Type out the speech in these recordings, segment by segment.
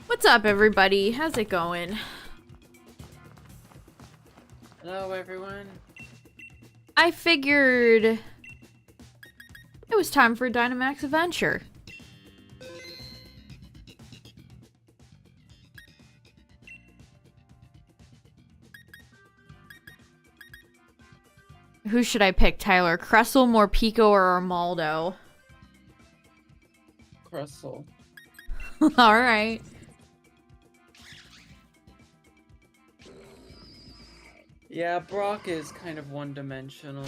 What's up, everybody? How's it going? Hello, everyone. I figured it was time for a Dynamax adventure. Who should I pick, Tyler? Cressel, Morpeko, or Armaldo? Cressel. Alright. Yeah, Brock is kind of one-dimensional.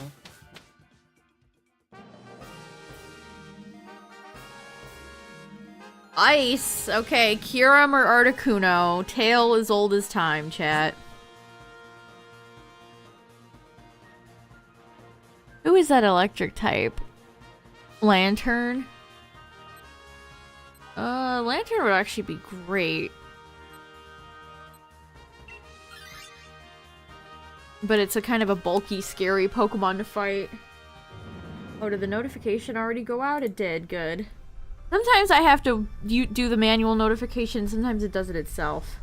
Ice! Okay, Kyurem or Articuno. Tail as old as time, chat. Who is that electric type? Lantern? Lantern would actually be great. But it's a kind of a bulky, scary Pokemon to fight. Oh, did the notification already go out? It did. Good. Sometimes I have to do the manual notification. Sometimes it does it itself.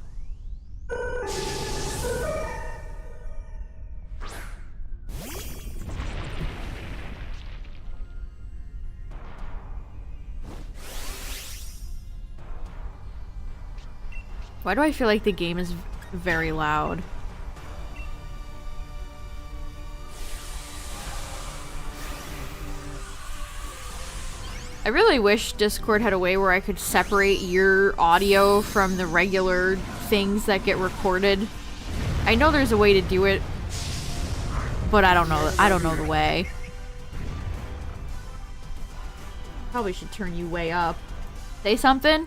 Why do I feel like the game is very loud? I really wish Discord had a way where I could separate your audio from the regular things that get recorded. I know there's a way to do it, but I don't know the way. Probably should turn you way up. Say something?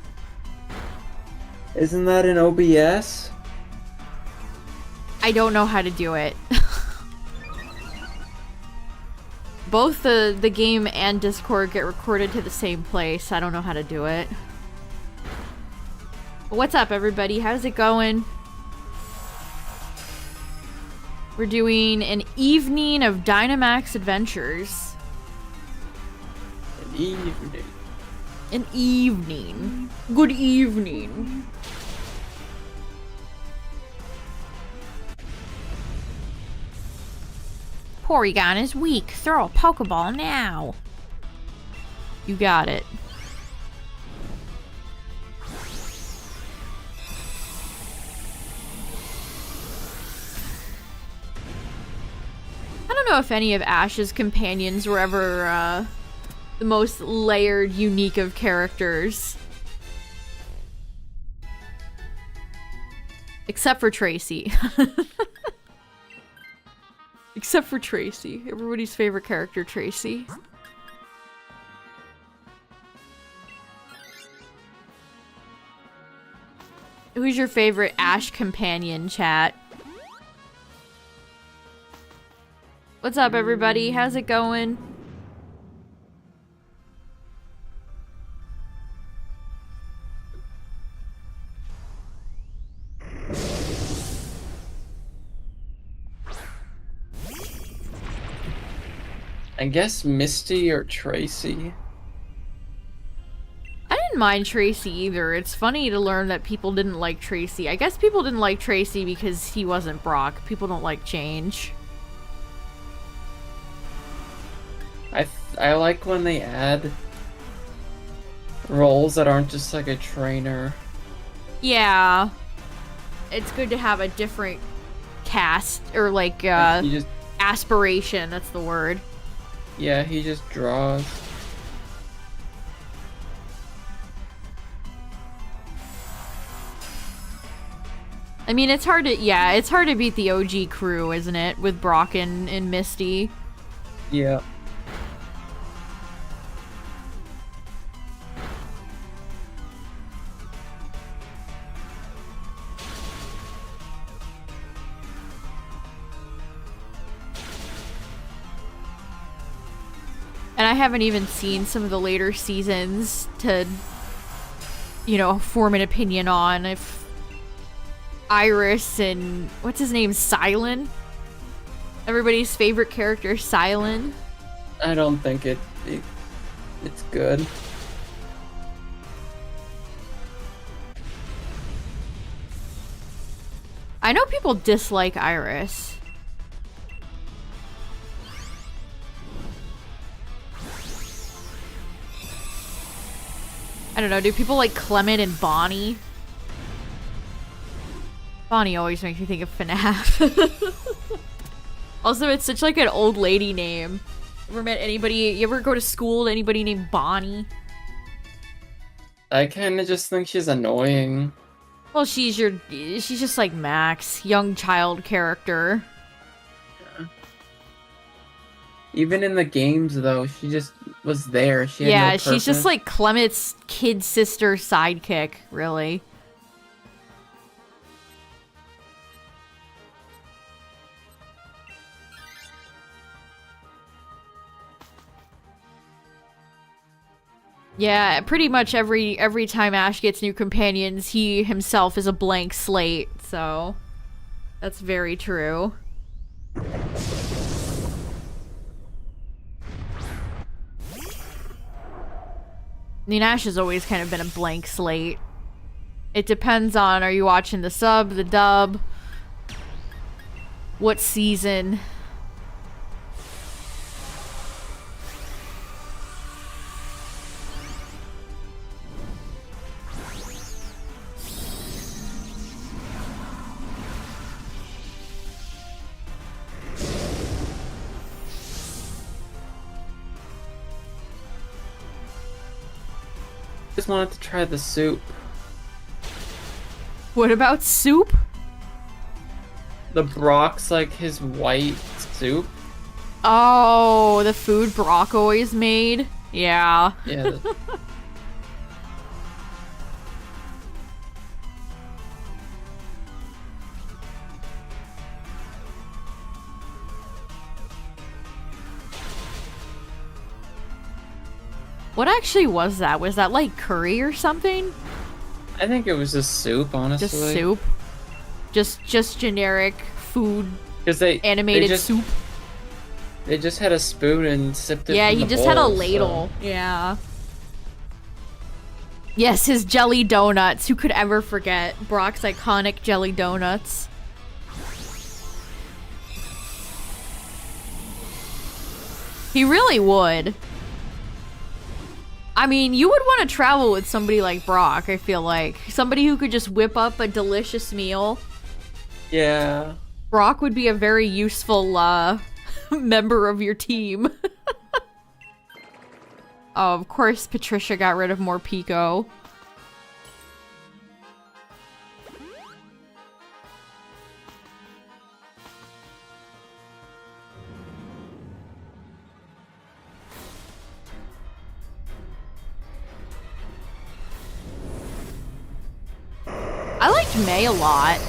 Isn't that an OBS? I don't know how to do it. Both the game and Discord get recorded to the same place. I don't know how to do it. What's up, everybody? How's it going? We're doing an evening of Dynamax adventures. An evening. An evening. Good evening. Porygon is weak. Throw a Pokeball now. You got it. I don't know if any of Ash's companions were ever the most layered, unique of characters. Except for Tracy. Except for Tracy. Everybody's favorite character, Tracy. Who's your favorite Ash companion, chat? What's up, everybody? How's it going? I guess Misty or Tracy. I didn't mind Tracy either. It's funny to learn that people didn't like Tracy. I guess people didn't like Tracy because he wasn't Brock. People don't like change. I like when they add roles that aren't just like a trainer. Yeah. It's good to have a different cast, or like, aspiration, that's the word. Yeah, he just draws. I mean, it's hard to beat the OG crew, isn't it? With Brock and Misty. Yeah. And I haven't even seen some of the later seasons to, you know, form an opinion on if Iris and what's his name, Silent? Everybody's favorite character, Silent. I don't think it's good. I know people dislike Iris. I don't know, do people like Clement and Bonnie? Bonnie always makes me think of FNAF. Also, it's such like an old lady name. Ever met anybody, you ever go to school to anybody named Bonnie? I kind of just think she's annoying. Well, she's just like Max, young child character. Yeah. Even in the games, though, she just was there. She had no purpose. She's just like Clement's kid sister sidekick, really. Yeah, pretty much every time Ash gets new companions, he himself is a blank slate, so that's very true. I mean, Ash has always kind of been a blank slate. It depends on, are you watching the sub, the dub, what season? Just wanted to try the soup. What about soup? The Brock's like his white soup. Oh, the food Brock always made? Yeah. Yeah. What actually was that? Was that like curry or something? I think it was just soup, honestly. Just soup? Just generic food, Because animated soup? They just had a spoon and sipped it. Yeah, from he the just bowl, had a ladle. So. Yeah. Yes, his jelly donuts. Who could ever forget Brock's iconic jelly donuts? He really would. I mean, you would want to travel with somebody like Brock, I feel like. Somebody who could just whip up a delicious meal. Yeah. Brock would be a very useful, member of your team. Oh, of course Patricia got rid of more Pico. I liked May a lot.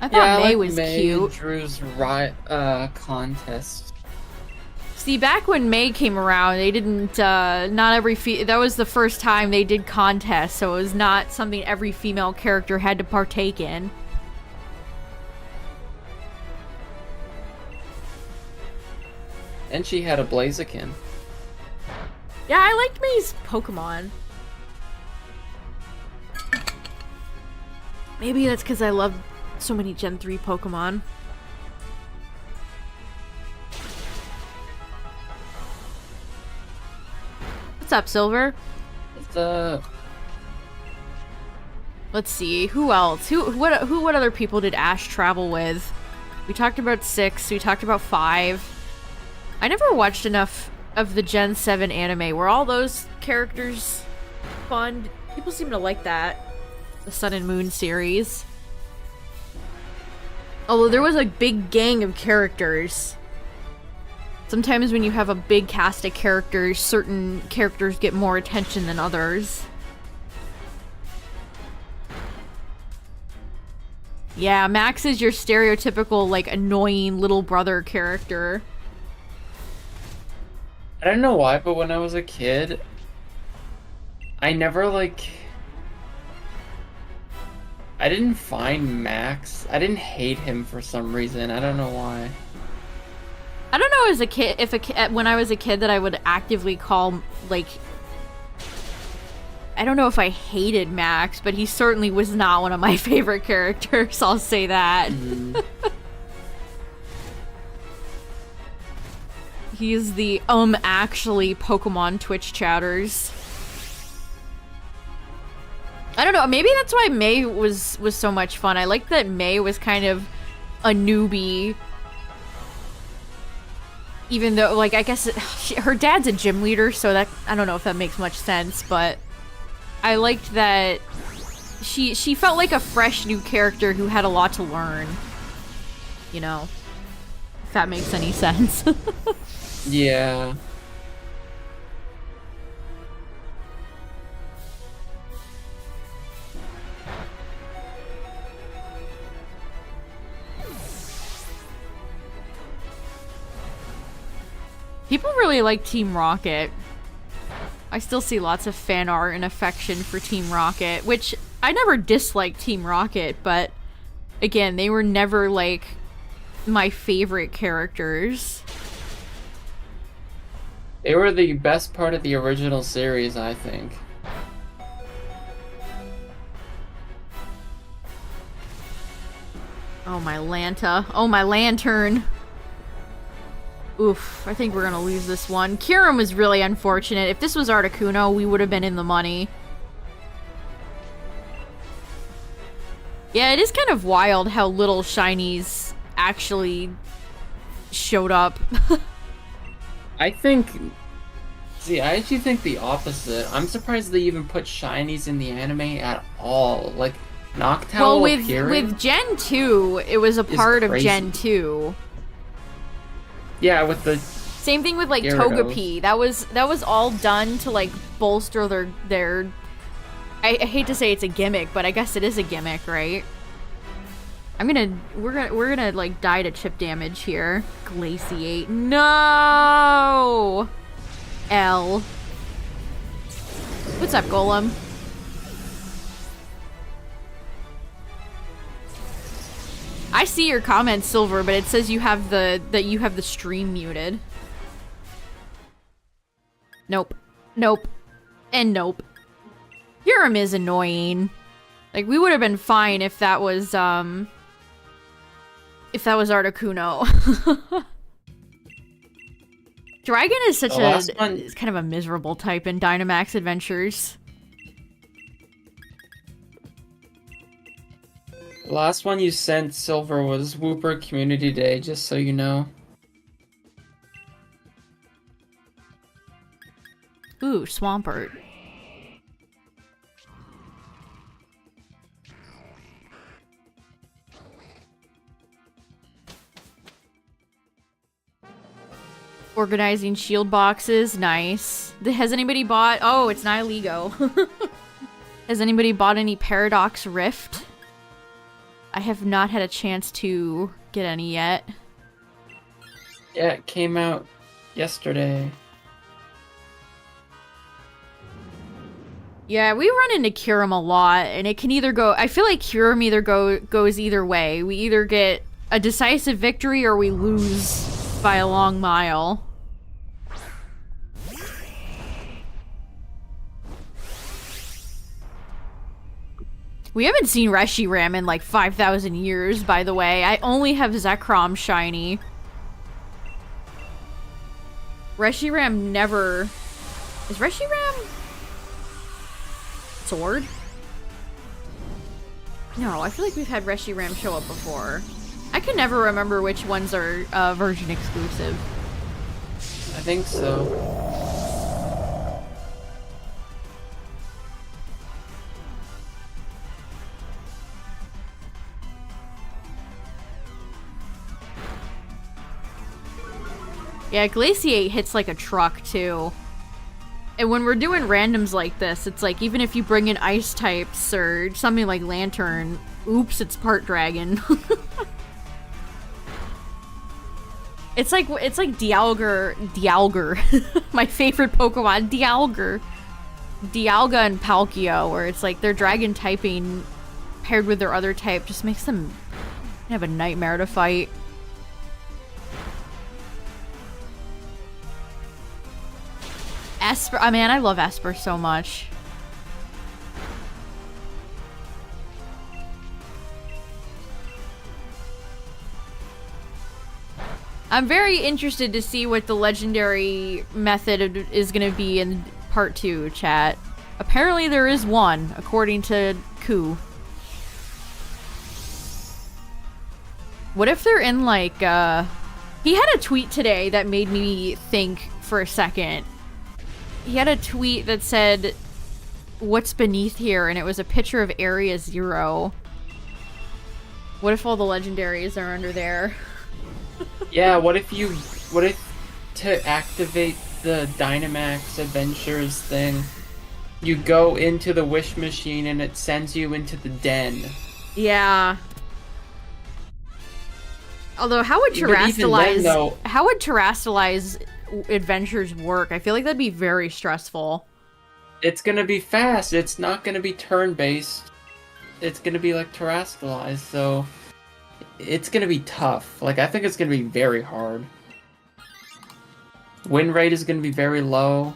I thought May was cute. Drew's contest. See, back when May came around, they didn't, not every that was the first time they did contests, so it was not something every female character had to partake in. And she had a Blaziken. Yeah, I liked May's Pokemon. Maybe that's because I love so many Gen 3 Pokemon. What's up, Silver? What's up? Let's see, who else? What other people did Ash travel with? We talked about 6, we talked about 5. I never watched enough of the Gen 7 anime. Were all those characters fun? People seem to like that. The Sun and Moon series. Although there was a big gang of characters. Sometimes when you have a big cast of characters, certain characters get more attention than others. Yeah, Max is your stereotypical, like, annoying little brother character. I don't know why, but when I was a kid, I never, like... I didn't find Max. I didn't hate him for some reason. I don't know why. I don't know as a kid, when I was a kid that I would actively call, like... I don't know if I hated Max, but he certainly was not one of my favorite characters, I'll say that. He's the actually Pokemon Twitch chatters. I don't know, maybe that's why May was so much fun. I like that May was kind of a newbie. Even though, like, I guess her dad's a gym leader, so that, I don't know if that makes much sense, but I liked that she felt like a fresh new character who had a lot to learn. You know, if that makes any sense. Yeah. People really like Team Rocket. I still see lots of fan art and affection for Team Rocket, which I never disliked Team Rocket, but again, they were never like my favorite characters. They were the best part of the original series, I think. Oh, my Lanta. Oh, my Lantern. Oof, I think we're gonna lose this one. Kyurem was really unfortunate. If this was Articuno, we would have been in the money. Yeah, it is kind of wild how little shinies actually showed up. I think... See, I actually think the opposite. I'm surprised they even put shinies in the anime at all. Like, Noctowl well, appearing with Gen 2, it was a part of crazy. Gen 2. Yeah, with the... Same thing with, like, Gyarados. Togepi. That was all done to, like, bolster their... I hate to say it's a gimmick, but I guess it is a gimmick, right? We're gonna, like, die to chip damage here. Glaciate. No! L. What's up, Golem? I see your comment, Silver, but it says you have that you have the stream muted. Nope. Nope. And nope. Kyurem is annoying. Like, we would have been fine if that was Articuno. Dragon is such is kind of a miserable type in Dynamax Adventures. The last one you sent, Silver, was Wooper Community Day, just so you know. Ooh, Swampert. Organizing shield boxes, nice. Has anybody bought... Oh, it's Nihilego. Has anybody bought any Paradox Rift? I have not had a chance to get any yet. Yeah, it came out yesterday. Yeah, we run into Kyurem a lot, and it can either go... I feel like Kyurem either goes either way. We either get a decisive victory or we lose by a long mile. We haven't seen Reshiram in like 5,000 years, by the way. I only have Zekrom shiny. Reshiram never... Is Reshiram... Sword? No, I feel like we've had Reshiram show up before. I can never remember which ones are version exclusive. I think so. Yeah, Glaciate hits like a truck, too. And when we're doing randoms like this, it's like, even if you bring in ice types or something like Lantern, oops, it's part dragon. It's like Dialga, my favorite Pokemon, Dialga and Palkia, where it's like their dragon typing paired with their other type just makes them have a nightmare to fight. Esper, oh man, I love Esper so much. I'm very interested to see what the legendary method is going to be in part 2, chat. Apparently there is one, according to Ku. What if they're in, like, he had a tweet today that made me think for a second. He had a tweet that said, "What's beneath here?" And it was a picture of Area 0. What if all the legendaries are under there? Yeah, what if to activate the Dynamax Adventures thing, you go into the wish machine and it sends you into the den? Yeah. Although, how would Terrastalize adventures work? I feel like that'd be very stressful. It's gonna be fast. It's not gonna be turn-based. It's gonna be like Terrastalize, so it's gonna be tough. Like, I think it's gonna be very hard. Win rate is gonna be very low.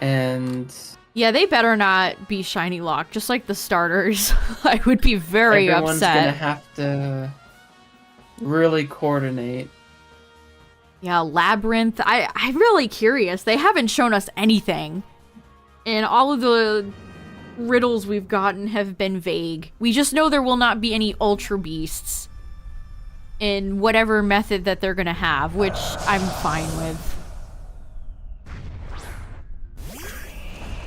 And yeah, they better not be shiny locked, just like the starters. I would be very everyone's upset. Gonna have to really coordinate. Yeah, Labyrinth. I'm really curious. They haven't shown us anything. And all of the riddles we've gotten have been vague. We just know there will not be any Ultra Beasts in whatever method that they're gonna have, which I'm fine with.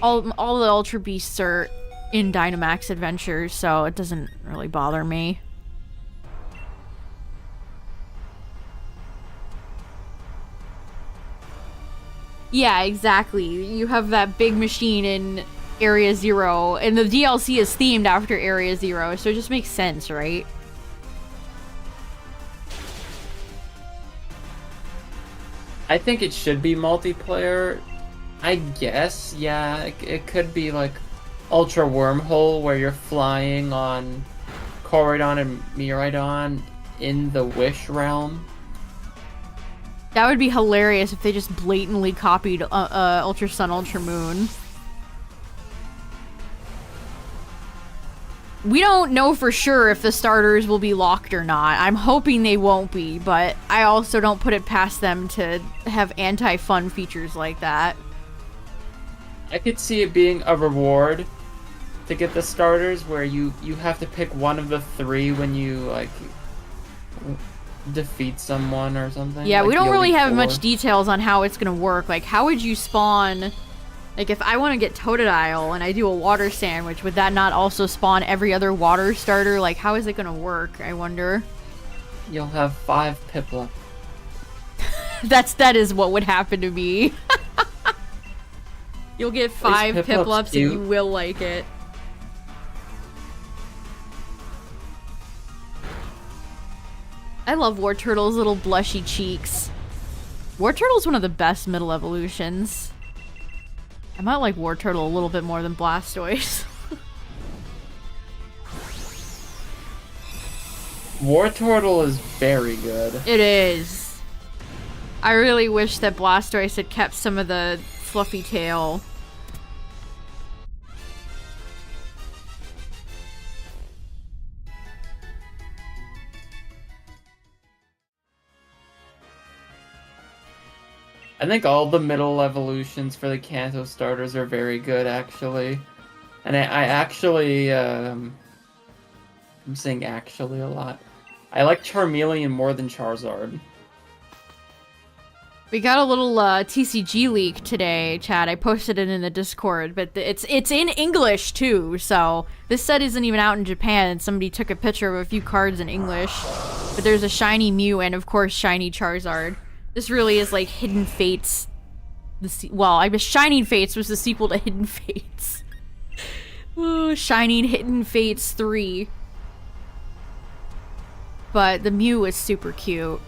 All the Ultra Beasts are in Dynamax Adventures, so it doesn't really bother me. Yeah, exactly. You have that big machine in Area 0, and the DLC is themed after Area 0, so it just makes sense, right? I think it should be multiplayer. I guess, yeah, it could be like Ultra Wormhole, where you're flying on Corridon and Miraidon in the Wish realm. That would be hilarious if they just blatantly copied Ultra Sun, Ultra Moon. We don't know for sure if the starters will be locked or not. I'm hoping they won't be, but I also don't put it past them to have anti-fun features like that. I could see it being a reward to get the starters, where you have to pick one of the 3 when you, like, defeat someone or something. Yeah, like we don't really have 4. much details on how it's gonna work. Like, how would you spawn... Like, if I want to get Totodile and I do a water sandwich, would that not also spawn every other water starter? Like, how is it gonna work, I wonder? You'll have 5 Piplup. That is what would happen to me. You'll get 5 Piplups and you will like it. I love War Turtle's little blushy cheeks. War Turtle's one of the best middle evolutions. I might like War Turtle a little bit more than Blastoise. War Turtle is very good. It is. I really wish that Blastoise had kept some of the fluffy tail. I think all the middle evolutions for the Kanto starters are very good, actually. And I actually, I'm saying actually a lot. I like Charmeleon more than Charizard. We got a little TCG leak today, Chad. I posted it in the Discord, but it's in English too. So this set isn't even out in Japan. Somebody took a picture of a few cards in English, but there's a shiny Mew and of course shiny Charizard. This really is like Hidden Fates. Well, I guess Shining Fates was the sequel to Hidden Fates. Ooh, Shining Hidden Fates 3. But the Mew is super cute.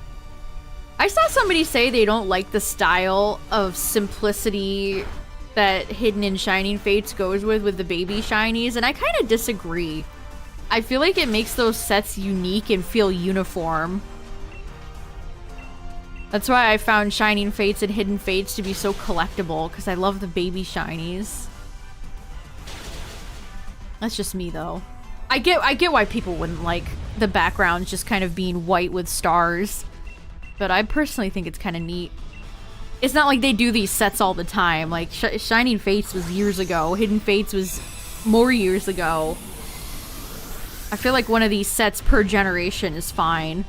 I saw somebody say they don't like the style of simplicity that Hidden and Shining Fates goes with the baby shinies, and I kind of disagree. I feel like it makes those sets unique and feel uniform. That's why I found Shining Fates and Hidden Fates to be so collectible, because I love the baby shinies. That's just me, though. I get why people wouldn't like the backgrounds just kind of being white with stars. but I personally think it's kind of neat. It's not like they do these sets all the time. Like, Shining Fates was years ago. Hidden Fates was more years ago. I feel like one of these sets per generation is fine.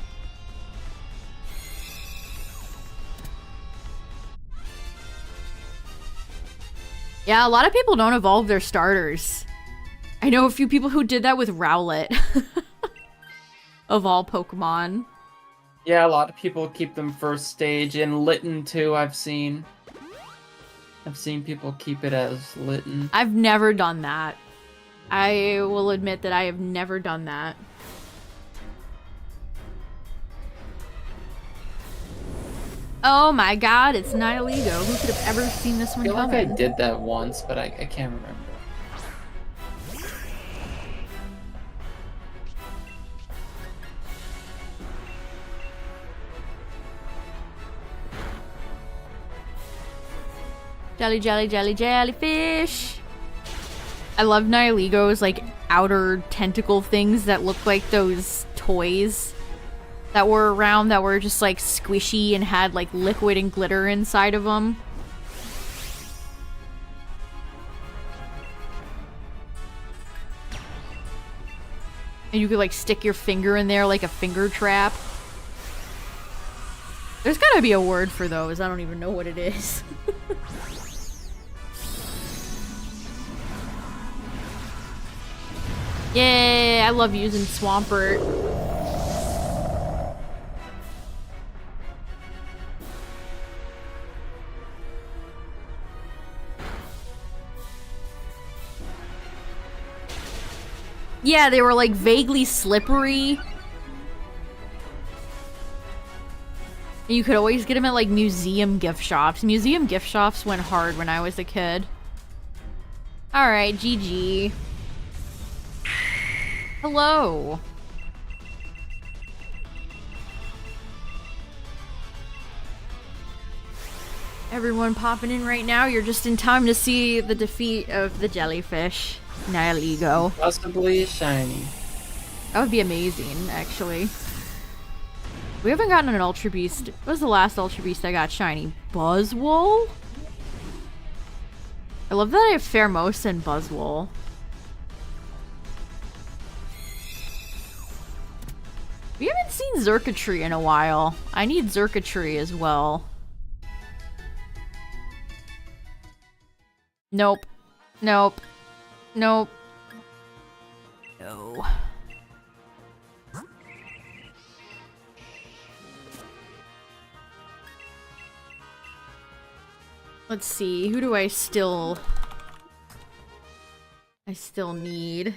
Yeah, a lot of people don't evolve their starters. I know a few people who did that with Rowlet. Of all Pokemon. Yeah, a lot of people keep them first stage. In Litten too, I've seen people keep it as Litten. I've never done that. I will admit that I have never done that. Oh my god, it's Nihilego. Who could have ever seen this one I feel coming? like I did that once, but I can't remember. Jelly, jelly, jelly, jellyfish. I love Nihilego's like outer tentacle things that look like those toys that were around that were just like squishy and had like liquid and glitter inside of them. And you could like stick your finger in there like a finger trap. There's gotta be a word for those. I don't even know what it is. Yay, I love using Swampert. Yeah, they were like vaguely slippery. You could always get them at like museum gift shops. Museum gift shops went hard when I was a kid. Alright, GG. Hello. Everyone popping in right now. You're just in time to see the defeat of the jellyfish. Nihilego. Possibly shiny. That would be amazing, actually. We haven't gotten an Ultra Beast. What was the last Ultra Beast I got shiny? Buzzwole? I love that I have Pheromosa and Buzzwole. We haven't seen Xurkitree in a while. I need Xurkitree as well. Nope. Nope. Nope. No. Let's see. Who do I still need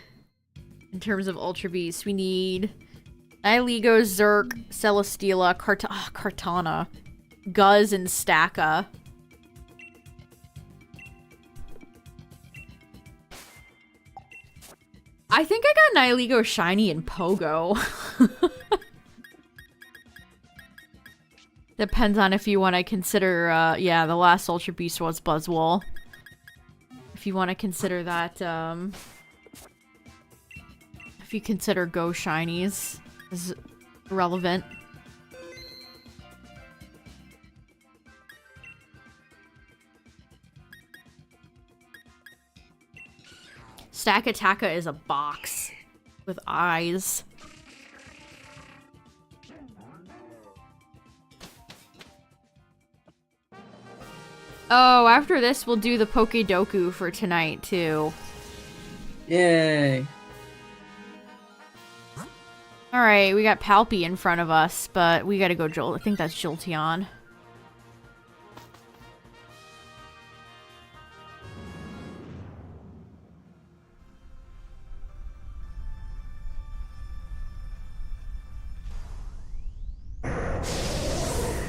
in terms of Ultra Beasts? We need Nihilego, Zerk, Celesteela, Kartana, Guzz, and Stacka. I think I got Nihilego shiny in Pogo. Depends on if you want to consider, yeah, the last Ultra Beast was Buzzwole. If you want to consider that, if you consider Go Shinies as relevant. Stakataka is a box with eyes. Oh, after this, we'll do the Pokedoku for tonight, too. Yay. Alright, we got Palpy in front of us, but we gotta go Jolt. I think that's Jolteon.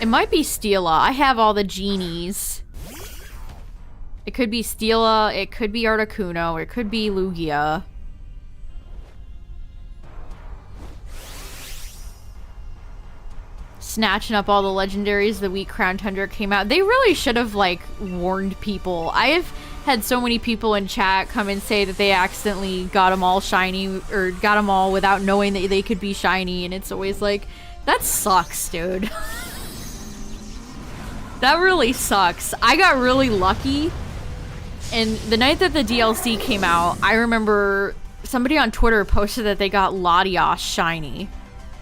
It might be Steela. I have all the genies. It could be Steela, it could be Articuno, it could be Lugia. Snatching up all the legendaries the week Crown Tundra came out. They really should have, like, warned people. I have had so many people in chat come and say that they accidentally got them all shiny, or got them all without knowing that they could be shiny, and it's always like, that sucks, dude. That really sucks. I got really lucky. And the night that the DLC came out, I remember somebody on Twitter posted that they got Latios shiny.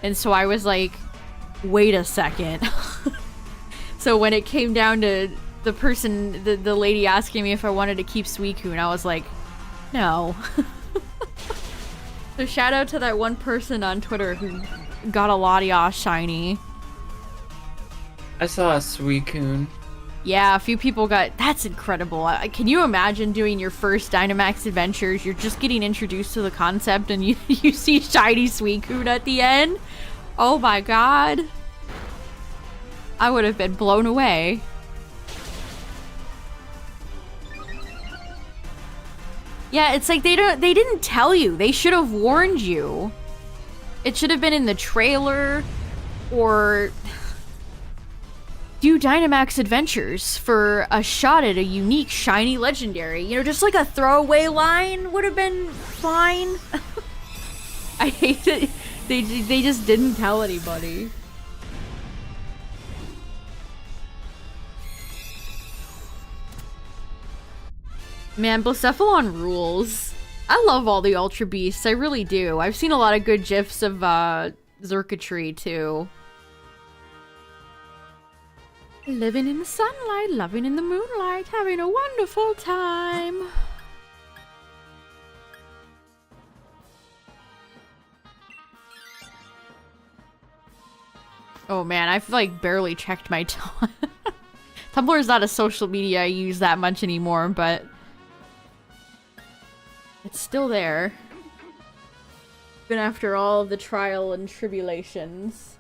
And so I was like, wait a second. So when it came down to the person, the lady asking me if I wanted to keep Suicune, I was like, no. So shout out to that one person on Twitter who got a Latios shiny. I saw a Suicune. Yeah, a few people got... That's incredible. Can you imagine doing your first Dynamax adventures? You're just getting introduced to the concept and you see shiny Suicune at the end? Oh my god. I would have been blown away. Yeah, it's like they didn't tell you. They should have warned you. It should have been in the trailer or... Do Dynamax adventures for a shot at a unique shiny legendary. You know, just like a throwaway line would have been fine. I hate it. They just didn't tell anybody. Man, Blacephalon rules. I love all the Ultra Beasts. I really do. I've seen a lot of good gifs of Xurkitree too. Living in the sunlight, loving in the moonlight, having a wonderful time. Oh man, I've like barely checked my Tumblr is not a social media I use that much anymore, but it's still there. Even after all of the trial and tribulations.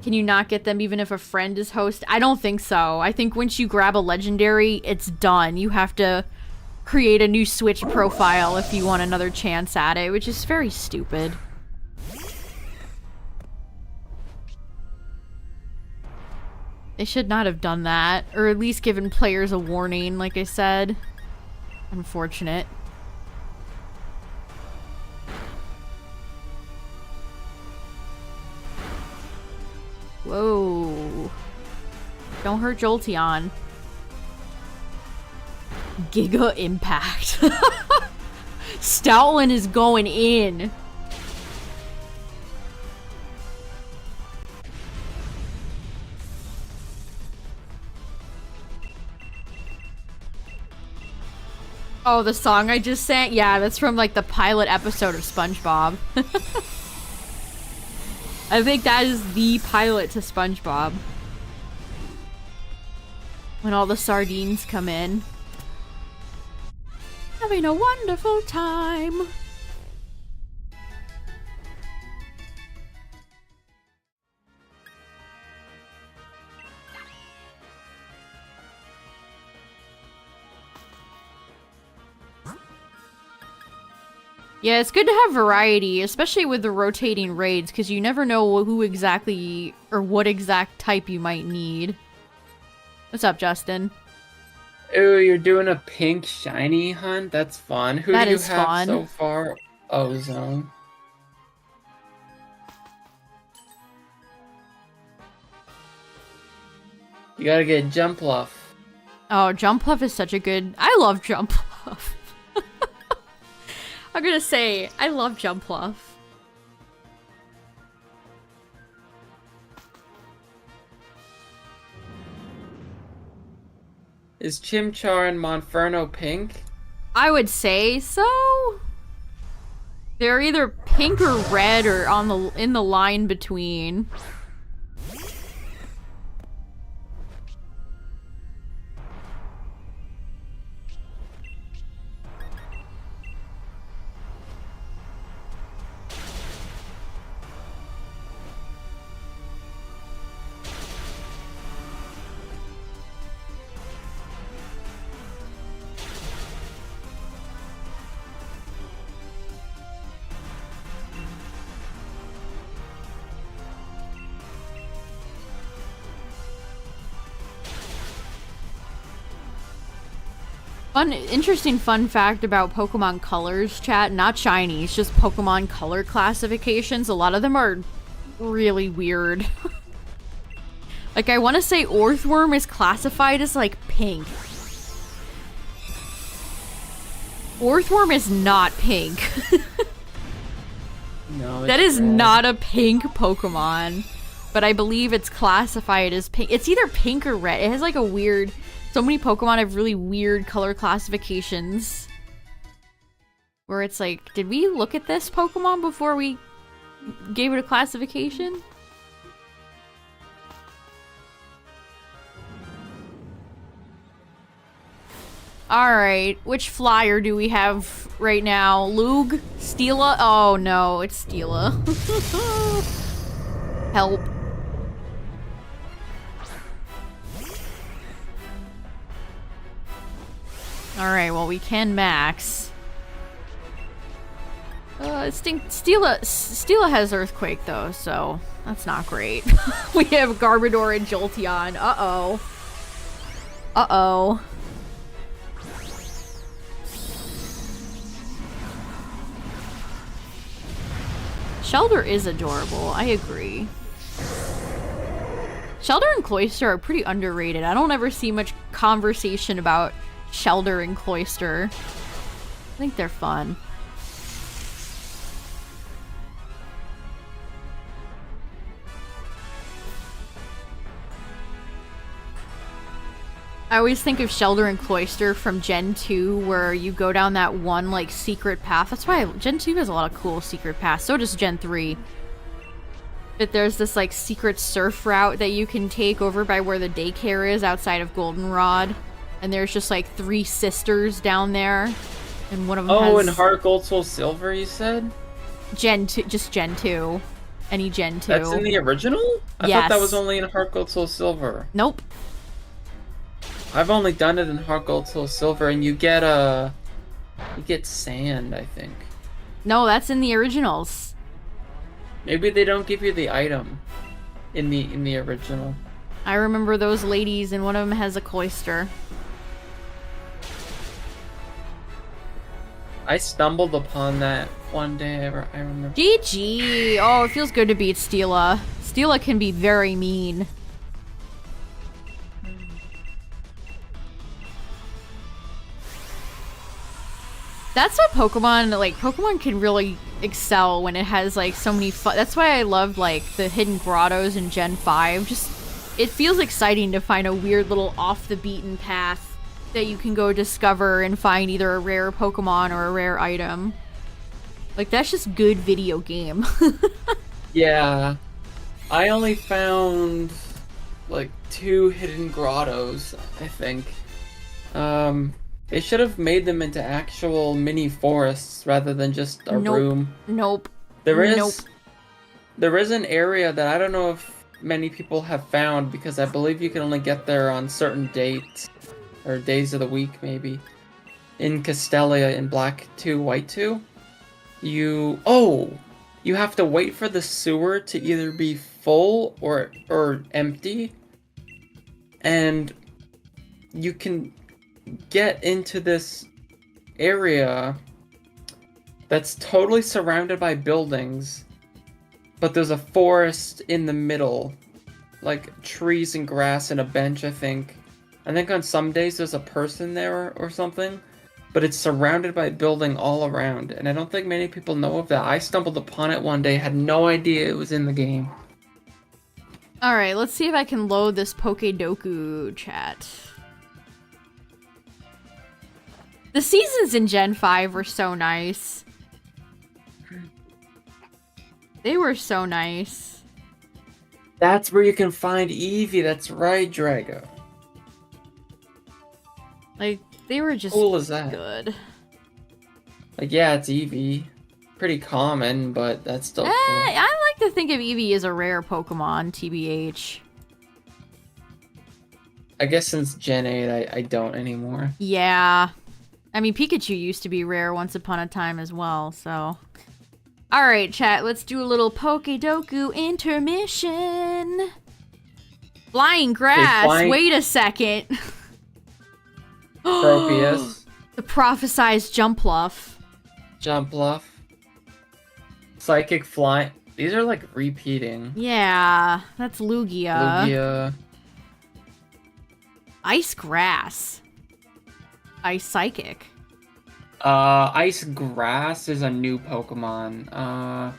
Can you not get them even if a friend is host? I don't think so. I think once you grab a legendary, it's done. You have to create a new Switch profile if you want another chance at it, which is very stupid. They should not have done that, or at least given players a warning, like I said. Unfortunate. Whoa. Don't hurt Jolteon. Giga Impact. Stoutland is going in. Oh, the song I just sang? Yeah, that's from like the pilot episode of SpongeBob. I think that is the pilot to SpongeBob. When all the sardines come in. Having a wonderful time. Yeah, it's good to have variety, especially with the rotating raids, because you never know who exactly, or what exact type you might need. What's up, Justin? Ooh, you're doing a pink shiny hunt? That's fun. Who do you have fun. so far? Ozone. You gotta get Jumpluff. Oh, Jumpluff is such a good... I love Jumpluff. I'm gonna say, I love Jumpluff. Is Chimchar and Monferno pink? I would say so. They're either pink or red or in the line between. Interesting fun fact about Pokemon colors, chat. Not shiny, it's just Pokemon color classifications. A lot of them are really weird. Like, I want to say Orthworm is classified as, like, pink. Orthworm is not pink. No, That is red. not a pink Pokemon. But I believe it's classified as pink. It's either pink or red. It has, like, a weird... So many Pokemon have really weird color classifications. Where it's like, did we look at this Pokemon before we gave it a classification? Alright, which flyer do we have right now? Lug? Steela? Oh no, it's Steela. Help. Alright, well we can max. Steela has Earthquake though, so that's not great. We have Garbodor and Jolteon. Uh-oh. Uh-oh. Shelder is adorable, I agree. Shelder and Cloyster are pretty underrated. I don't ever see much conversation about Shelder and Cloyster. I think they're fun. I always think of Shelder and Cloyster from Gen 2, where you go down that one, like, secret path. That's why Gen 2 has a lot of cool secret paths. So does Gen 3. But there's this, like, secret surf route that you can take over by where the daycare is outside of Goldenrod. And there's just, like, 3 sisters down there. And one of them has... Oh, in Heart Gold Soul Silver, you said? Gen 2, just Gen 2. Any Gen 2. That's in the original? I Yes. thought that was only in Heart Gold Soul Silver. Nope. I've only done it in Heart Gold Soul Silver, and you get sand, I think. No, that's in the originals. Maybe they don't give you the item in the original. I remember those ladies, and one of them has a Cloyster. I stumbled upon that one day, I remember. GG! Oh, it feels good to beat Steela. Steela can be very mean. That's what Pokemon, like, Pokemon can really excel when it has, like, so many fun. That's why I love, like, the hidden grottos in Gen 5. Just, it feels exciting to find a weird little off-the-beaten path that you can go discover and find either a rare Pokemon or a rare item. Like, that's just good video game. Yeah. I only found, like, 2 hidden grottos, I think. They should have made them into actual mini forests rather than just a room. Nope. There is an area that I don't know if many people have found, because I believe you can only get there on certain dates or days of the week, maybe. In Castelia in Black 2, White 2, you have to wait for the sewer to either be full or empty, and you can get into this area that's totally surrounded by buildings, but there's a forest in the middle, like trees and grass and a bench. I think on some days there's a person there or something, but it's surrounded by building all around, and I don't think many people know of that. I stumbled upon it one day, had no idea it was in the game. Alright, let's see if I can load this Pokedoku chat. The seasons in Gen 5 were so nice. They were so nice. That's where you can find Eevee, that's right, Drago. Like, they were just cool as that. Good. Like, yeah, it's Eevee. Pretty common, but that's still cool. I like to think of Eevee as a rare Pokemon, TBH. I guess since Gen 8, I don't anymore. Yeah. I mean, Pikachu used to be rare once upon a time as well, so... Alright, chat, let's do a little Pokedoku intermission! Flying grass! Wait a second! Tropius. The prophesized Jumpluff. Jumpluff. Psychic Flying. These are like repeating. Yeah, that's Lugia. Lugia. Ice Grass. Ice Psychic. Ice Grass is a new Pokemon.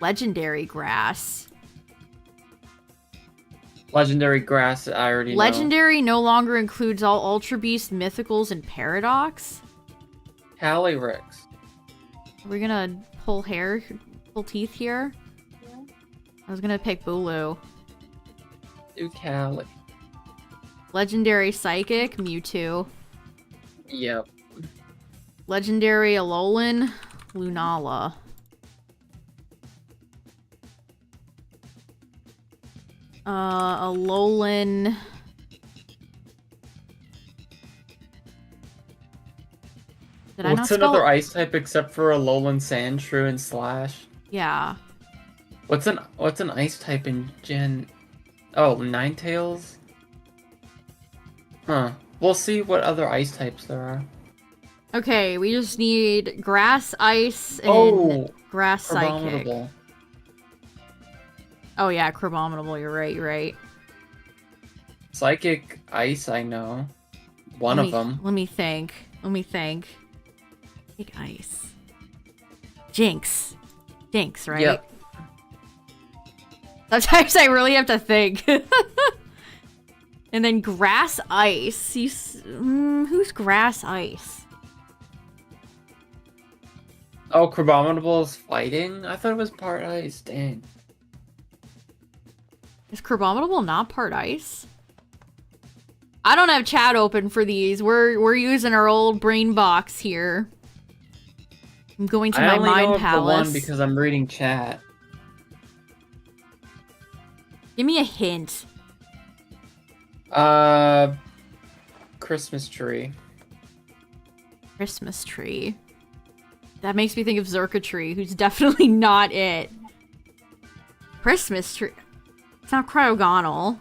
Legendary Grass. Legendary Grass, I already know. Legendary no longer includes all Ultra Beasts, Mythicals, and Paradox. Calyrex. Are we gonna pull teeth here? Yeah. I was gonna pick Bulu. Do Cali. Legendary Psychic, Mewtwo. Yep. Legendary Alolan, Lunala. Alolan. What's another ice type except for Alolan, Sandshrew, and Slash? Yeah. What's an ice type in Gen? Oh, Ninetales? Huh. We'll see what other ice types there are. Okay, we just need Grass, Ice, and Grass Psychic. Oh yeah, Crabominable, you're right. Psychic Ice, I know. One of them. Let me think. Big Ice. Jinx, right? Yep. Sometimes I really have to think. And then Grass Ice. Who's Grass Ice? Oh, Crabominable is fighting? I thought it was part ice. Dang. Is Crabominable not part ice? I don't have chat open for these. We're using our old brain box here. I'm going to my mind palace. I only know of the one because I'm reading chat. Give me a hint. Christmas tree. Christmas tree. That makes me think of Xurkitree, who's definitely not it. Christmas tree. It's not Cryogonal.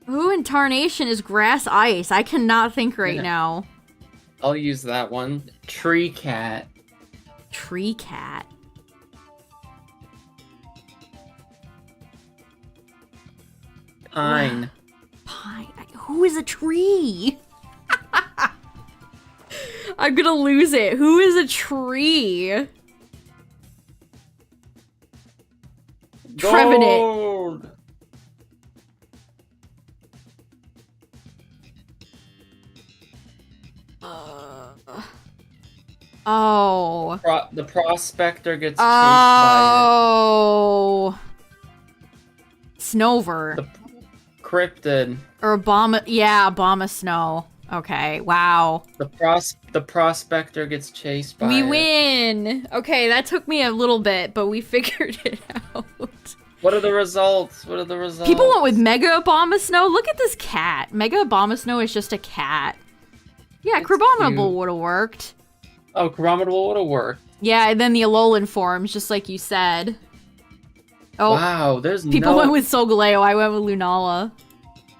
Who in Tarnation is Grass Ice? I cannot think right now. I'll use that one. Tree Cat. Tree Cat. Pine. Pine. Who is a tree? I'm gonna lose it. Who is a tree? Trevenant. Oh. The Prospector gets chased by it. Snover. The Cryptid. Or Abomasnow. Okay, wow. The Prospector gets chased by We win! Okay, that took me a little bit, but we figured it out. What are the results? People went with Mega Abomasnow. Look at this cat. Mega Abomasnow is just a cat. Yeah, Crabominable would have worked. Oh, Crabominable would have worked. Yeah, and then the Alolan forms, just like you said. Oh, wow, people went with Solgaleo. I went with Lunala.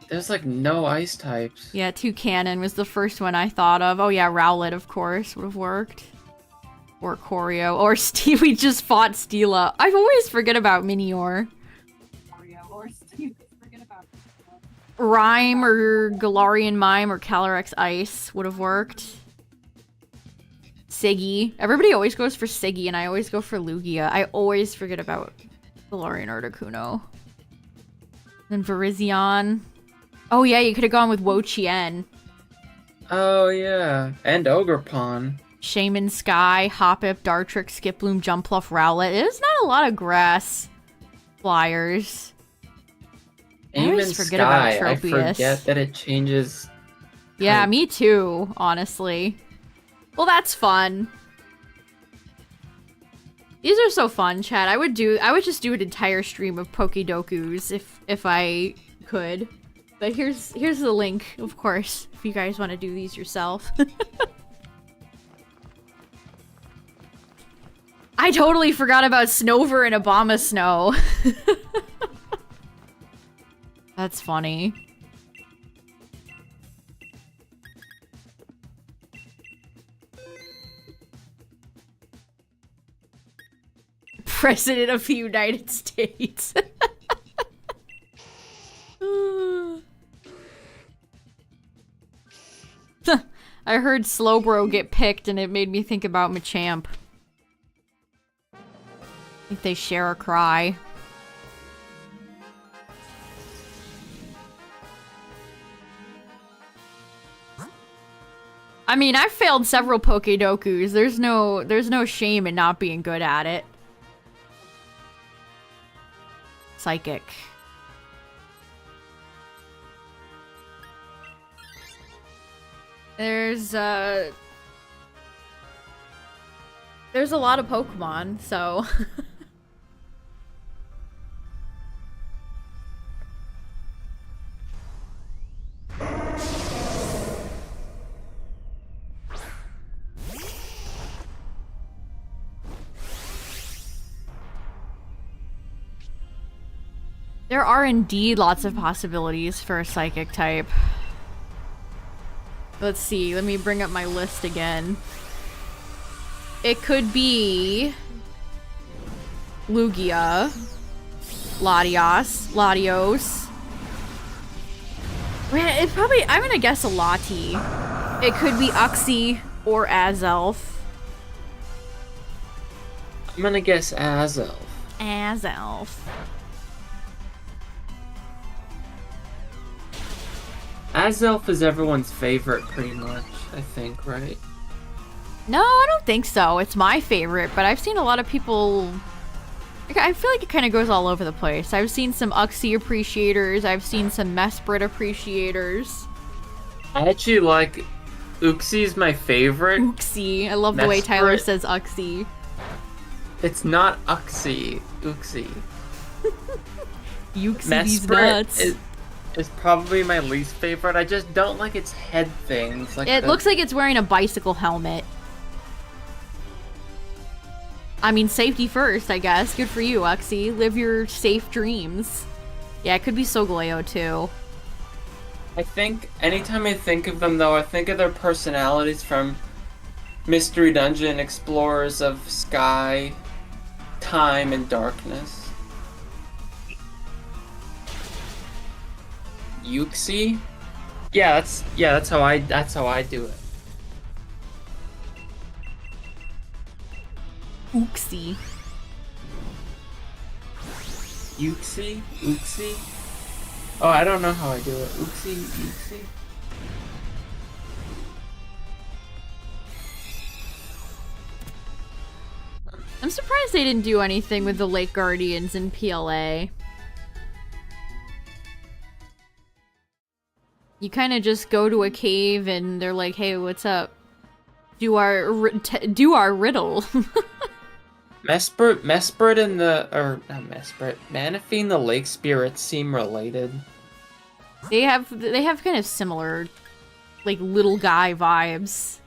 There's like no ice types. Yeah, Toucannon was the first one I thought of. Oh yeah, Rowlet, of course, would have worked. Or Choreo. Or we just fought Steela. I always forget about Minior. Rhyme or Galarian Mime or Calyrex Ice would have worked. Siggy. Everybody always goes for Siggy, and I always go for Lugia. I always forget about Galarian Articuno. Then Virizion. Oh yeah, you could have gone with Wo-Chien. Oh yeah, and Ogerpon. Shaman Sky, Hoppip, Dartrix, Skiploom, Jumpluff, Rowlet. There's not a lot of grass flyers. I always forget about Tropius. I forget that it changes. Yeah, me too, honestly. Well, that's fun. These are so fun, chat. I would just do an entire stream of Pokédokus if I could. But here's the link, of course, if you guys want to do these yourself. I totally forgot about Snover and Abomasnow. That's funny. President of the United States. I heard Slowbro get picked and it made me think about Machamp. I think they share a cry. I mean, I've failed several Pokedokus. There's no shame in not being good at it. Psychic. There's a lot of Pokemon, so there are indeed lots of possibilities for a psychic type. Let's see, let me bring up my list again. It could be Lugia, Latios. Man, it probably, I'm gonna guess a Lati. It could be Uxie or Azelf. I'm gonna guess Azelf. Azelf. Azelf is everyone's favorite, pretty much, I think, right? No, I don't think so. It's my favorite, but I've seen a lot of people... I feel like it kind of goes all over the place. I've seen some Uxie appreciators. I've seen some Mesprit appreciators. I actually like... Uxie's my favorite. Uxie. I love the way Tyler says Uxie. It's not Uxie. Uxie. Uxie these nuts. Is probably my least favorite. I just don't like its head things. Like it looks like it's wearing a bicycle helmet. I mean, safety first, I guess. Good for you, Uxie. Live your safe dreams. Yeah, it could be Solgaleo too. I think anytime I think of them, though, I think of their personalities from Mystery Dungeon, Explorers of Sky, Time, and Darkness. Uxie? Yeah, that's how I do it. Uxie. Uxie? Oh, I don't know how I do it. Uxie? I'm surprised they didn't do anything with the Lake Guardians in PLA. You kind of just go to a cave and they're like, "Hey, what's up? Do our riddle." Mesprit and Manaphy and the Lake Spirits seem related. They have kind of similar, like, little guy vibes.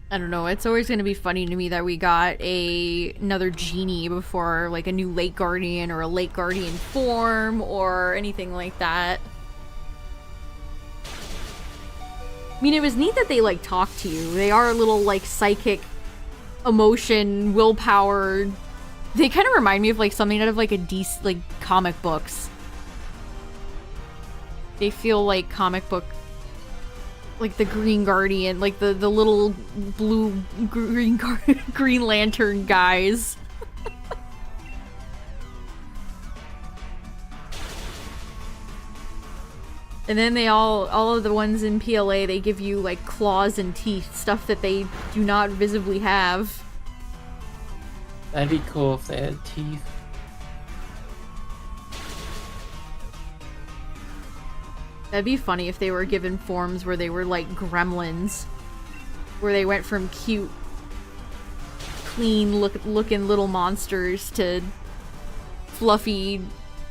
I don't know, it's always gonna be funny to me that we got another genie before, like, a new Lake Guardian or a Lake Guardian form or anything like that. I mean, it was neat that they, like, talk to you. They are a little, like, psychic, emotion, willpower. They kind of remind me of, like, something out of, like, like, comic books. They feel like comic book, like the Green Guardian, like the little blue Green Lantern guys. And then they all of the ones in PLA, they give you like claws and teeth, stuff that they do not visibly have. That'd be cool if they had teeth. That'd be funny if they were given forms where they were like gremlins. Where they went from cute, clean looking little monsters to fluffy,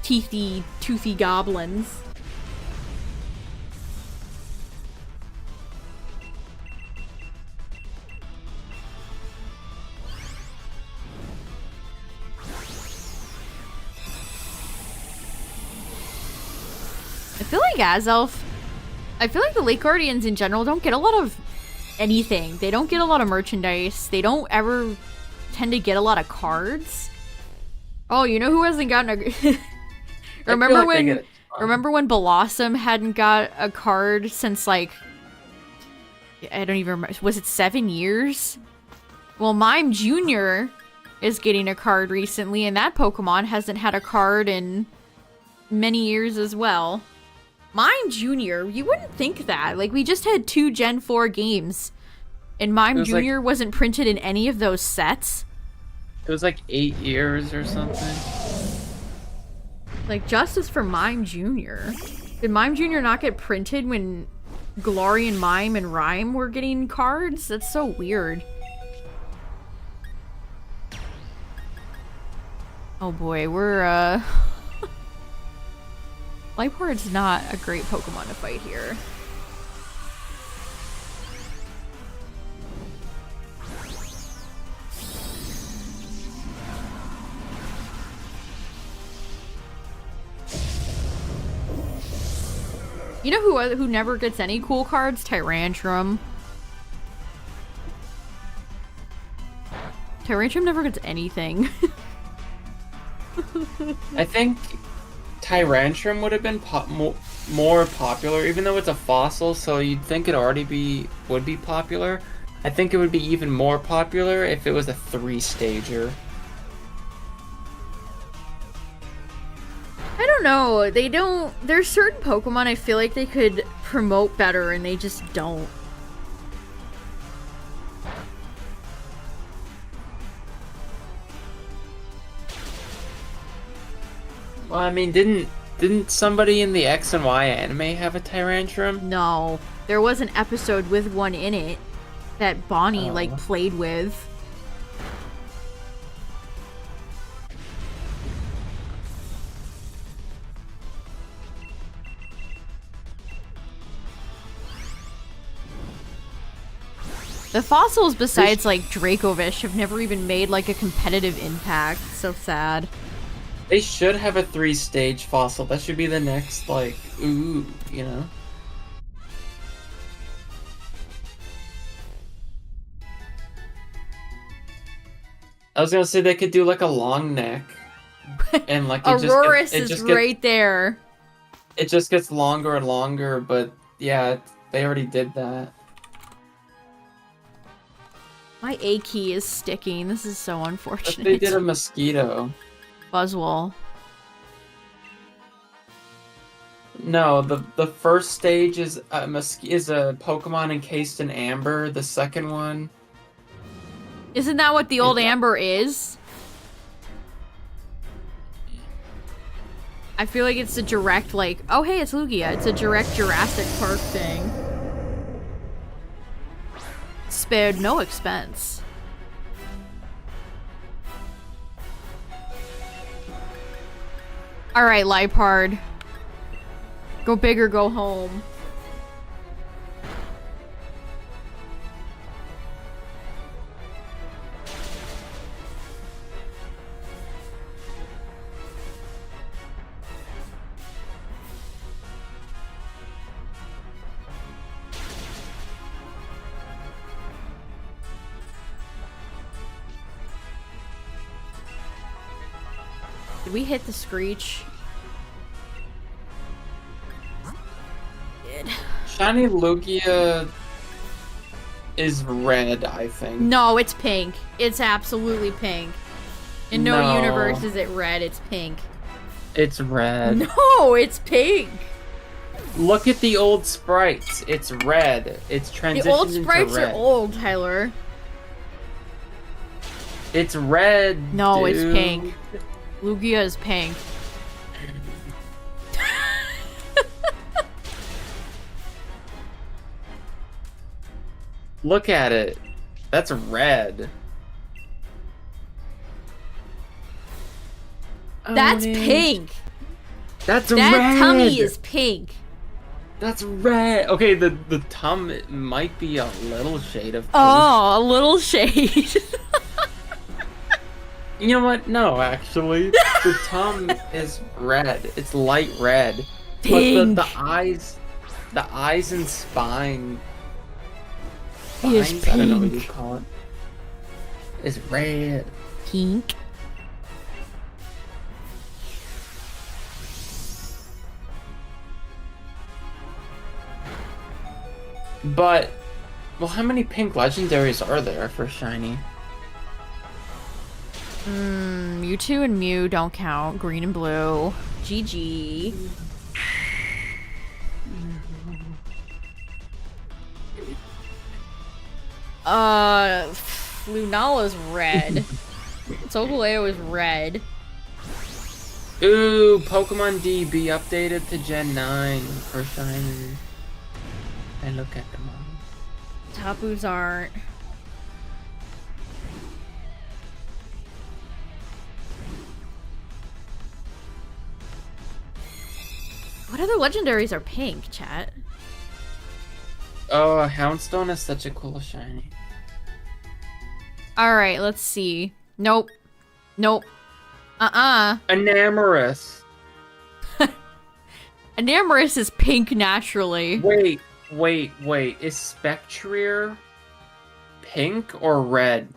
toothy goblins. feel like Azelf, I feel like the Lake Guardians in general don't get a lot of anything. They don't get a lot of merchandise. They don't ever tend to get a lot of cards. Oh, you know who hasn't gotten a... Remember when Blossom hadn't got a card since, like, I don't even remember. Was it 7 years? Well, Mime Jr. is getting a card recently, and that Pokemon hasn't had a card in many years as well. Mime Jr., you wouldn't think that. Like, we just had 2 Gen 4 games, and Mime Jr. wasn't printed in any of those sets. It was like 8 years or something. Like, justice for Mime Jr. Did Mime Jr. not get printed when Galarian Mime and Rhyme were getting cards? That's so weird. Oh boy, we're, Liepard's not a great Pokemon to fight here. You know who never gets any cool cards? Tyrantrum. Tyrantrum never gets anything. I think Tyrantrum would have been more popular, even though it's a fossil, so you'd think it already would be popular. I think it would be even more popular if it was a 3-stager. I don't know. They don't... There's certain Pokemon I feel like they could promote better, and they just don't. Well, I mean, didn't somebody in the X and Y anime have a Tyrantrum? No. There was an episode with one in it that Bonnie, like, played with. The fossils, besides, like, Dracovish, have never even made, like, a competitive impact. It's so sad. They should have a 3-stage fossil. That should be the next, like, ooh, you know? I was gonna say they could do, like, a long neck. And, like, Aurorus is right there. It just gets longer and longer, but, yeah, they already did that. My A key is sticking. This is so unfortunate. But they did a mosquito. Buzzwole. No, the first stage is a Pokemon encased in amber. The second one... Isn't that what the old amber is? I feel like it's a direct, like... Oh, hey, it's Lugia. It's a direct Jurassic Park thing. Spared no expense. Alright, Liepard. Go big or go home. Did we hit the Screech? Did. Shiny Lugia is red, I think. No, it's pink. It's absolutely pink. In no universe is it red, it's pink. It's red. No, it's pink. Look at the old sprites. It's red. It's transitioned into red. The old sprites are old, Tyler. It's red, No, dude. it's pink. Lugia is pink. Look at it. That's red. That's pink. That's that red. That tummy is pink. That's red. Okay, the tum might be a little shade of pink. Oh, a little shade. You know what? No, actually. The tum is red. It's light red. Pink. But the eyes and spine. It is Spines? I don't know what you pink. call it. Is red. Pink. But, well, how many pink legendaries are there for shiny? Mewtwo and Mew don't count. Green and blue. GG. Lunala's red. Solgaleo is red. Ooh, Pokemon DB updated to Gen 9 for shiny. And look at them all. Tapus aren't. What other legendaries are pink, chat? Oh, Houndstone is such a cool shiny. Alright, let's see. Nope. Nope. Enamorous. Enamorous is pink naturally. Wait. Is Spectrier pink or red?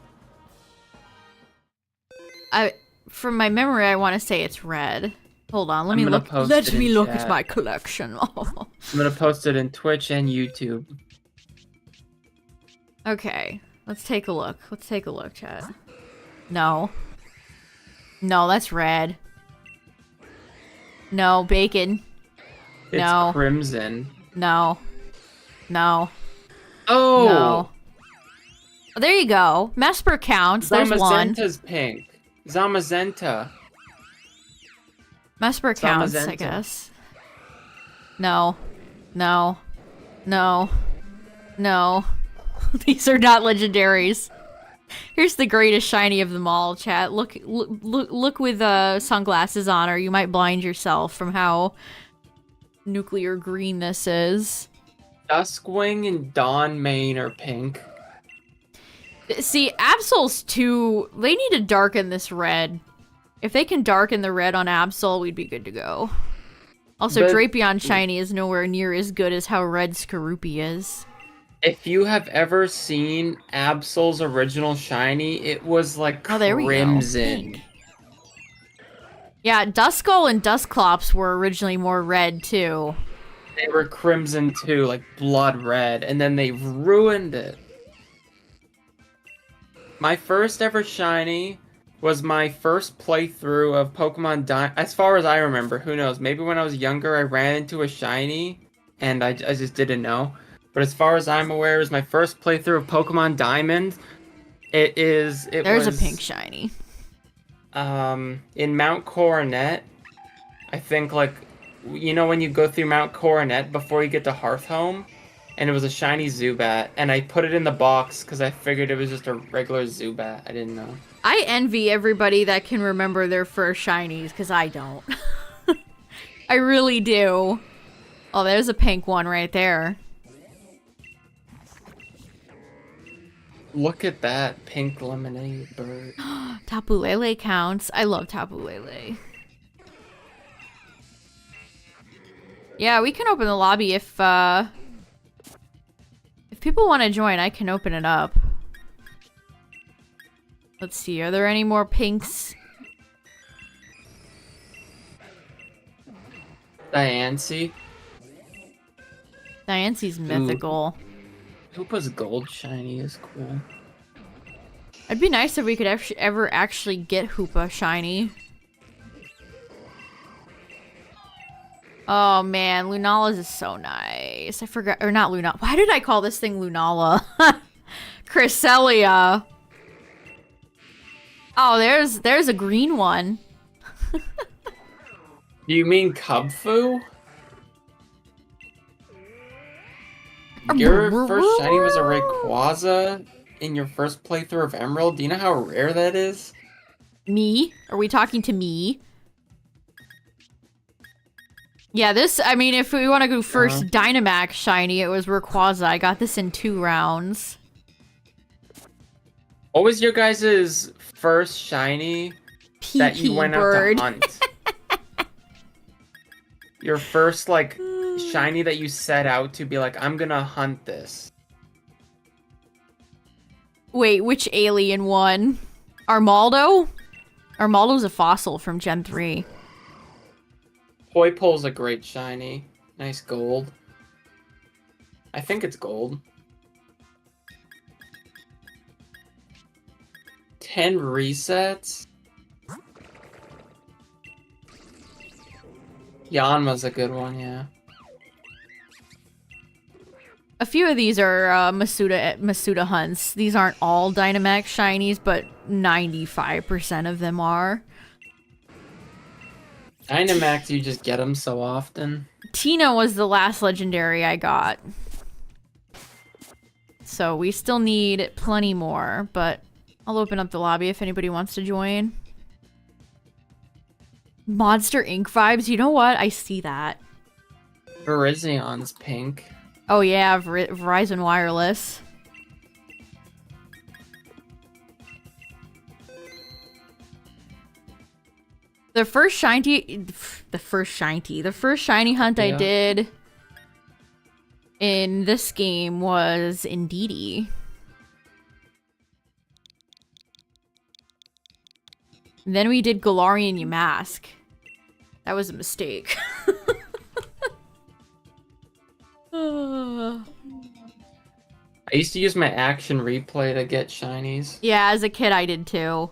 From my memory, I want to say it's red. Hold on, let me look. Post Let it in me look chat. at my collection. I'm gonna post it in Twitch and YouTube. Okay, let's take a look. Let's take a look, chat. No. No, that's red. No, bacon. It's No. crimson. No. No. Oh! No. Oh, there you go. Mesper counts. There's one. Zamazenta's pink. Zamazenta. Mesper counts, I Zamazenta. guess. No. No. No. No. These are not legendaries. Here's the greatest shiny of them all, chat. Look with sunglasses on, or you might blind yourself from how nuclear green this is. Duskwing and Dawn Mane are pink. See, Absol's too... They need to darken this red. If they can darken the red on Absol, we'd be good to go. Also, But- Drapion Shiny is nowhere near as good as how red Skorupi is. If you have ever seen Absol's original shiny, it was like Oh, there we go. crimson. Pink. Yeah, Duskull and Dusclops were originally more red, too. They were crimson too, like blood red, and then they ruined it. My first ever shiny was my first playthrough of Pokemon as far as I remember, who knows, maybe when I was younger I ran into a shiny, and I just didn't know. But as far as I'm aware, it was my first playthrough of Pokemon Diamond. There's a pink shiny. In Mount Coronet, I think, like, you know when you go through Mount Coronet before you get to Hearthhome? And it was a shiny Zubat, and I put it in the box because I figured it was just a regular Zubat. I didn't know. I envy everybody that can remember their first shinies, because I don't. I really do. Oh, there's a pink one right there. Look at that pink lemonade bird. Tapu Lele counts. I love Tapu Lele. Yeah, we can open the lobby if people want to join, I can open it up. Let's see, are there any more pinks? Diancie. Diancie's mythical. Hoopa's gold shiny is cool. It'd be nice if we could ever actually get Hoopa shiny. Oh man, Lunala's is so nice. I forgot, or not Lunala. Why did I call this thing Lunala? Cresselia. Oh, there's a green one. Do you mean Cubfu? Your first shiny was a Rayquaza in your first playthrough of Emerald? Do you know how rare that is? Me? Are we talking to me? Yeah, this, I mean, if we want to go first Dynamax shiny, it was Rayquaza. I got this in 2 rounds. What was your guys' first shiny that you went out to hunt? Your first, like, shiny that you set out to be like, I'm gonna hunt this. Wait, which alien one? Armaldo? Armaldo's a fossil from Gen 3. Poipol's a great shiny. Nice gold. I think it's gold. 10 resets? Yanma's a good one, yeah. A few of these are Masuda hunts. These aren't all Dynamax shinies, but 95% of them are. Dynamax, you just get them so often. Tina was the last legendary I got. So we still need plenty more, but I'll open up the lobby if anybody wants to join. Monster Inc. vibes, you know what? I see that. Verizion's pink. Oh yeah, Verizon Wireless. The first shiny hunt I did in this game was Indeedee. Then we did Galarian Yamask. That was a mistake. I used to use my action replay to get shinies. Yeah, as a kid I did too.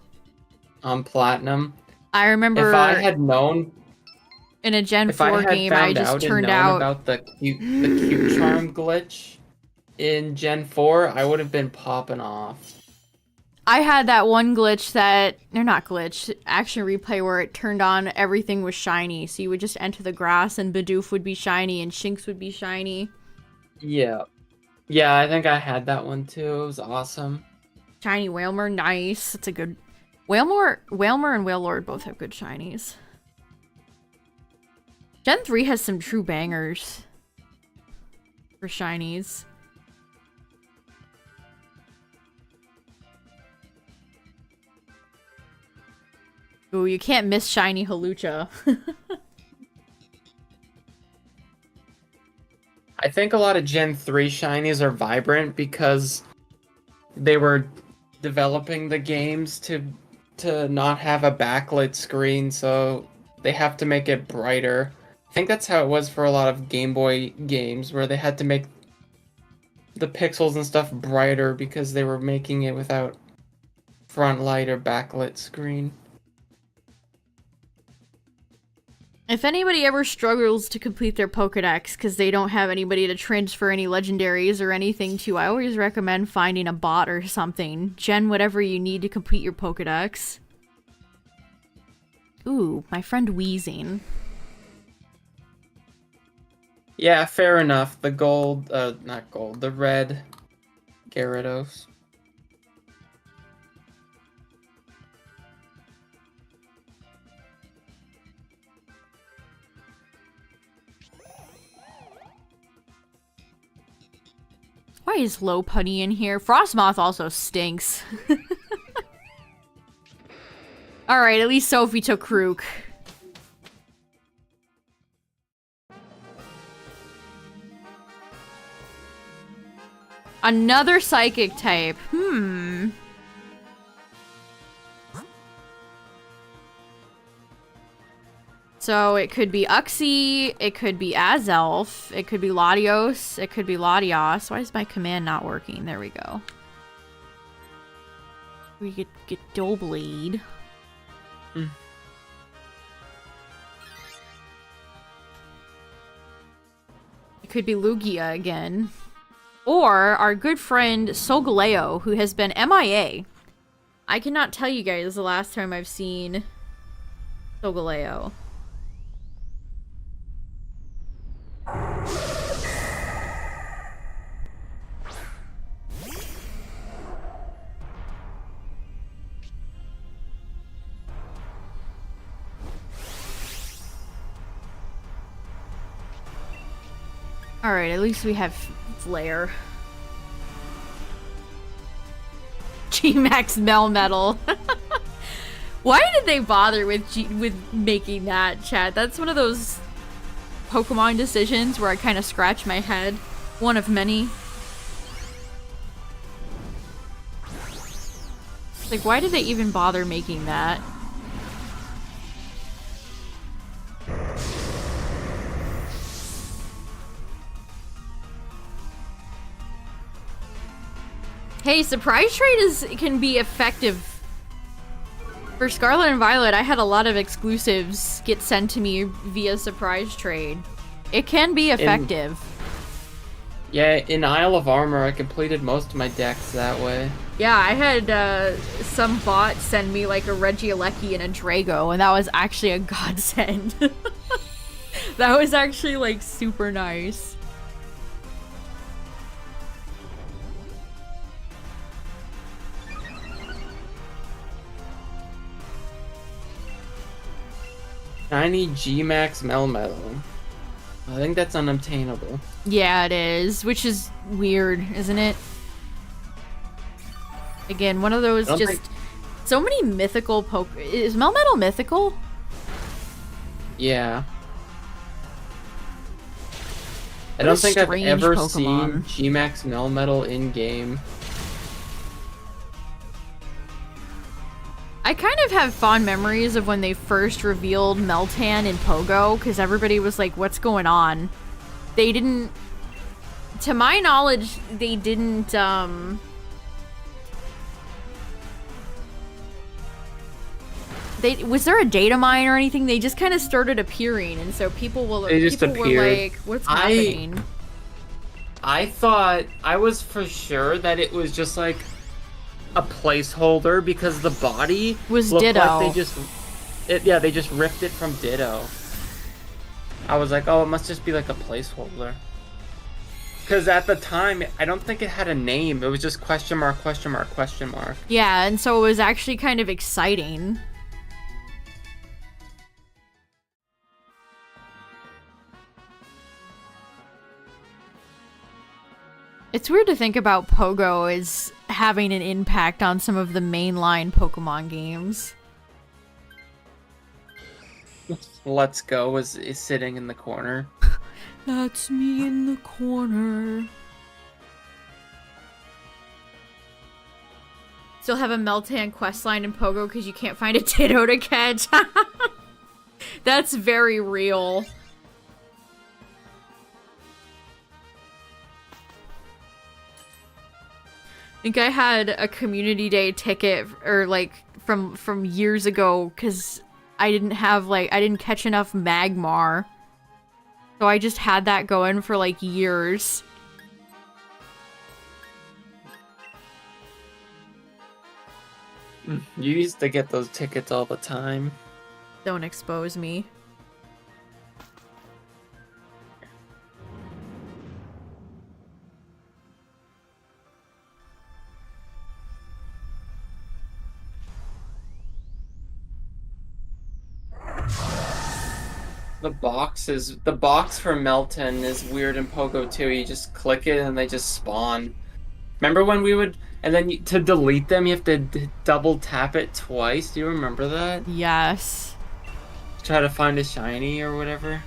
On Platinum. I remember if I had known in a Gen 4 game I just turned out about the cute charm glitch in Gen 4, I would have been popping off. I had that one glitch action replay where it turned on everything was shiny. So you would just enter the grass and Bidoof would be shiny and Shinx would be shiny. Yeah. Yeah, I think I had that one too. It was awesome. Shiny Wailmer, nice. It's a good... Wailmer and Wailord both have good shinies. Gen 3 has some true bangers for shinies. Ooh, you can't miss shiny Halucha. I think a lot of Gen 3 shinies are vibrant because they were developing the games to not have a backlit screen, so they have to make it brighter. I think that's how it was for a lot of Game Boy games, where they had to make the pixels and stuff brighter because they were making it without front light or backlit screen. If anybody ever struggles to complete their Pokedex because they don't have anybody to transfer any legendaries or anything to, I always recommend finding a bot or something. Gen whatever you need to complete your Pokedex. Ooh, my friend wheezing. Yeah, fair enough. The gold, not gold, the red Gyarados. Why is Lopunny in here? Frostmoth also stinks. Alright, at least Sophie took Krook. Another psychic type. So it could be Uxie, it could be Azelf, it could be Latios, it could be Latios. Why is my command not working? There we go. We could get Doublade. It could be Lugia again. Or our good friend Solgaleo, who has been MIA. I cannot tell you guys the last time I've seen Solgaleo. Alright, at least we have Flare. G-Max Melmetal. Why did they bother with making that, chat? That's one of those Pokemon decisions where I kind of scratch my head. One of many. Like, why did they even bother making that? Hey, surprise trade can be effective. For Scarlet and Violet, I had a lot of exclusives get sent to me via surprise trade. It can be effective. In Isle of Armor, I completed most of my decks that way. Yeah, I had some bot send me like a Regieleki and a Drago, and that was actually a godsend. That was actually like super nice. Shiny G-Max Melmetal. I think that's unobtainable. Yeah, it is, which is weird, isn't it? Again, one of those so many mythical Is Melmetal mythical? Yeah. I don't think I've ever seen G-Max Melmetal in-game. I kind of have fond memories of when they first revealed Meltan in Pogo, because everybody was like, what's going on? They didn't... To my knowledge, they didn't, was there a data mine or anything? They just kind of started appearing, and so people were like, what's happening? I thought... I was for sure that it was just like a placeholder because the body was looked Ditto. Like they just ripped it from Ditto. I was like, oh, it must just be like a placeholder. Because at the time, I don't think it had a name. It was just question mark, question mark, question mark. Yeah, and so it was actually kind of exciting. It's weird to think about Pogo as having an impact on some of the mainline Pokemon games. Let's Go is sitting in the corner. That's me in the corner. Still have a Meltan questline in Pogo because you can't find a Ditto to catch. That's very real. I think I had a community day ticket or like from years ago because I didn't catch enough Magmar. So I just had that going for like years. You used to get those tickets all the time. Don't expose me. The box for Melton is weird in Pogo too. You just click it and they just spawn. Remember when we would, and then to delete them you have to double tap it twice? Do you remember that? Yes. Try to find a shiny or whatever.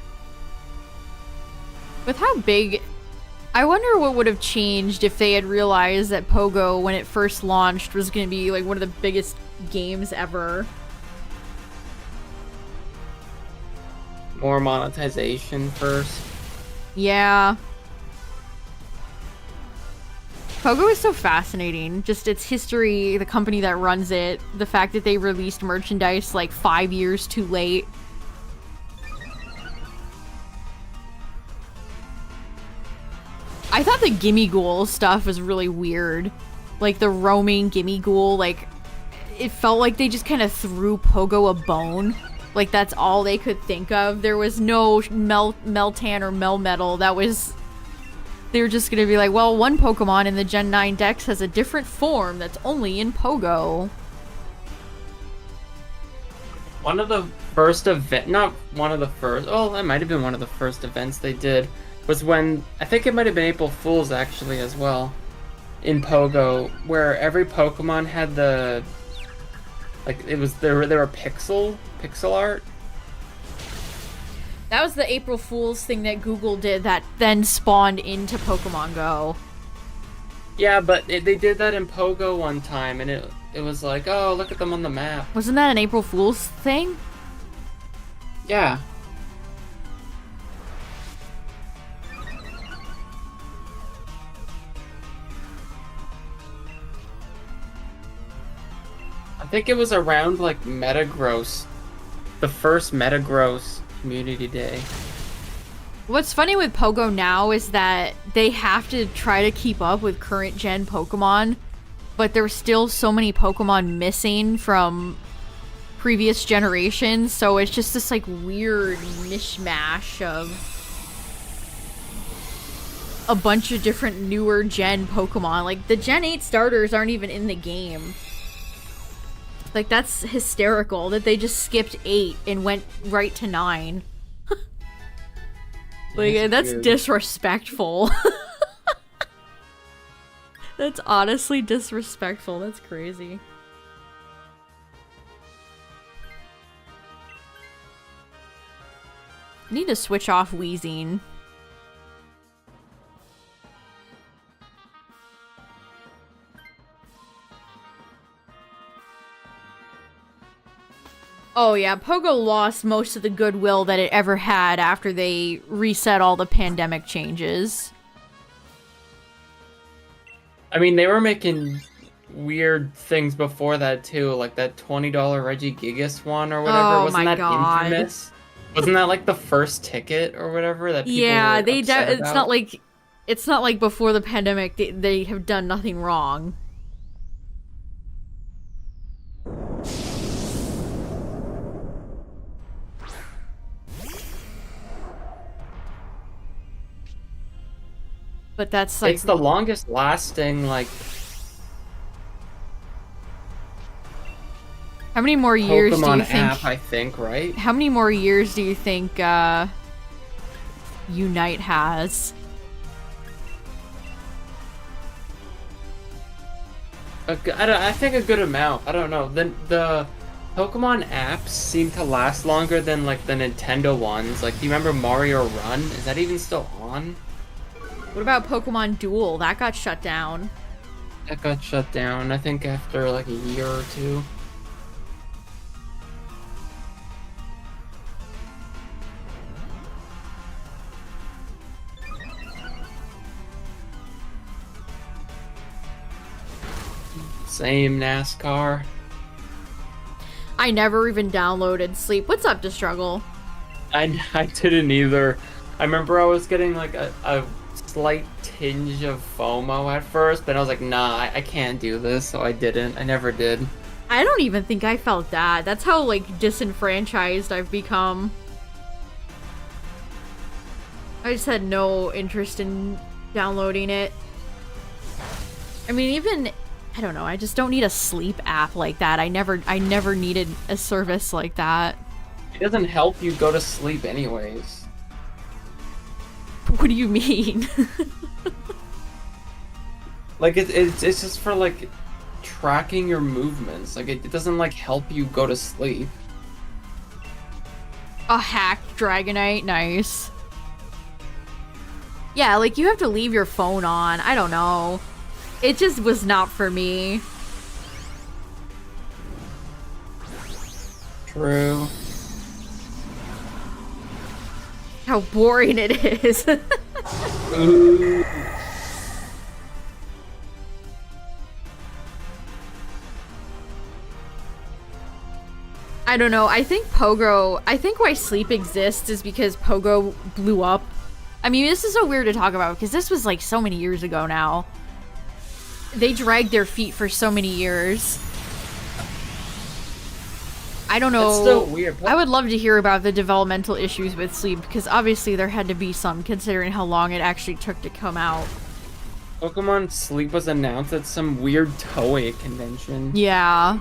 With how big, I wonder what would have changed if they had realized that Pogo, when it first launched, was going to be like one of the biggest games ever. More monetization first. Yeah. Pogo is so fascinating. Just its history, the company that runs it, the fact that they released merchandise like 5 years too late. I thought the Gimme Ghoul stuff was really weird. Like the roaming Gimme Ghoul, like it felt like they just kind of threw Pogo a bone. Like that's all they could think of. There was no Meltan or Melmetal. That was... They were just gonna be like, well, one Pokemon in the Gen 9 Dex has a different form that's only in Pogo. One of the first not one of the first, oh, that might have been one of the first events they did, was when, I think it might have been April Fool's actually as well, in Pogo, where every Pokemon had the, like, it was, there were pixel art. That was the April Fool's thing that Google did that then spawned into Pokemon Go. Yeah, but they did that in Pogo one time, and it was like, oh, look at them on the map. Wasn't that an April Fool's thing? Yeah. I think it was around like Metagross, the first Metagross community day. What's funny with Pogo now is that they have to try to keep up with current gen Pokemon, but there's still so many Pokemon missing from previous generations, so it's just this like weird mishmash of a bunch of different newer gen Pokemon. Like the Gen 8 starters aren't even in the game. Like that's hysterical that they just skipped 8 and went right to 9. Like, that's weird. disrespectful. That's honestly disrespectful. That's crazy. I need to switch off wheezing. Oh yeah, Pogo lost most of the goodwill that it ever had after they reset all the pandemic changes. I mean, they were making weird things before that too, like that $20 Regigigas one or whatever. Oh Wasn't my that God. infamous? Wasn't that like the first ticket or whatever that people Yeah, were upset it's about? not like before the pandemic they have done nothing wrong. But that's like It's the longest lasting, like, how many more years do you Pokemon think app, I think, right? how many more years do you think Unite has? I think a good amount. I don't know. The Pokemon apps seem to last longer than like the Nintendo ones. Like, do you remember Mario Run? Is that even still on? What about Pokemon Duel? That got shut down. That got shut down, I think, after like a year or two. Same NASCAR. I never even downloaded Sleep. What's up to struggle? I didn't either. I remember I was getting like a slight tinge of FOMO at first, then I was like, nah, I can't do this, so I didn't. I never did. I don't even think I felt that. That's how like disenfranchised I've become. I just had no interest in downloading it. I mean, even I don't know, I just don't need a sleep app like that. I never needed a service like that. It doesn't help you go to sleep anyways. What do you mean? Like, it's just for, like, tracking your movements. Like, it doesn't, like, help you go to sleep. A hacked Dragonite, nice. Yeah, like, you have to leave your phone on. I don't know. It just was not for me. True. How boring it is. Ooh. I don't know. I think why Sleep exists is because Pogo blew up. I mean, this is so weird to talk about because this was like so many years ago now. They dragged their feet for so many years. I don't know. It's still weird. I would love to hear about the developmental issues with Sleep because obviously there had to be some considering how long it actually took to come out. Pokemon Sleep was announced at some weird Toei convention. Yeah.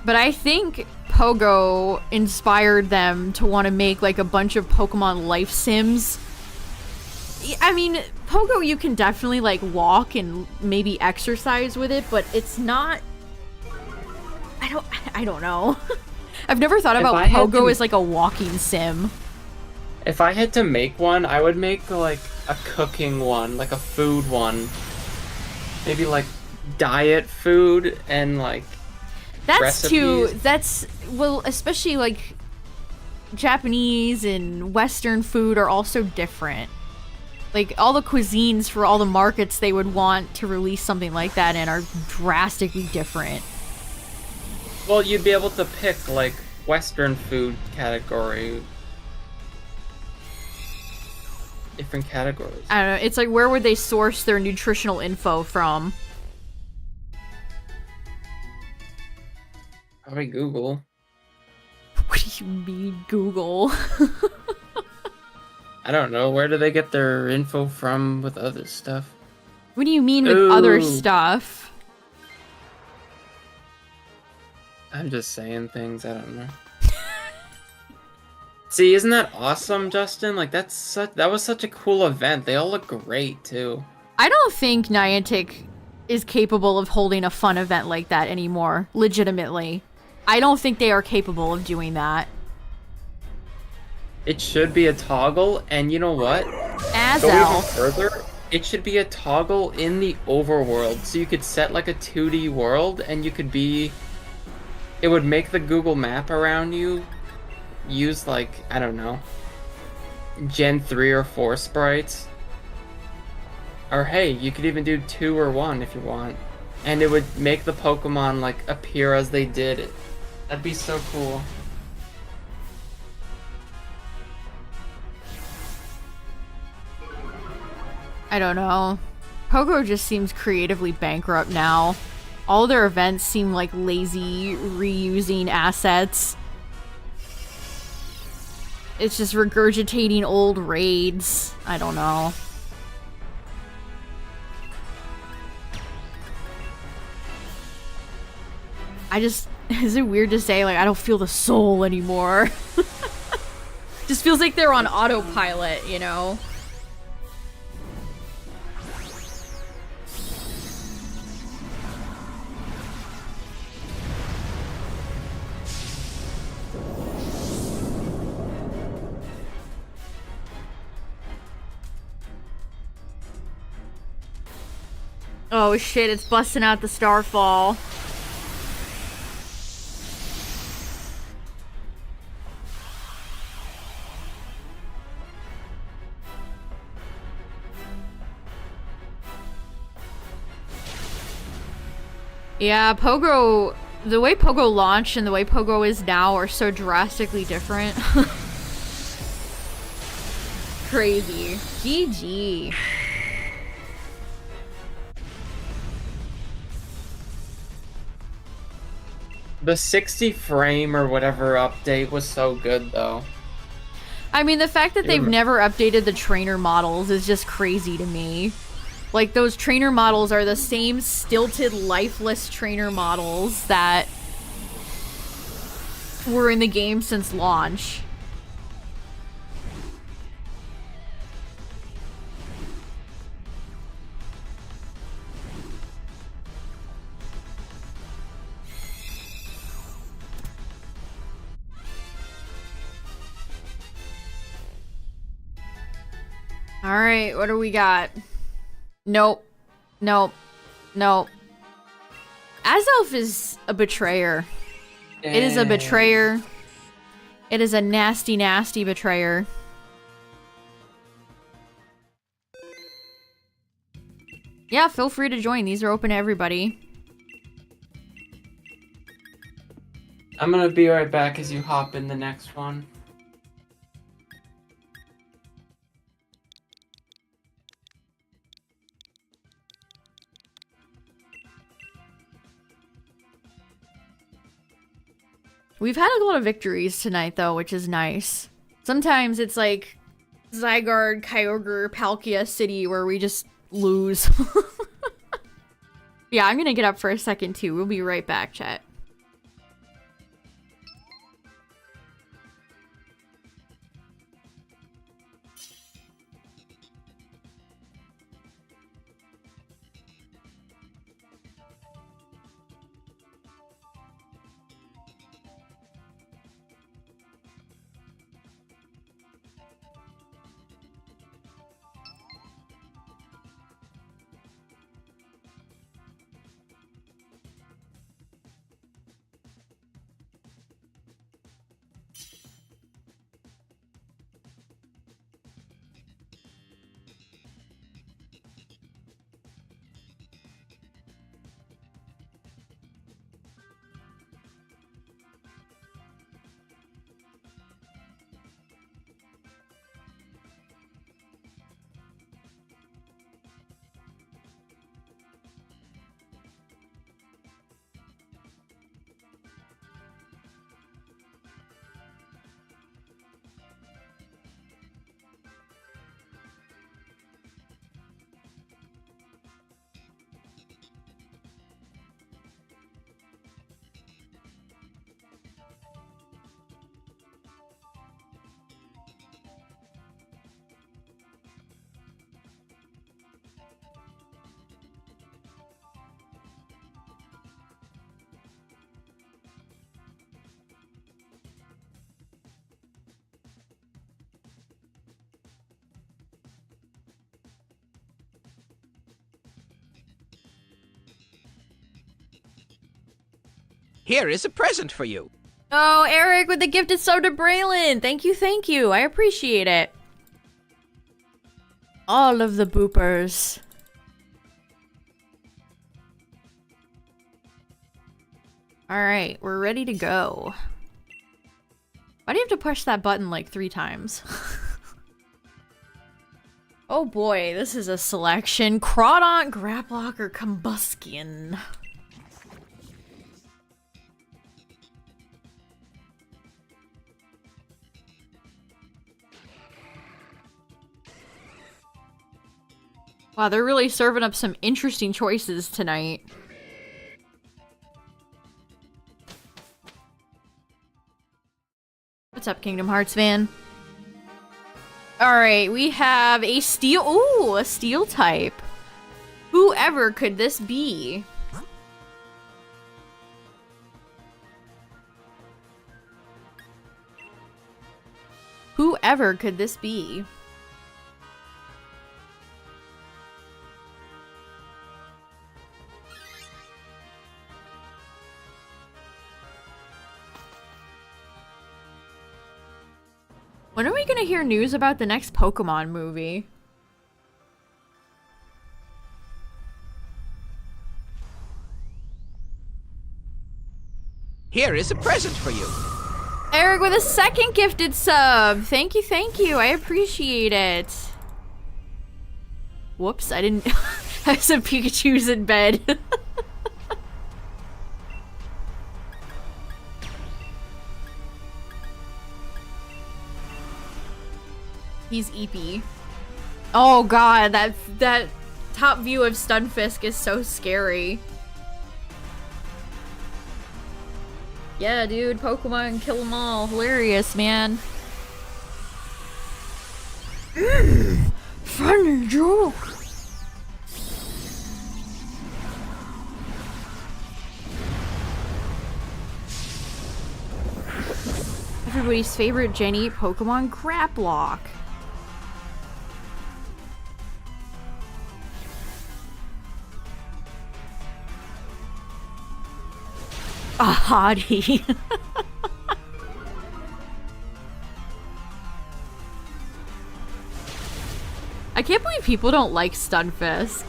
But I think Pogo inspired them to want to make like a bunch of Pokemon life sims. I mean, Pogo you can definitely like walk and maybe exercise with it, but it's not I don't know. I've never thought If about I had Pogo to- as like a walking sim. If I had to make one, I would make like a cooking one, like a food one. Maybe like diet food and like recipes. Well, especially like Japanese and Western food are also different. Like, all the cuisines for all the markets they would want to release something like that in are drastically different. Well, you'd be able to pick like Western food category. Different categories. I don't know, it's like, where would they source their nutritional info from? Probably Google. What do you mean, Google? I don't know. Where do they get their info from with other stuff? What do you mean with other stuff? I'm just saying things. I don't know. See, isn't that awesome, Justin? Like, that was such a cool event. They all look great, too. I don't think Niantic is capable of holding a fun event like that anymore, legitimately. I don't think they are capable of doing that. It should be a toggle, and you know what? Go even further, it should be a toggle in the overworld, so you could set like a 2D world, and you could be... It would make the Google map around you use like, I don't know, Gen 3 or 4 sprites. Or hey, you could even do 2 or 1 if you want. And it would make the Pokemon like appear as they did. That'd be so cool. I don't know. Pogo just seems creatively bankrupt now. All their events seem like lazy, reusing assets. It's just regurgitating old raids. I don't know. Is it weird to say, like, I don't feel the soul anymore? Just feels like they're on autopilot, you know? Oh shit, it's busting out the Starfall. Yeah, Pogo... The way Pogo launched and the way Pogo is now are so drastically different. Crazy. GG. The 60 frame or whatever update was so good, though. I mean, the fact that they've never updated the trainer models is just crazy to me. Like, those trainer models are the same stilted, lifeless trainer models that were in the game since launch. Alright, what do we got? Nope. Nope. Nope. Azelf is a betrayer. It is a betrayer. It is a nasty, nasty betrayer. Yeah, feel free to join. These are open to everybody. I'm gonna be right back as you hop in the next one. We've had a lot of victories tonight, though, which is nice. Sometimes it's like Zygarde, Kyogre, Palkia City, where we just lose. Yeah, I'm gonna get up for a second, too. We'll be right back, chat. Here is a present for you. Oh, Eric with the gifted sub to Braylon. Thank you, thank you. I appreciate it. All of the boopers. Alright, we're ready to go. Why do you have to push that button like 3 times? Oh boy, this is a selection. Crawdont, Graplock, or Combustion. Wow, they're really serving up some interesting choices tonight. What's up, Kingdom Hearts fan? Alright, we have a steel- ooh, a steel type. Whoever could this be? Whoever could this be? When are we gonna hear news about the next Pokemon movie? Here is a present for you. Eric with a second gifted sub! Thank you, thank you. I appreciate it. Whoops, I didn't have some Pikachus in bed. He's Eepy. Oh god, that top view of Stunfisk is so scary. Yeah, dude, Pokemon kill them all. Hilarious, man. Funny joke. Everybody's favorite Gen 8 Pokemon, Graplock. A hottie. I can't believe people don't like Stunfisk.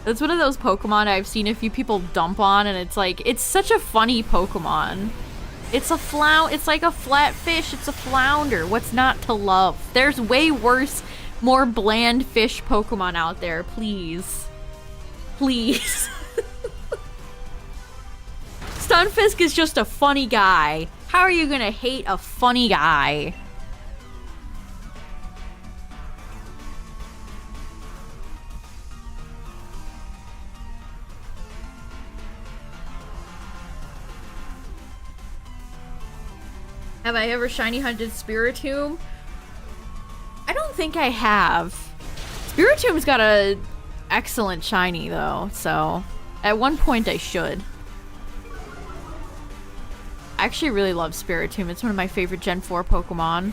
That's one of those Pokemon I've seen a few people dump on, and it's like, it's such a funny Pokemon. It's like a flat fish, it's a flounder. What's not to love? There's way worse, more bland fish Pokemon out there, please. Please. Stunfisk is just a funny guy. How are you gonna hate a funny guy? Have I ever shiny hunted Spiritomb? I don't think I have. Spiritomb's got a excellent shiny though, so at one point I should. I actually really love Spiritomb. It's one of my favorite Gen 4 Pokemon.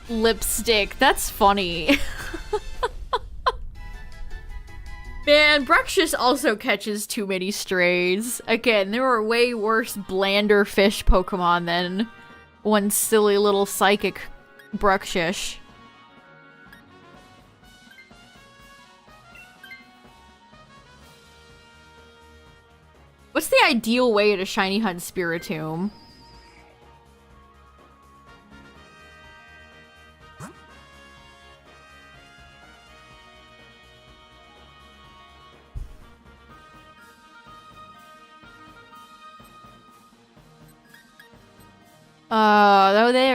Lipstick. That's funny. Man, Bruxish also catches too many strays. Again, there are way worse, blander fish Pokemon than one silly little psychic Bruxish. What's the ideal way to shiny hunt Spiritomb?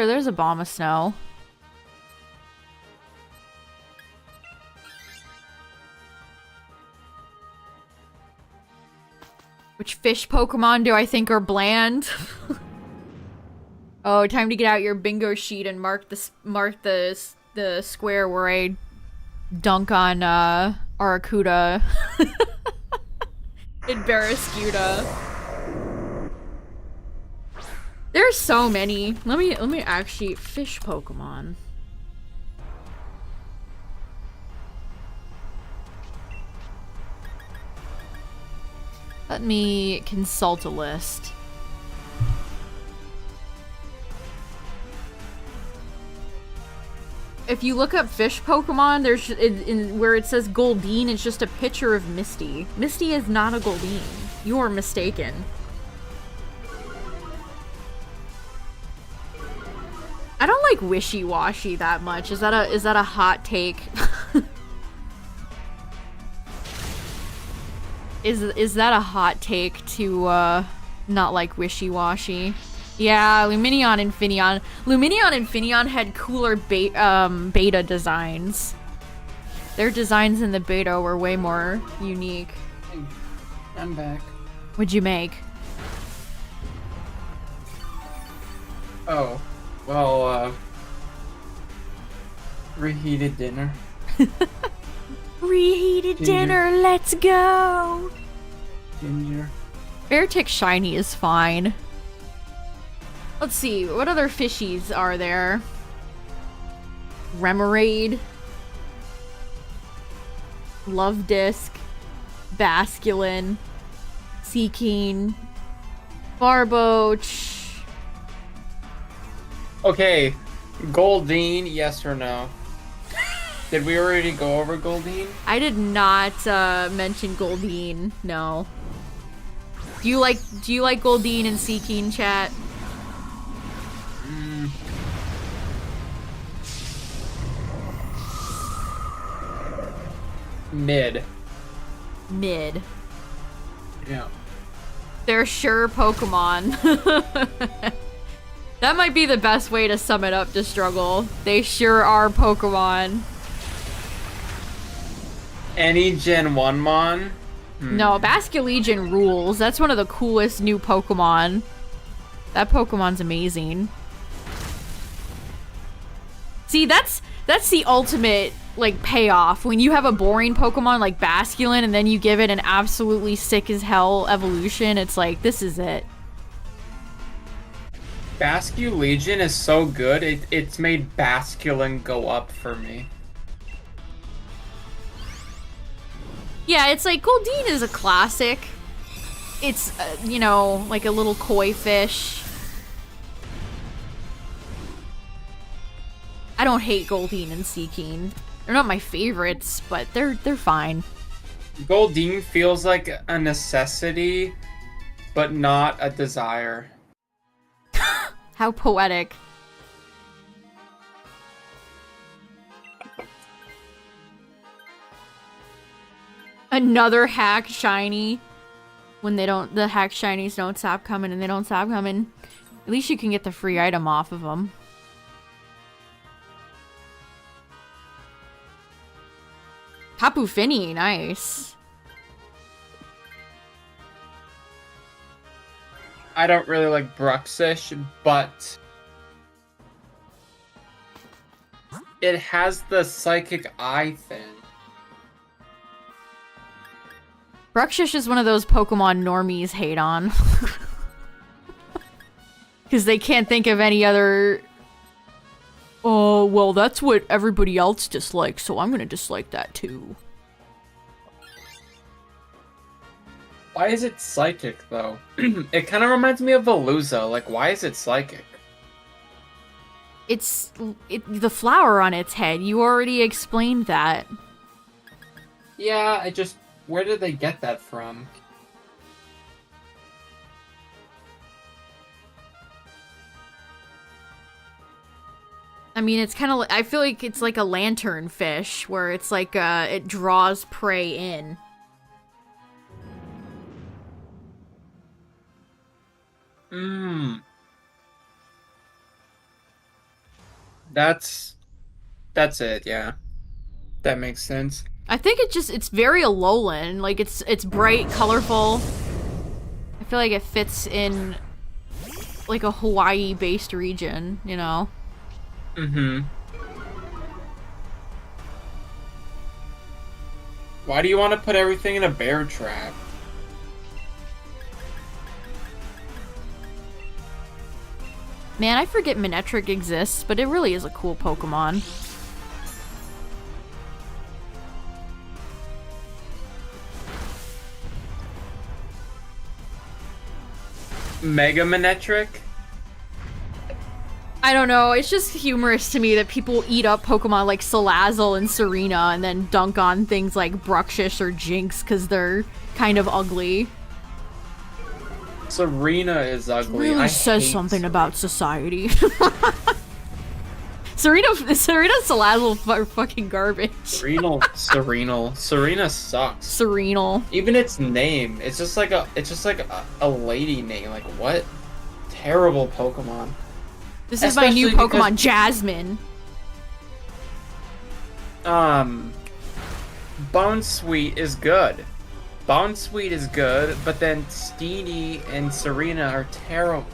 There's a bomb of snow. Which fish Pokemon do I think are bland? Oh, time to get out your bingo sheet and mark the square where I dunk on Arcuda and Barrascuda. There's so many. Let me actually fish Pokemon. Let me consult a list. If you look up fish Pokemon, there's where it says Goldeen, it's just a picture of Misty. Misty is not a Goldeen. You are mistaken. I don't like Wishy-Washy that much. Is that a hot take? Is that a hot take to not like Wishy-Washy? Yeah, Lumineon and Finneon. Lumineon and Finneon had cooler beta designs. Their designs in the beta were way more unique. I'm back. What'd you make? Oh, well, reheated dinner. Reheated Ginger. dinner, let's go! Ginger. Beartic Shiny is fine. Let's see, what other fishies are there? Remoraid. Love Disc. Basculin. Seaking. Barboach. Okay, Goldeen, yes or no? Did we already go over Goldeen? I did not mention Goldeen, no. Do you like Goldeen and Seaking, chat? Mid. Mid. Yeah. They're sure Pokemon. That might be the best way to sum it up to Struggle. They sure are Pokemon. Any Gen 1 Mon? No, Basculegion rules. That's one of the coolest new Pokemon. That Pokemon's amazing. See, that's the ultimate, like, payoff. When you have a boring Pokemon like Basculin and then you give it an absolutely sick as hell evolution, it's like, this is it. Basculegion is so good, it's made Basculin go up for me. Yeah, it's like, Goldeen is a classic. It's, you know, like a little koi fish. I don't hate Goldeen and Seaking. They're not my favorites, but they're fine. Goldeen feels like a necessity, but not a desire. How poetic. Another hack shiny. When the hack shinies don't stop coming and they don't stop coming. At least you can get the free item off of them. Tapu Fini, nice. I don't really like Bruxish, but it has the Psychic Eye thing. Bruxish is one of those Pokemon normies hate on. Because they can't think of any other... Oh, well, that's what everybody else dislikes, so I'm gonna dislike that too. Why is it Psychic, though? It kind of reminds me of Veluza. Like, why is it Psychic? It's the flower on its head. You already explained that. Yeah, I just... Where did they get that from? I mean, it's kind of... I feel like it's like a lantern fish, where it's like, it draws prey in. That's it, yeah. That makes sense. I think it's very Alolan. Like, it's bright, colorful. feel like it fits in like a Hawaii-based region, you know? Mm-hmm. Why do you want to put everything in a bear trap? Man, I forget Manectric exists, but it really is a cool Pokemon. Mega Manectric? I don't know, it's just humorous to me that people eat up Pokemon like Salazzle and Serena and then dunk on things like Bruxish or Jinx because they're kind of ugly. Serena is ugly. Really I says hate something Serena. about society. Serena Salazzle are fucking garbage. Serena sucks. Serenal. Even its name, it's just like a lady name. Like what? Terrible Pokemon. This is my new Especially Pokemon, because- Jasmine. Bounsweet is good. Bounsweet is good, but then Steenie and Serena are terrible.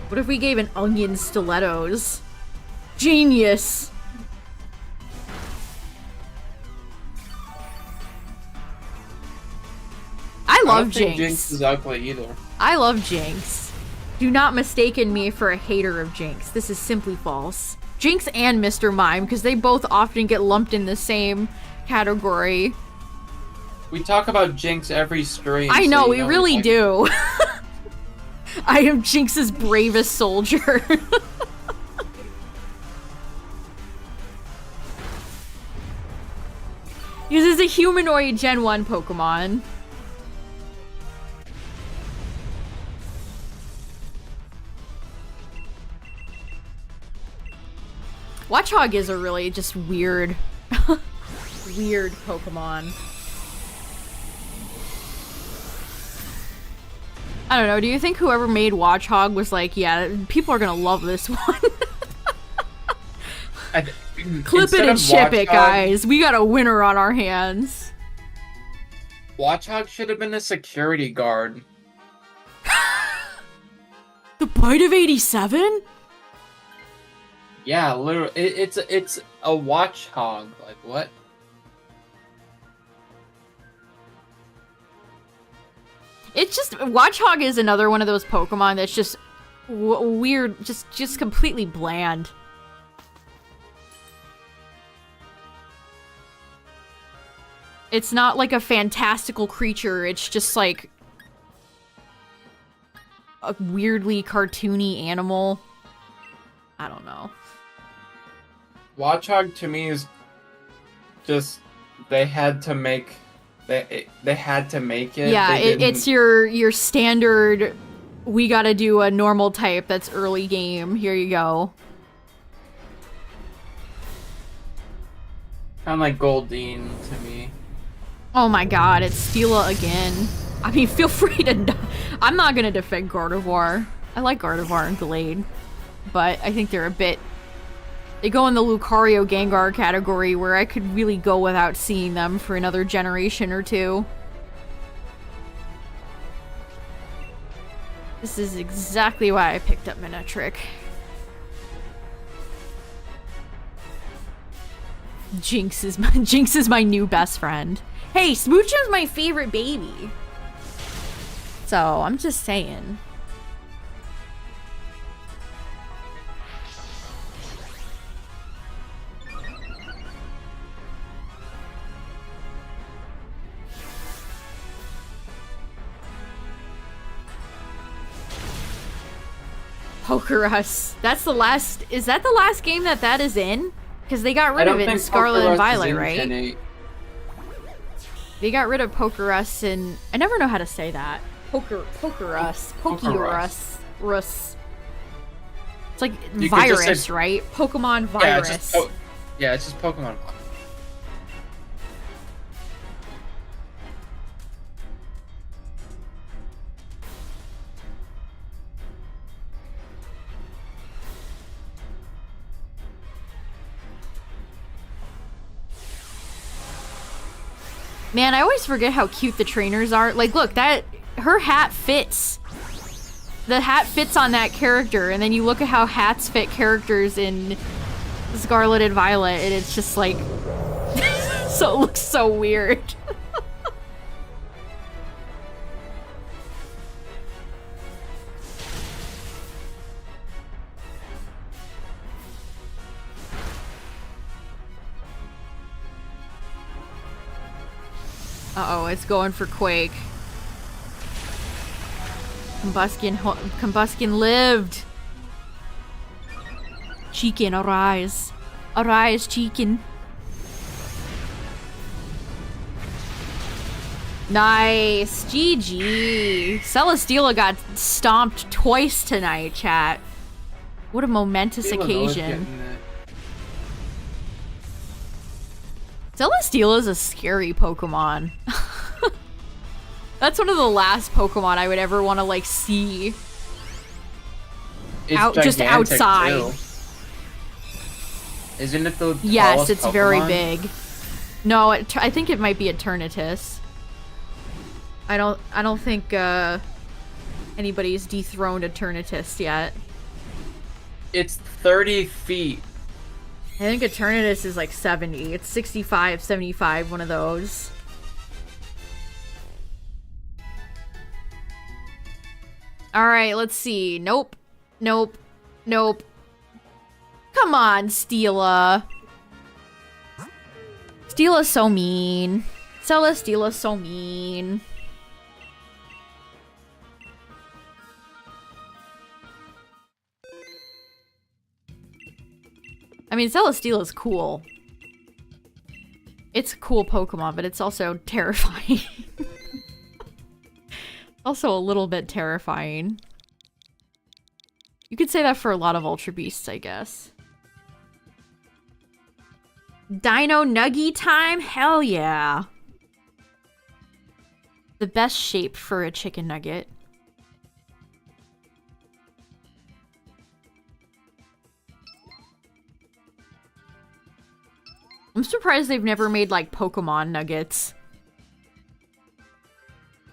What if we gave an onion stilettos? Genius! I love don't think Jinx. Jinx is ugly either. I love Jinx. Do not mistaken me for a hater of Jinx. This is simply false. Jinx and Mr. Mime, because they both often get lumped in the same category. We talk about Jinx every stream. I so know, you we really like- do. I am Jinx's bravest soldier. This is a humanoid Gen 1 Pokemon. Watchog is a really just weird, weird Pokemon. I don't know, do you think whoever made Watchog was like, yeah, people are gonna love this one? Clip it Instead and of ship it, Watchog- guys. We got a winner on our hands. Watchog should have been a security guard. The Bite of 87? Yeah, literally, it's a Watchog. Like what? It's just, Watchog is another one of those Pokemon that's just weird, just completely bland. It's not like a fantastical creature, it's just like a weirdly cartoony animal. I don't know. Watchog to me is just they had to make they had to make it. Yeah, They it's didn't- your standard, we gotta do a normal type that's early game, here you go. kind of like Goldeen to me. Oh my god, it's Stila again. I mean, feel free to... I'm not gonna defend Gardevoir. I like Gardevoir and Glade. But I think they're a bit... They go in the Lucario Gengar category where I could really go without seeing them for another generation or two. This is exactly why I picked up Manectric. Jinx is my new best friend. Hey, Smoocho's my favorite baby. So, I'm just saying. Pokerus. That's the last... Is that the last game that is in? Because they got I rid don't of it in think Scarlet Pokerus and is Violet, in right? Gen 8. They got rid of Pokerus and... I never know how to say that. Pokerus. Pokerus. Rus. It's like You could just virus, say- right? Pokemon Yeah, virus. it's just Pokemon. Man, I always forget how cute the trainers are. Like, look, her hat fits. The hat fits on that character, and then you look at how hats fit characters in Scarlet and Violet, and it's just like, so it looks so weird. Uh-oh, it's going for Quake. Combustion lived. Chicken, arise. Arise, chicken. Nice. GG. Celesteela got stomped twice tonight, chat. What a momentous occasion. Celesteela is a scary Pokemon. That's one of the last Pokemon I would ever want to, like, see. Just outside. Too. Isn't it the Yes, it's Pokemon? very big. No, I think it might be a Eternatus. I don't think anybody's dethroned a Eternatus yet. It's 30 feet. I think Eternatus is like 70. It's 65, 75, one of those. Alright, let's see. Nope. Nope. Nope. Come on, Steela. Steela's so mean. Celesteela's so mean. I mean, Celesteela's cool. It's a cool Pokemon, but it's also terrifying. Also a little bit terrifying. You could say that for a lot of Ultra Beasts, I guess. Dino Nuggy time? Hell yeah. The best shape for a chicken nugget. I'm surprised they've never made, like, Pokemon nuggets.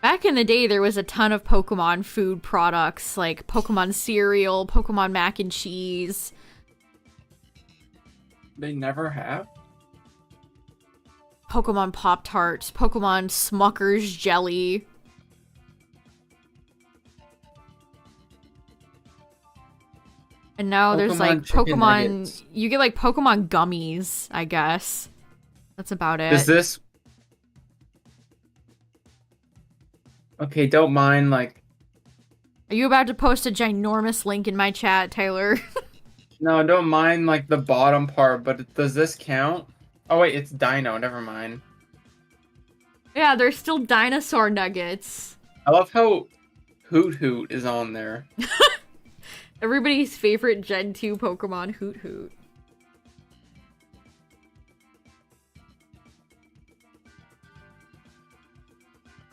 Back in the day, there was a ton of Pokemon food products, like Pokemon cereal, Pokemon mac and cheese. They never have? Pokemon Pop-Tarts, Pokemon Smucker's Jelly. And now there's like Pokemon... Nuggets. You get like Pokemon gummies, I guess. That's about it. Is this... Okay, don't mind, like... Are you about to post a ginormous link in my chat, Tyler? No, don't mind, like, the bottom part, but does this count? Oh, wait, it's Dino, never mind. Yeah, there's still dinosaur nuggets. I love how Hoot Hoot is on there. Everybody's favorite Gen 2 Pokemon, Hoot Hoot.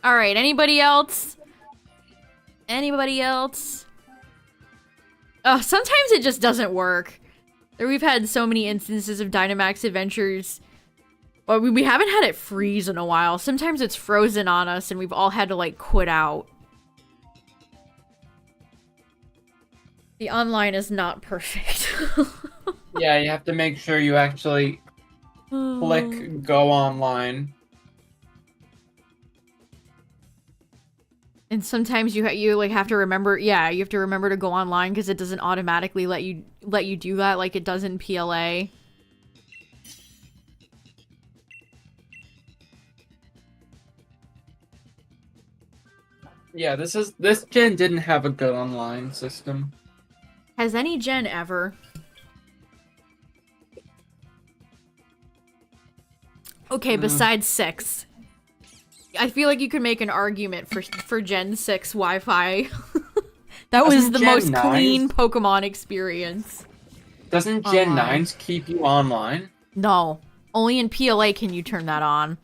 Alright, anybody else? Anybody else? Oh, sometimes it just doesn't work. We've had so many instances of Dynamax adventures. Well, we haven't had it freeze in a while. Sometimes it's frozen on us and we've all had to, like, quit out. The online is not perfect. Yeah, you have to make sure you actually click go online. And sometimes you like have to remember, yeah, you have to remember to go online because it doesn't automatically let you do that like it does in PLA. Yeah, this gen didn't have a good online system. Has any gen ever? Okay, besides 6. I feel like you could make an argument for Gen 6 Wi-Fi. That was the most clean Pokemon experience. Doesn't Gen 9's keep you online? No. Only in PLA can you turn that on.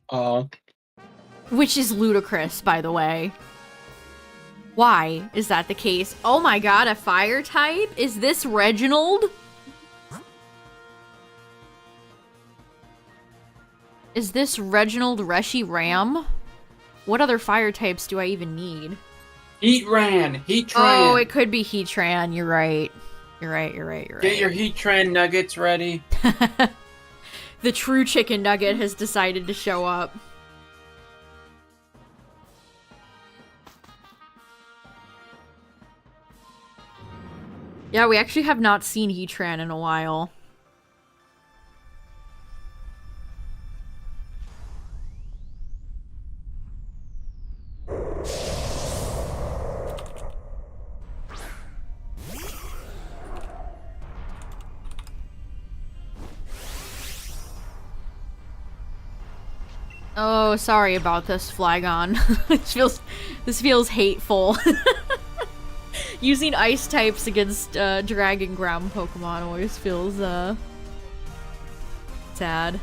Oh. Which is ludicrous, by the way. Why is that the case? Oh my god, a fire type? Is this Reginald? Is this Reginald Reshi Ram? What other fire types do I even need? Heatran! Heatran! Oh, it could be Heatran. You're right. You're right. Get your Heatran nuggets ready. The true chicken nugget has decided to show up. Yeah, we actually have not seen Heatran in a while. Oh, sorry about this, Flygon. This feels hateful. Using ice types against dragon ground Pokemon always feels sad.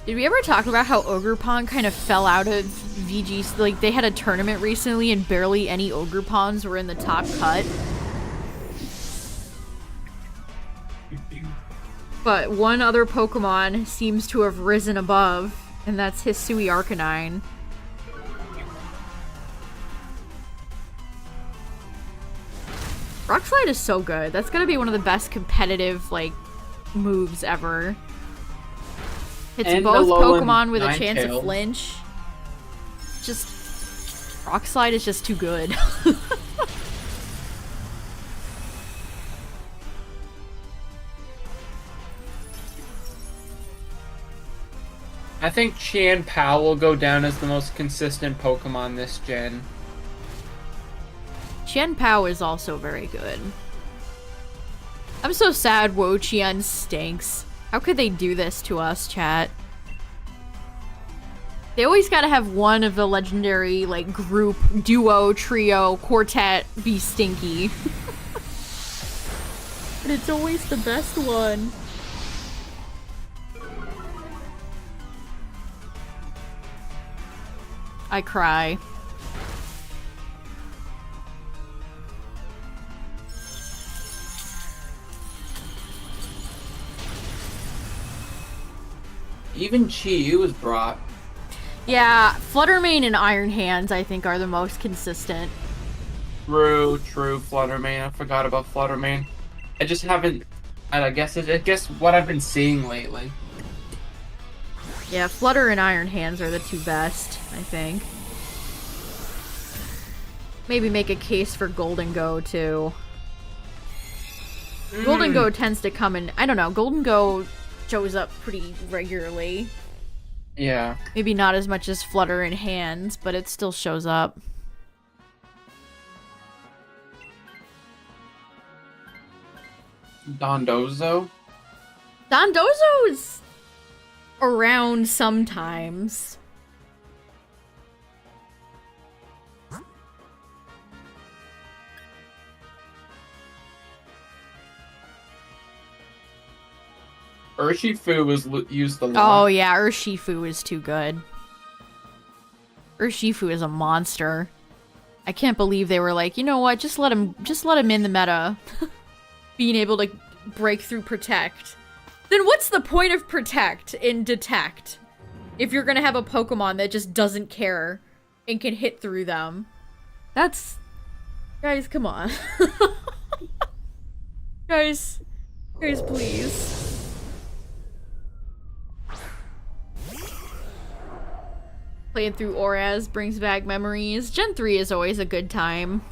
Did we ever talk about how Ogerpon kind of fell out of VGC? Like, they had a tournament recently and barely any Ogerpons were in the top cut. But one other Pokemon seems to have risen above, and that's Hisui Arcanine. Rock Slide is so good. That's gonna be one of the best competitive, like, moves ever. Hits And both Alolan Pokemon with a chance Ninetales. of flinch. Just... Rock Slide is just too good. I think Qian Pao will go down as the most consistent Pokemon this gen. Qian Pao is also very good. I'm so sad Wo Qian stinks. How could they do this to us, chat? They always gotta have one of the legendary, like, group, duo, trio, quartet be stinky. But it's always the best one. I cry. Even Chi-Yu was brought. Yeah, Fluttermane and Iron Hands, I think, are the most consistent. True, Fluttermane. I forgot about Fluttermane. I just haven't... I guess what I've been seeing lately. Yeah, Flutter and Iron Hands are the two best, I think. Maybe make a case for Golden Go, too. Golden Go tends to come in... I don't know, Golden Go shows up pretty regularly. Yeah. Maybe not as much as Flutter and Hands, but it still shows up. Dondozo? Dondozo's around sometimes. Urshifu was used a lot. Oh yeah, Urshifu is too good. Urshifu is a monster. I can't believe they were like, you know what, just let him in the meta. Being able to break through Protect. Then what's the point of Protect in Detect? If you're gonna have a Pokemon that just doesn't care and can hit through them. That's... Guys, come on. Guys, please. Playing through Auras brings back memories. Gen 3 is always a good time.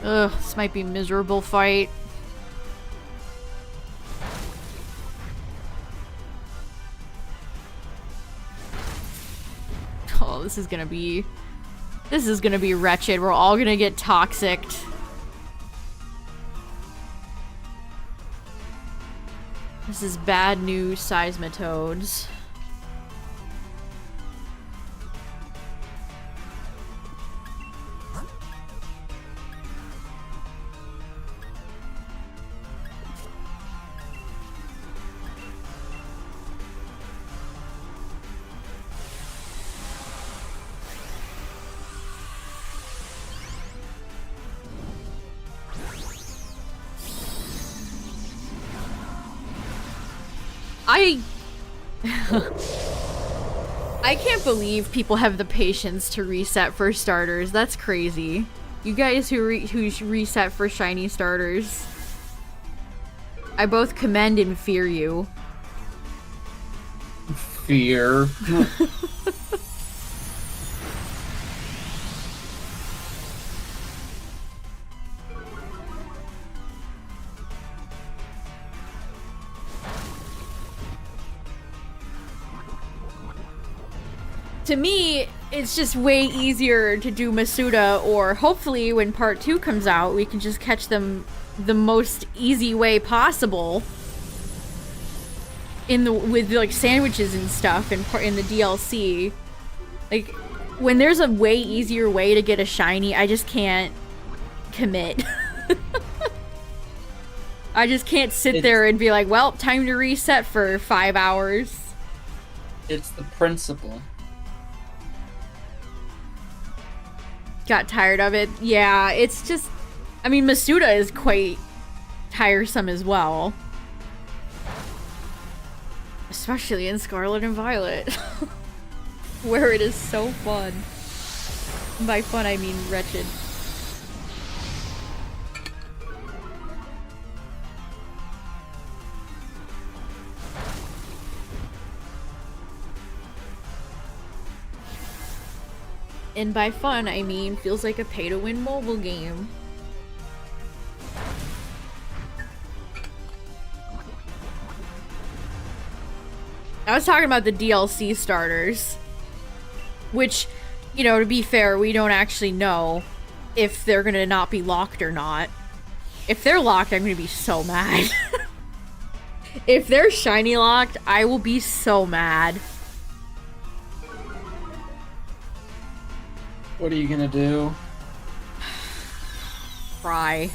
Ugh, this might be a miserable fight. Oh, this is gonna be wretched. We're all gonna get toxicked. This is bad news, Seismitoads. I can't believe people have the patience to reset for starters. That's crazy. You guys who reset for shiny starters, I both commend and fear you. Fear. To me, it's just way easier to do Masuda, or hopefully when part 2 comes out, we can just catch them the most easy way possible. With like sandwiches and stuff in the DLC. Like, when there's a way easier way to get a shiny, I just can't commit. I just can't sit there and be like, well, time to reset for 5 hours. It's the principle. Got tired of it. Yeah, it's just... I mean, Masuda is quite tiresome as well. Especially in Scarlet and Violet. Where it is so fun. By fun, I mean wretched. And by fun, I mean feels like a pay-to-win mobile game. I was talking about the DLC starters. Which, you know, to be fair, we don't actually know if they're gonna not be locked or not. If they're locked, I'm gonna be so mad. If they're shiny locked, I will be so mad. What are you gonna do? Cry.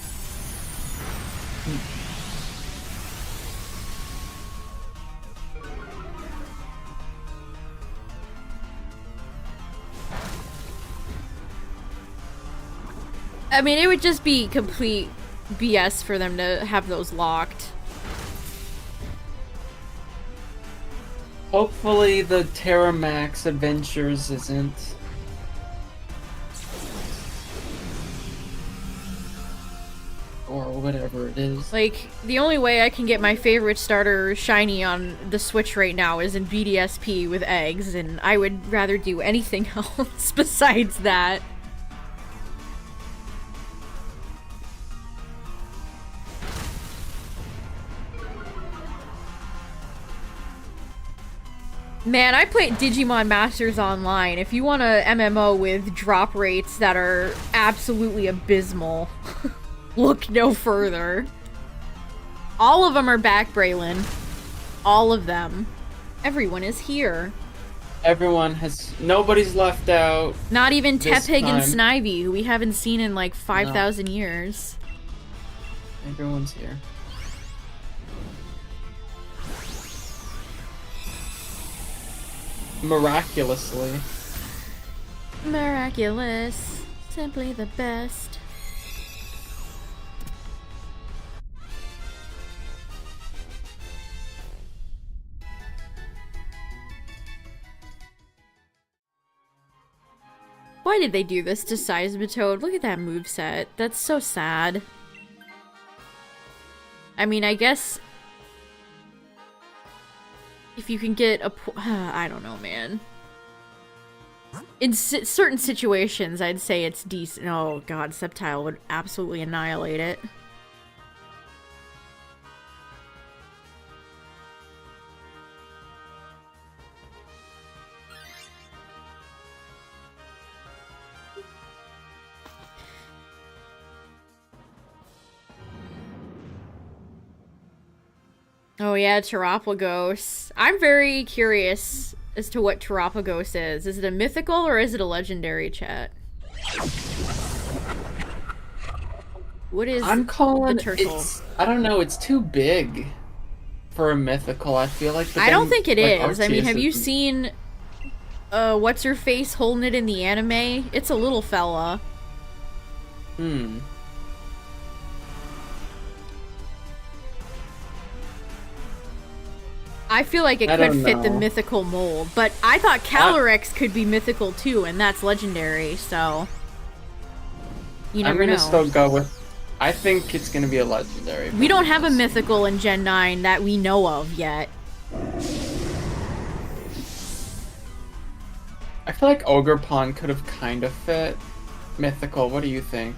I mean, it would just be complete BS for them to have those locked. Hopefully the Dynamax Adventures isn't. Or whatever it is. Like, the only way I can get my favorite starter shiny on the Switch right now is in BDSP with eggs, and I would rather do anything else besides that. Man, I played Digimon Masters Online. If you want a MMO with drop rates that are absolutely abysmal, look no further. All of them are back, Braylon. All of them. Everyone is here. Everyone has... Nobody's left out. Not even Tepig and time. Snivy, who we haven't seen in like 5,000 years. Everyone's here. Miraculously. Miraculous. Simply the best. Why did they do this to Seismitoad? Look at that moveset. That's so sad. I mean, I guess... if you can get a... I don't know, man. In certain situations, I'd say it's decent. Oh god, Sceptile would absolutely annihilate it. Oh yeah, Terapagos. I'm very curious as to what Terapagos is. Is it a mythical or is it a legendary, chat? What is I'm calling the turtle? it's... I don't know, it's too big for a mythical. I feel like... I don't think it like, is. I mean, Arceus have you isn't- seen what's her face holding it in the anime? It's a little fella. Hmm. I feel like it I could don't fit the know. mythical mold, but I thought Calyrex could be mythical too, and that's legendary, so you I'm never gonna know. still go with. I think it's gonna be a legendary. We don't have a Pokemon. mythical in Gen 9 that we know of yet. I feel like Ogerpon could have kind of fit mythical. What do you think?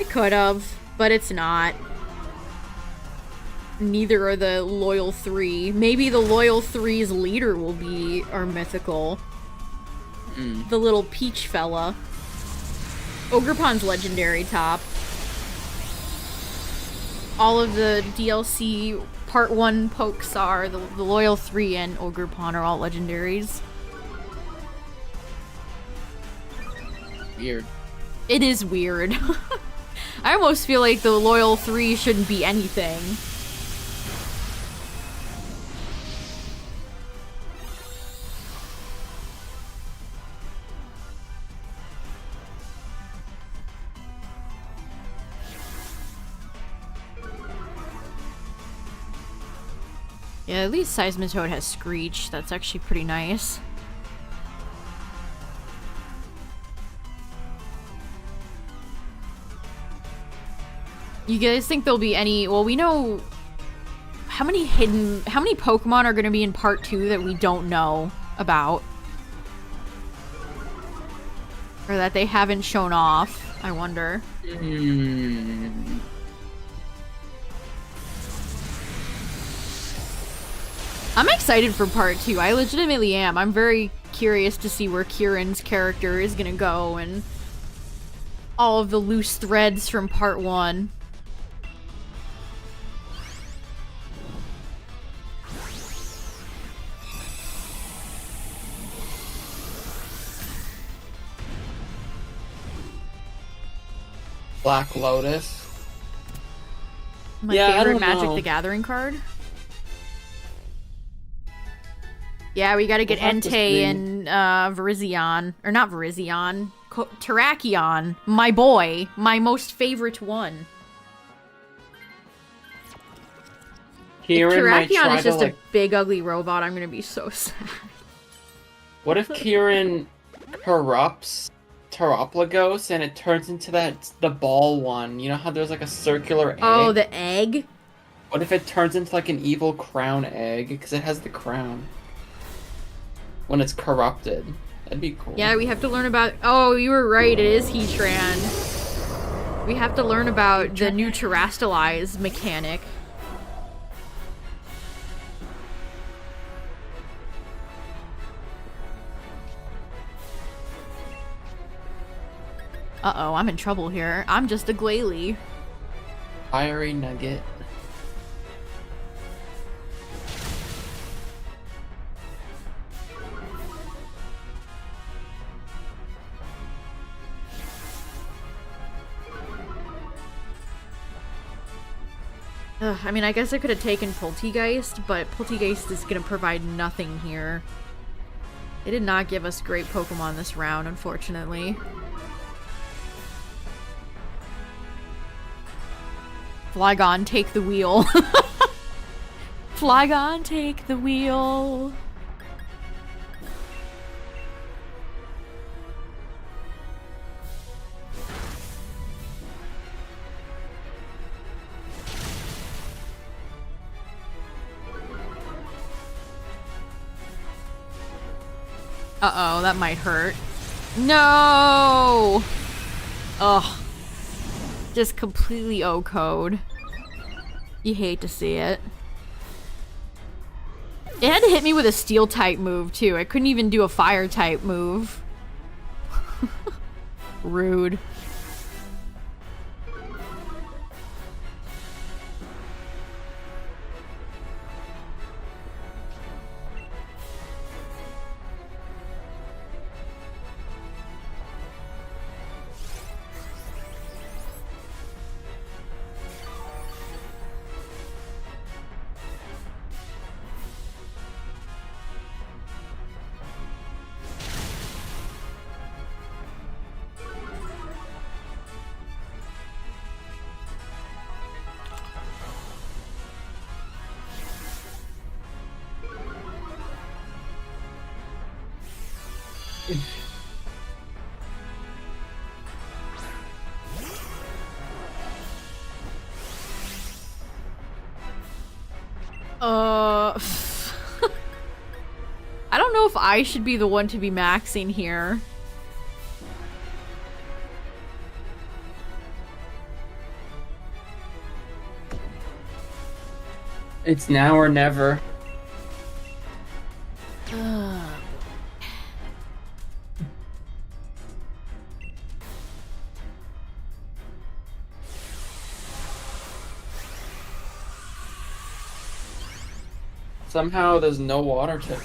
It could have, but it's not. Neither are the Loyal 3. Maybe the Loyal 3's leader will be our mythical. The little peach fella. Ogerpon's legendary top. All of the DLC Part 1 pokes are the Loyal 3 and Ogerpon are all legendaries. Weird. It is weird. I almost feel like the Loyal 3 shouldn't be anything. Yeah, at least Seismitoad has Screech. That's actually pretty nice. You guys think there'll be any... Well, we know... How many Pokemon are going to be in Part 2 that we don't know about? Or that they haven't shown off, I wonder. I'm excited for Part 2. I legitimately am. I'm very curious to see where Kieran's character is going to go and all of the loose threads from Part 1. Black Lotus. My Yeah, I favorite don't Magic know. the Gathering card. Yeah, we gotta get We'll have to Entei see. and Virizion. Or not Virizion. Terrakion. My boy. My most favorite one. Kieran If might Terrakion try is to just like. a big ugly robot, I'm gonna be so sad. What if Kieran corrupts Terraplagos and it turns into the ball one? You know how there's like a circular egg? Oh, the egg? What if it turns into like an evil crown egg? Because it has the crown. When it's corrupted. That'd be cool. Yeah, we have to learn about... Oh, you were right, it is Heatran. We have to learn about the new Terrastalize mechanic. Uh-oh, I'm in trouble here. I'm just a Glalie. Fiery Nugget. Ugh, I mean, I guess I could have taken Poltegeist, but Poltegeist is gonna provide nothing here. They did not give us great Pokemon this round, unfortunately. Flygon, take the wheel. Flygon, take the wheel. Uh-oh, that might hurt. No! Ugh. Just completely O-code. You hate to see it. It had to hit me with a steel type move too. I couldn't even do a fire type move. Rude. I don't know if I should be the one to be maxing here. It's now or never. Somehow there's no water type.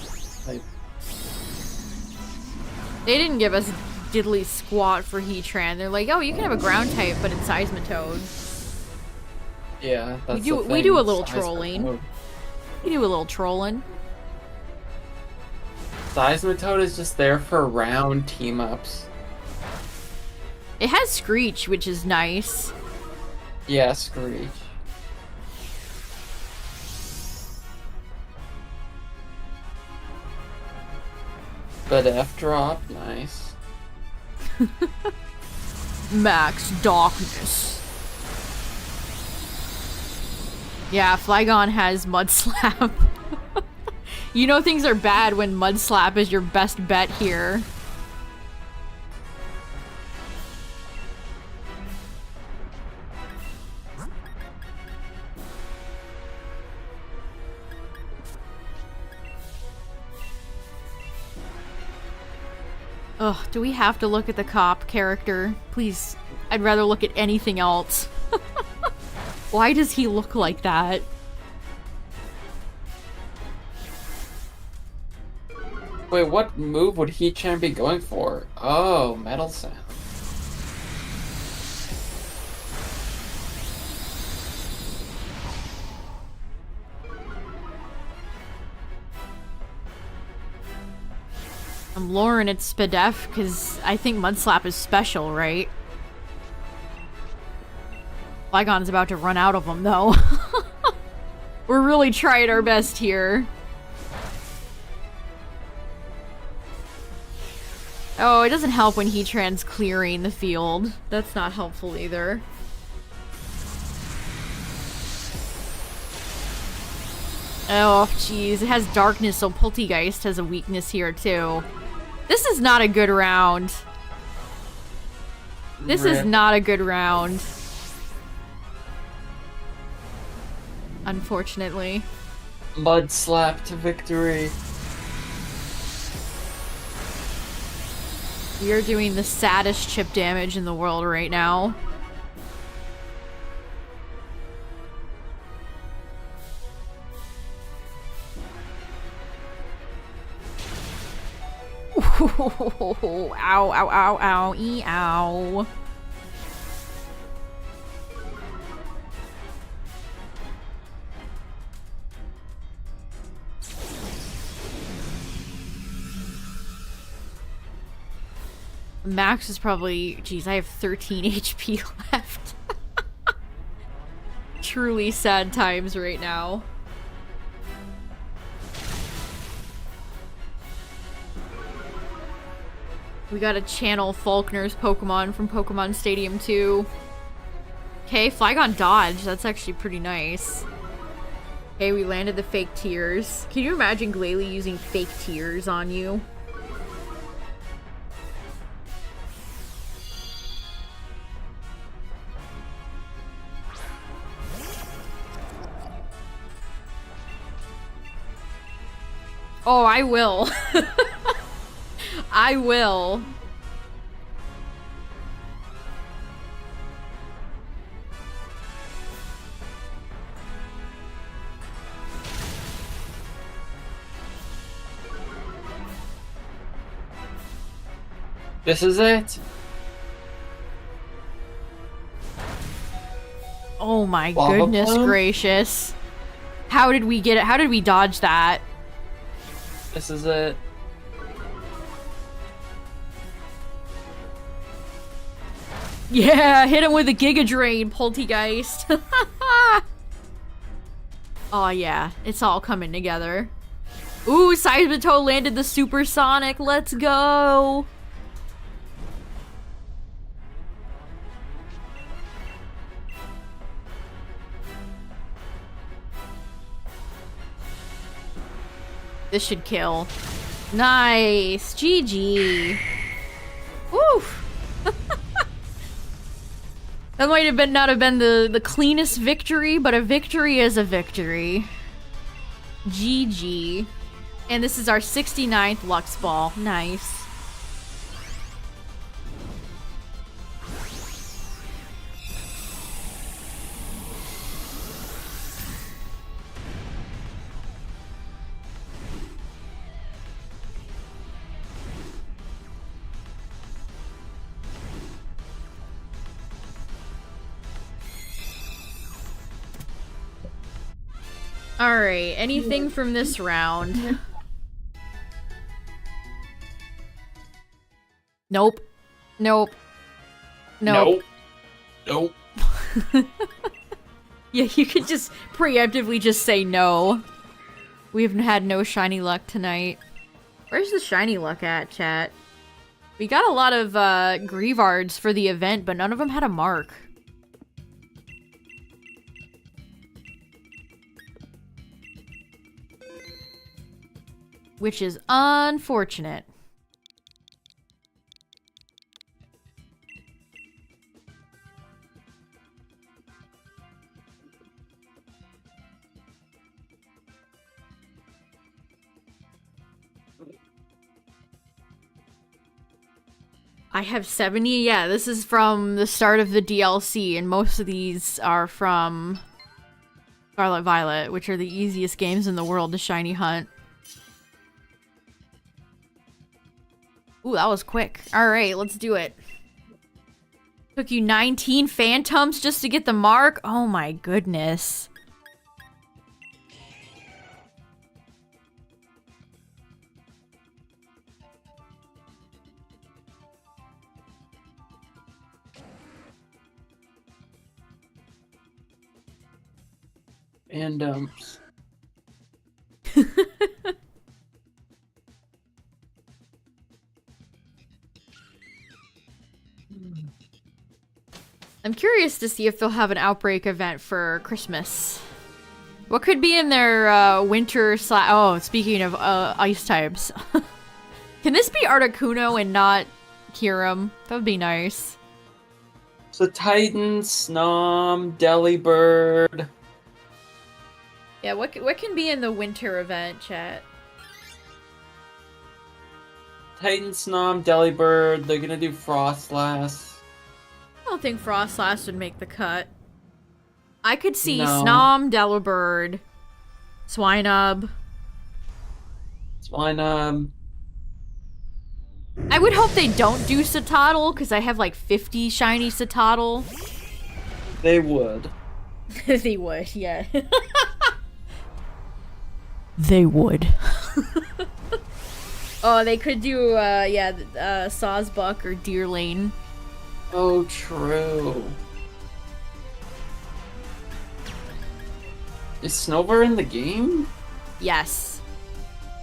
They didn't give us diddly squat for Heatran. They're like, oh, you can have a ground type, but it's Seismitoad. Yeah, that's We the do a thing, little Seismitoad. trolling. We do a little trolling. Seismitoad is just there for round team-ups. It has Screech, which is nice. Yeah, Screech. But F drop, nice. Max Darkness. Yeah, Flygon has Mud Slap. You know things are bad when Mud Slap is your best bet here. Ugh, do we have to look at the cop character? Please, I'd rather look at anything else. Why does he look like that? Wait, what move would Heatran be going for? Oh, Metal Sound. I'm luring at Spadef because I think Mud Slap is special, right? Flygon's about to run out of them, though. We're really trying our best here. Oh, it doesn't help when Heatran's clearing the field. That's not helpful either. Oh, jeez. It has darkness, so Poltegeist has a weakness here, too. This is not a good round. This is not a good round. Unfortunately. Mud Slap to victory. We are doing the saddest chip damage in the world right now. Ow, ow, ow, ow, ow. Max is probably... Geez, I have 13 HP left. Truly sad times right now. We gotta channel Faulkner's Pokemon from Pokemon Stadium 2. Okay, Flygon dodge. That's actually pretty nice. Okay, we landed the fake tears. Can you imagine Glalie using fake tears on you? Oh, I will. I will. This is it. Oh my Lava goodness plume? gracious. How did we get it? How did we dodge that? This is it. Yeah, hit him with a Giga Drain, Poltegeist. Oh yeah, it's all coming together. Ooh, Saibito landed the supersonic. Let's go. This should kill. Nice. GG. Woo. That might have been not have been the cleanest victory, but a victory is a victory. GG. And this is our 69th Lux Ball. Nice. Alright, anything from this round? Nope. Nope. Nope. Nope. Nope. Yeah, you could just preemptively just say no. We've had no shiny luck tonight. Where's the shiny luck at, chat? We got a lot of Grievards for the event, but none of them had a mark. Which is unfortunate. I have 70. Yeah, this is from the start of the DLC, and most of these are from Scarlet Violet, which are the easiest games in the world to shiny hunt. Ooh, that was quick. Alright, let's do it. Took you 19 Phantoms just to get the mark? Oh my goodness. And I'm curious to see if they'll have an outbreak event for Christmas. What could be in their winter oh, speaking of ice types. Can this be Articuno and not Kyurem? That would be nice. so Titan, Snom, Delibird. Yeah, what can be in the winter event, chat? Titan, Snom, Delibird. They're gonna do Frostlass. I don't think Frostlass would make the cut. I could see No. Snom, Delibird, Swinub. Swinub. I would hope they don't do Citadel, because I have like 50 shiny Citadel. They would. They would, yeah. They would. Oh, they could do, yeah, Sawsbuck or Deerlane. Oh, true. Is Snover in the game? Yes.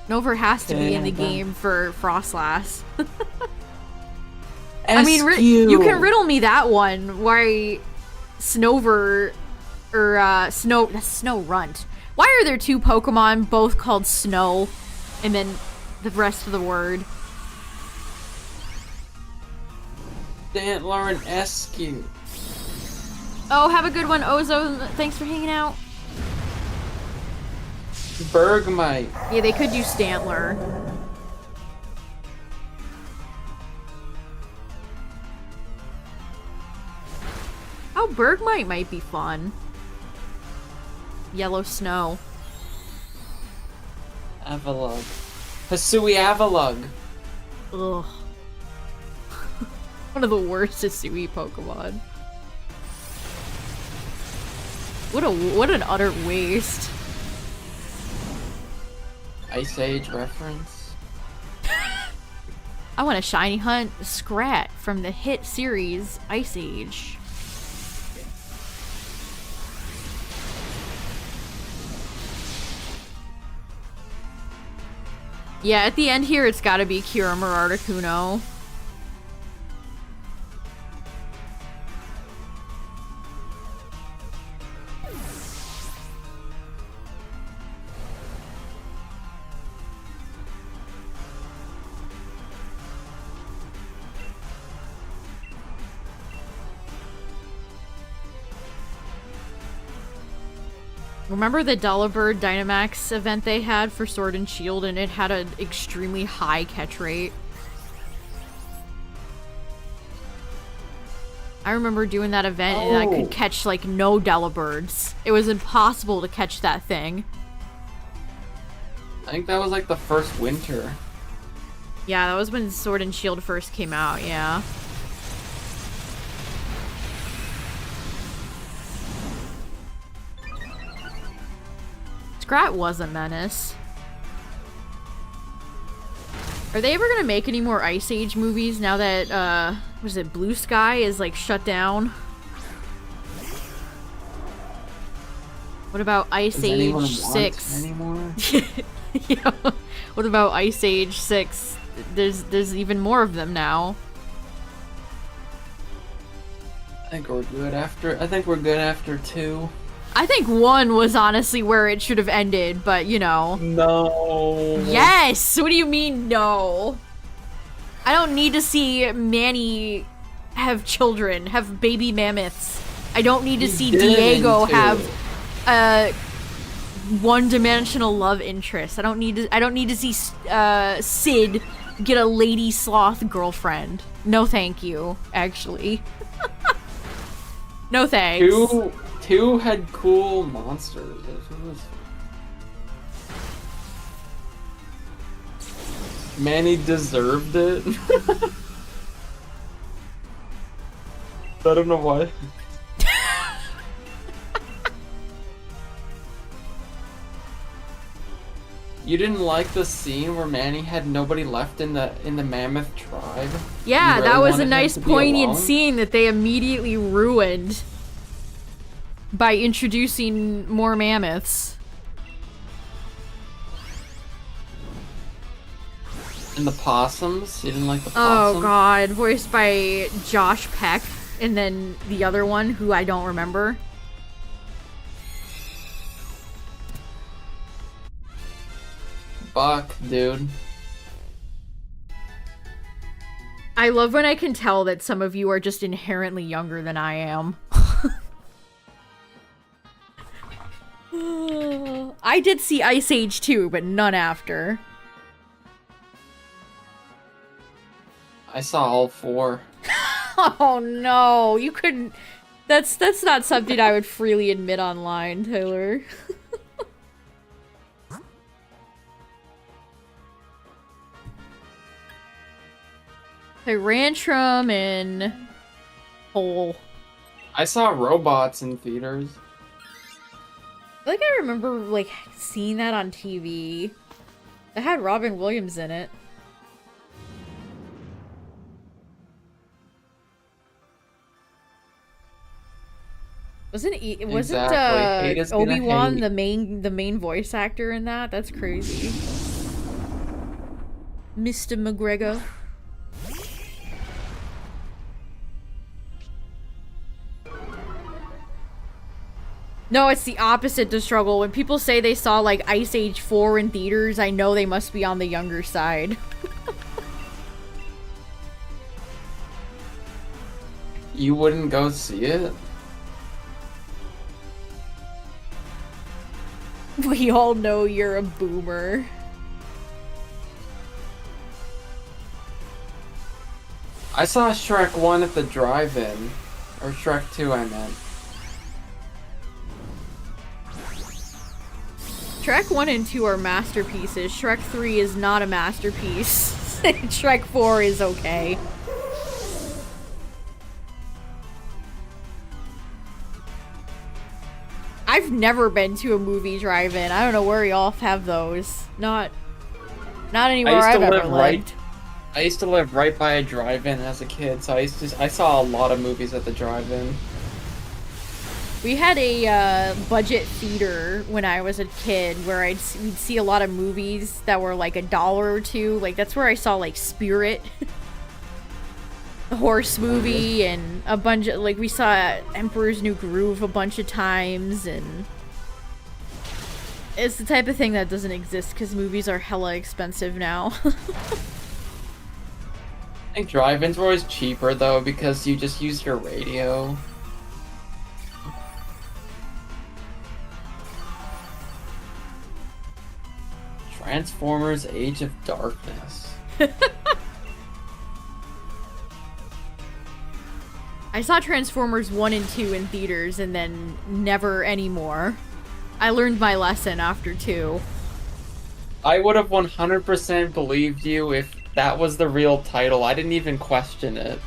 Snover has to be in the Okay, game for Frostlass. I I mean, you can riddle me that one. Why Snover or Snow Runt? Why are there two Pokemon both called Snow, and then the rest of the word? Stantler and Eskew. Oh, have a good one, Ozo. Thanks for hanging out. Bergmite. Yeah, they could do Stantler. Oh, Bergmite might be fun. Yellow Snow. Avalug. Hisui Avalug. Ugh. One of the worst Hisui Pokemon. What an utter waste. Ice Age reference. I want a shiny hunt Scrat from the hit series Ice Age. Yeah, at the end here, it's gotta be Kira Articuno. Remember the Delibird Dynamax event they had for Sword and Shield, and it had an extremely high catch rate? I remember doing that event and I could catch like no Delibirds. It was impossible to catch that thing. I think that was like the first winter. Yeah, that was when Sword and Shield first came out, yeah. Scrat was a menace. Are they ever gonna make any more Ice Age movies now that, was it Blue Sky is, like, shut down? What about Ice Age 6? Yeah. What about Ice Age 6? There's even more of them now. I think we're good after 2. I think 1 was honestly where it should have ended, but you know. No. Yes! What do you mean, no? I don't need to see Manny have children, have baby mammoths. I don't need to see Diego have a one-dimensional love interest. I don't need to see Sid get a lady sloth girlfriend. No thank you, actually. No thanks. 2 had cool monsters. Manny deserved it. I don't know why. You didn't like the scene where Manny had nobody left in the mammoth tribe? Yeah, that was a nice poignant scene that they immediately ruined by introducing more mammoths. And the possums? You didn't like the possums? Oh god, voiced by Josh Peck, and then the other one, who I don't remember. Fuck, dude. I love when I can tell that some of you are just inherently younger than I am. I did see Ice Age 2, but none after. I saw all 4. Oh no, you couldn't. That's not something I would freely admit online, Taylor. Tyrantrum and Hole. I saw robots in theaters. I think I remember, like, seeing that on TV. It had Robin Williams in it. Wasn't Obi-Wan the main voice actor in that? That's crazy. Mr. McGregor. No, it's the opposite to struggle. When people say they saw, like, Ice Age 4 in theaters, I know they must be on the younger side. You wouldn't go see it? We all know you're a boomer. I saw Shrek 1 at the drive-in. Or Shrek 2, I meant. Shrek 1 and 2 are masterpieces. Shrek 3 is not a masterpiece. Shrek 4 is okay. I've never been to a movie drive-in. I don't know where y'all have those. Not anywhere I've ever lived. I used to live right by a drive-in as a kid, so I saw a lot of movies at the drive-in. We had a budget theater when I was a kid where we'd see a lot of movies that were like $1 or $2. Like that's where I saw like Spirit, the horse movie, and a bunch of like we saw Emperor's New Groove a bunch of times, and it's the type of thing that doesn't exist because movies are hella expensive now. I think drive-ins were always cheaper though because you just use your radio. Transformers Age of Darkness. I saw Transformers 1 and 2 in theaters and then never anymore. I learned my lesson after 2. I would have 100% believed you if that was the real title. I didn't even question it.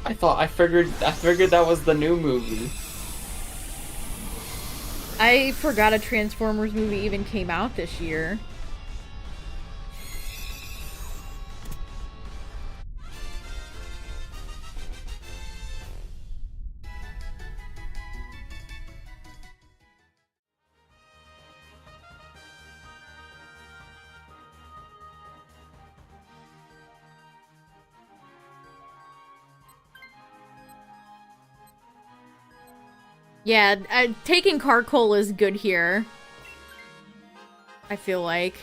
I figured that was the new movie. I forgot a Transformers movie even came out this year. Yeah, taking Carcoal is good here. I feel like.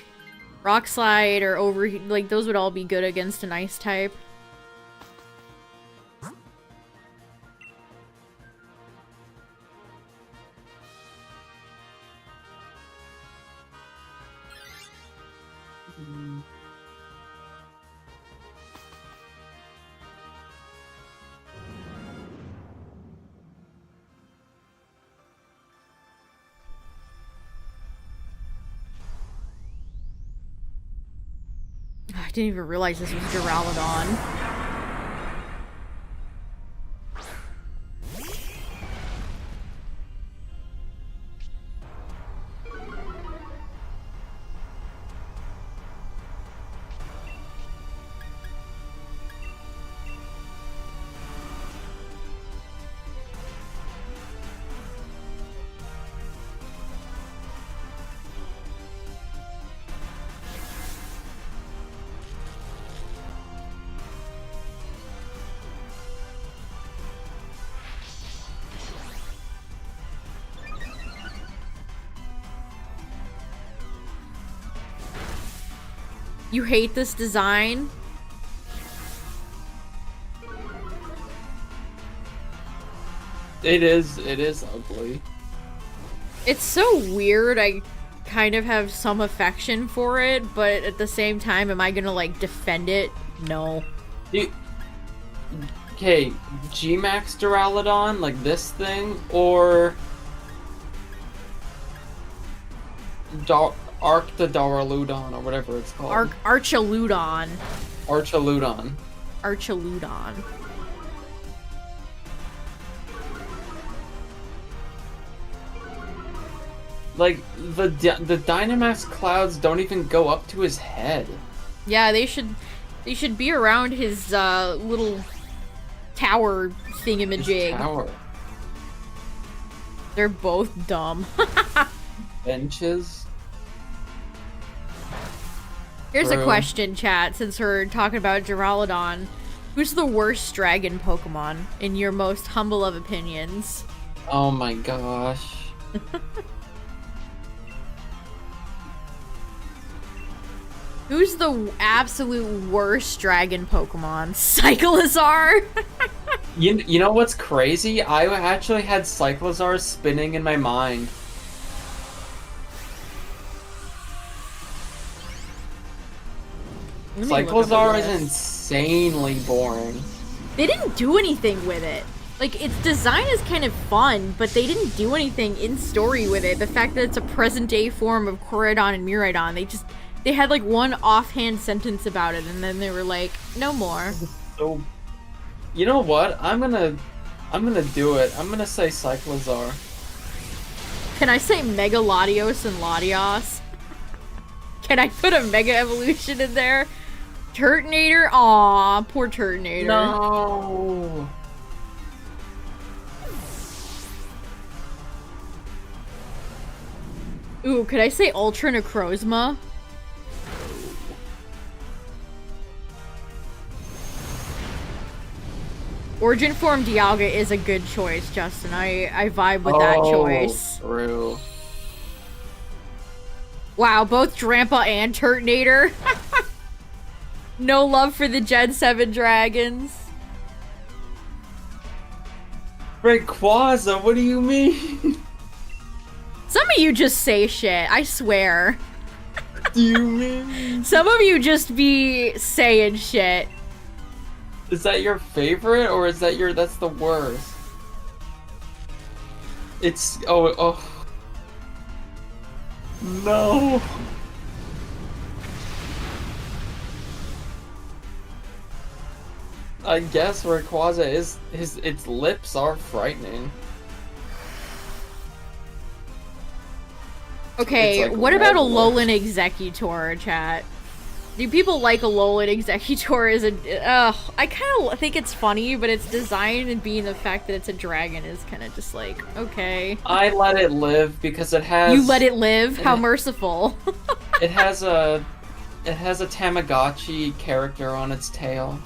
Rock Slide or Overheat, like those would all be good against an Ice type. I didn't even realize this was Duraludon. You hate this design? It is ugly. It's so weird. I kind of have some affection for it, but at the same time, am I gonna like defend it? No. Okay, G-Max Duraludon, like this thing, or Arctodoraludon, or whatever it's called. Archaludon. Archaludon. Archaludon. Like, the Dynamax clouds don't even go up to his head. Yeah, they should be around his little tower thingamajig. His tower. They're both dumb. Benches. Here's a question, chat, since we're talking about Duraludon. Who's the worst dragon Pokemon, in your most humble of opinions? Oh my gosh. Who's the absolute worst dragon Pokemon? Cyclizar? You know what's crazy? I actually had Cyclizar spinning in my mind. Cyclizar is insanely boring. They didn't do anything with it. Like, its design is kind of fun, but they didn't do anything in story with it. The fact that it's a present-day form of Koraidon and Miraidon, they had like one offhand sentence about it, and then they were like, no more. So, you know what? I'm gonna do it. I'm gonna say Cyclizar. Can I say Mega Latios and Latios? Can I put a Mega Evolution in there? Turtonator? Aw, poor Turtonator. No. Ooh, could I say Ultra Necrozma? Origin Form Dialga is a good choice, Justin. I vibe with that choice. True. Wow, both Drampa and Turtonator. No love for the Gen 7 dragons. Rayquaza, what do you mean? Some of you just say shit, I swear. Do you mean? Some of you just be saying shit. Is that your favorite, or is that that's the worst? It's, oh. No. I guess Rayquaza is, its lips are frightening. Okay, It's like what about a red Alolan Executor, chat? Do people like Alolan Executor as a... I kind of think it's funny, but its design and being the fact that it's a dragon is kind of just like, okay. I let it live because it has... You let it live? How merciful. It has a Tamagotchi character on its tail.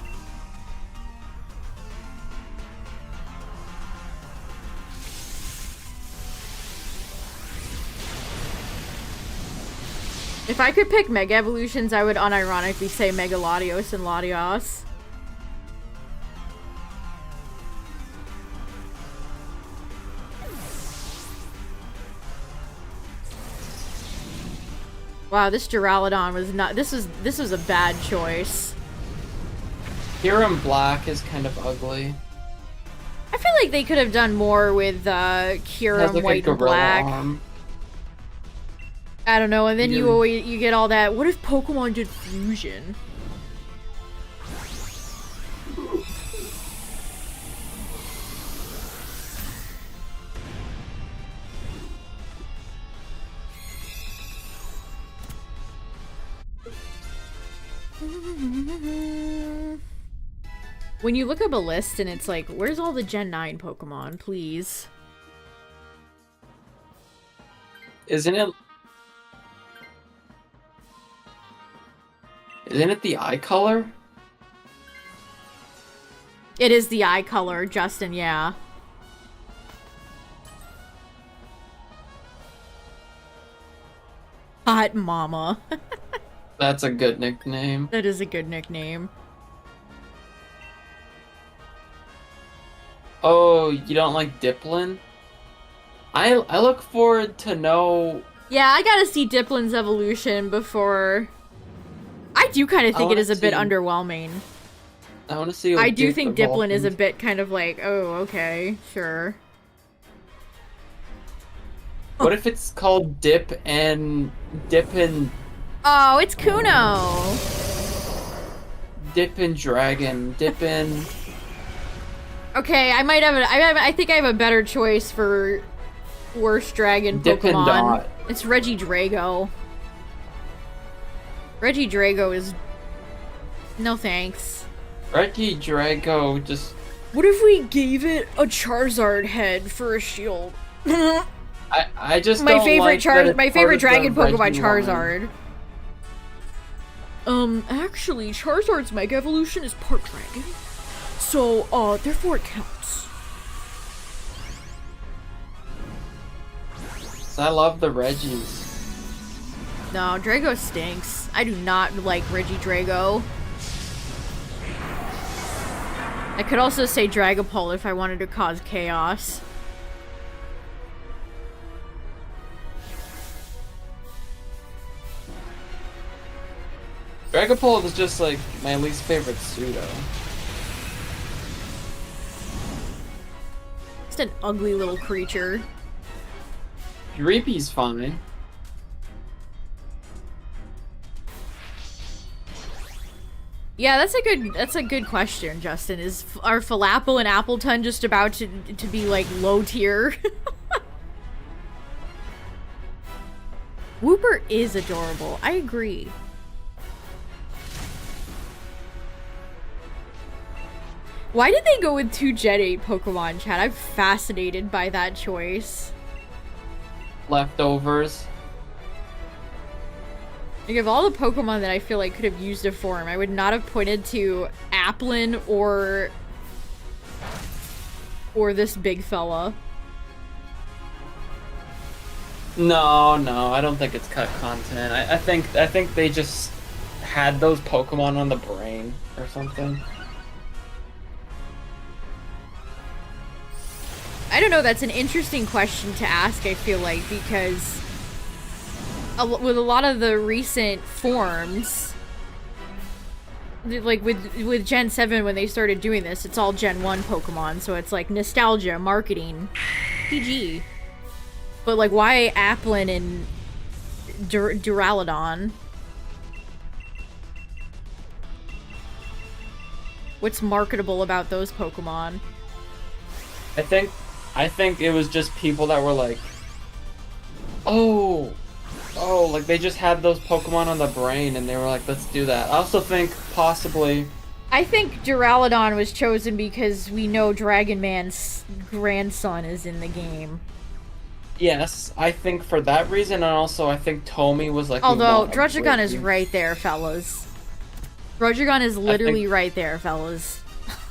If I could pick Mega Evolutions, I would unironically say Mega Latios and Latios. Wow, this Duraludon was not- this was a bad choice. Kyurem Black is kind of ugly. I feel like they could have done more with It has Kyurem like White a and gorilla Black. arm. I don't know, and then Yeah. you get all that. What if Pokemon did fusion? When you look up a list and it's like, where's all the Gen 9 Pokemon, please? Isn't it the eye color? It is the eye color, Justin, yeah. Hot Mama. That's a good nickname. That is a good nickname. Oh, you don't like Diplin? I look forward to know... Yeah, I gotta see Diplin's evolution before... I do kind of think it is a bit underwhelming. I want to see. I do think Diplin is a bit kind of like, oh, okay, sure. What if it's called Dippin? Oh, it's Kuno. Dippin Dragon, Dippin. Okay, I might have I think I have a better choice for worst dragon Dippin' Pokemon. Dot. It's Regidrago. Regidrago is... No thanks. Regidrago just... What if we gave it a Charizard head for a shield? I just my don't favorite like that it's my part favorite of the dragon Pokemon, Regi Charizard. Actually, Charizard's Mega Evolution is part dragon. So, therefore it counts. So I love the Regis. No, Drago stinks. I do not like Regidrago. I could also say Dragapult if I wanted to cause chaos. Dragapult is just like my least favorite pseudo. Just an ugly little creature. Dreepy's fine. Yeah, that's a good question, Justin. Are Falapple and Appleton just about to be like low tier? Wooper is adorable. I agree. Why did they go with 2 Gen 8 Pokemon, chat? I'm fascinated by that choice. Leftovers. Like, of all the Pokemon that I feel like could have used a form, I would not have pointed to Applin or this big fella. No, I don't think it's cut content. I think they just had those Pokemon on the brain or something. I don't know, that's an interesting question to ask, I feel like, because with a lot of the recent forms, like with Gen 7 when they started doing this, it's all Gen 1 Pokemon, so it's like nostalgia, marketing, PG. But like, why Applin and Duraludon? What's marketable about those Pokemon? I think it was just people that were like, oh, like they just had those Pokemon on the brain and they were like, let's do that. I also think possibly... I think Duraludon was chosen because we know Dragon Man's grandson is in the game. Yes, I think for that reason, and also I think Tomy was like... Although, Druddigon is right there, fellas. Druddigon is literally right there, fellas.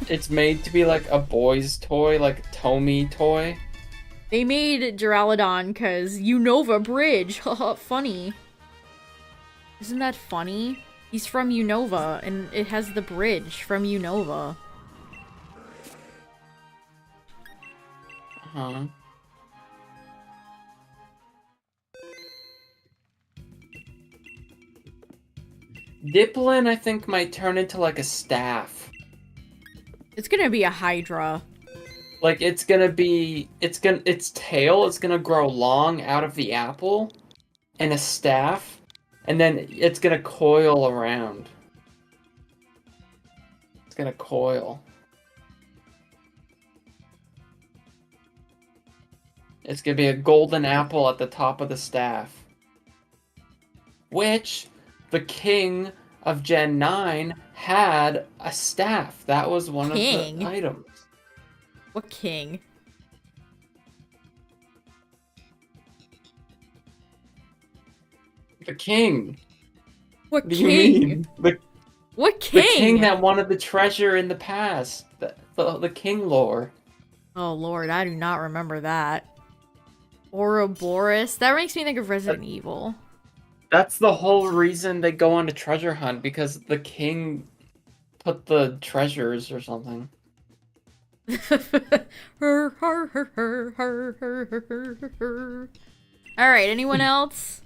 It's made to be like a boy's toy, like a Tomy toy. They made Duraludon because Unova Bridge. Haha, funny. Isn't that funny? He's from Unova, and it has the bridge from Unova. Uh-huh. Diplin, I think, might turn into like a staff. It's gonna be a Hydra. Like, its tail is gonna grow long out of the apple, and a staff, and then it's gonna coil around. It's gonna coil. It's gonna be a golden apple at the top of the staff. Which, the king of Gen 9 had a staff. That was one of the items. What king? The king. What do king? You mean? What king? The king that wanted the treasure in the past. The king lore. Oh lord, I do not remember that. Ouroboros? That makes me think of Resident Evil. That's the whole reason they go on a treasure hunt, because the king put the treasures or something. Alright, anyone else?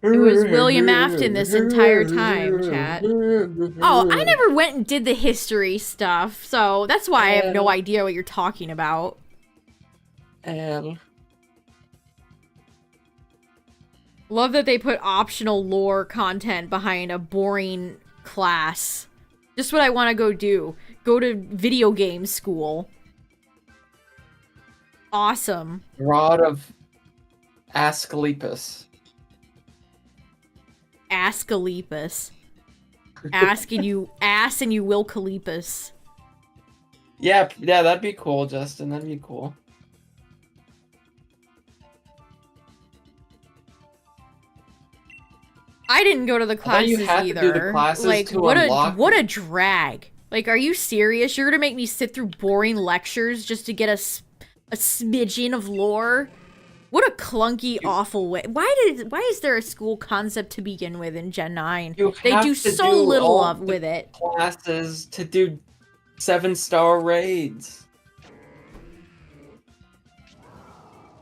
It was William Afton this entire time, chat. Oh, I never went and did the history stuff, so that's why I have no idea what you're talking about. Love that they put optional lore content behind a boring class. Just what I want to go do. Go to video game school. Awesome. Rod of Asclepius. Asclepius. Ask and you will Calepus. Yeah, that'd be cool, Justin. That'd be cool. I didn't go to the classes either. To do the classes like, to what a drag. Like, are you serious? You're gonna make me sit through boring lectures just to get a smidgen of lore? What a clunky, awful way. Why is there a school concept to begin with in Gen 9? They do so little with it. Classes to do 7-star raids.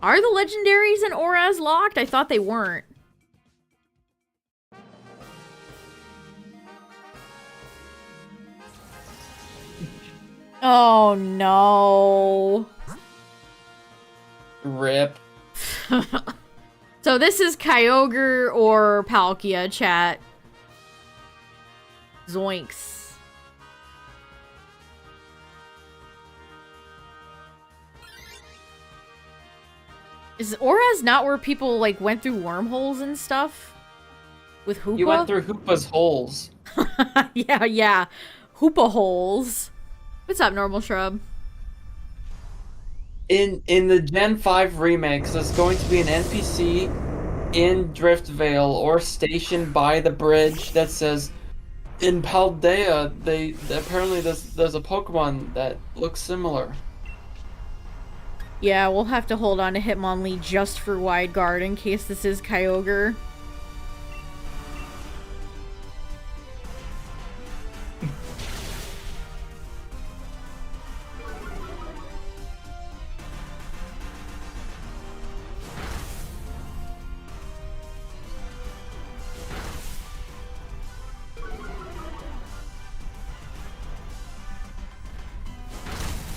Are the legendaries and auras locked? I thought they weren't. Oh no. Rip. So this is Kyogre or Palkia, chat. Zoinks. Is Auras not where people like went through wormholes and stuff? With Hoopa? You went through Hoopa's holes. yeah. Hoopa holes. What's up, Normal Shrub? In the Gen 5 remakes, there's going to be an NPC in Driftvale or stationed by the bridge that says, in Paldea, they apparently there's a Pokemon that looks similar. Yeah, we'll have to hold on to Hitmonlee just for Wide Guard in case this is Kyogre.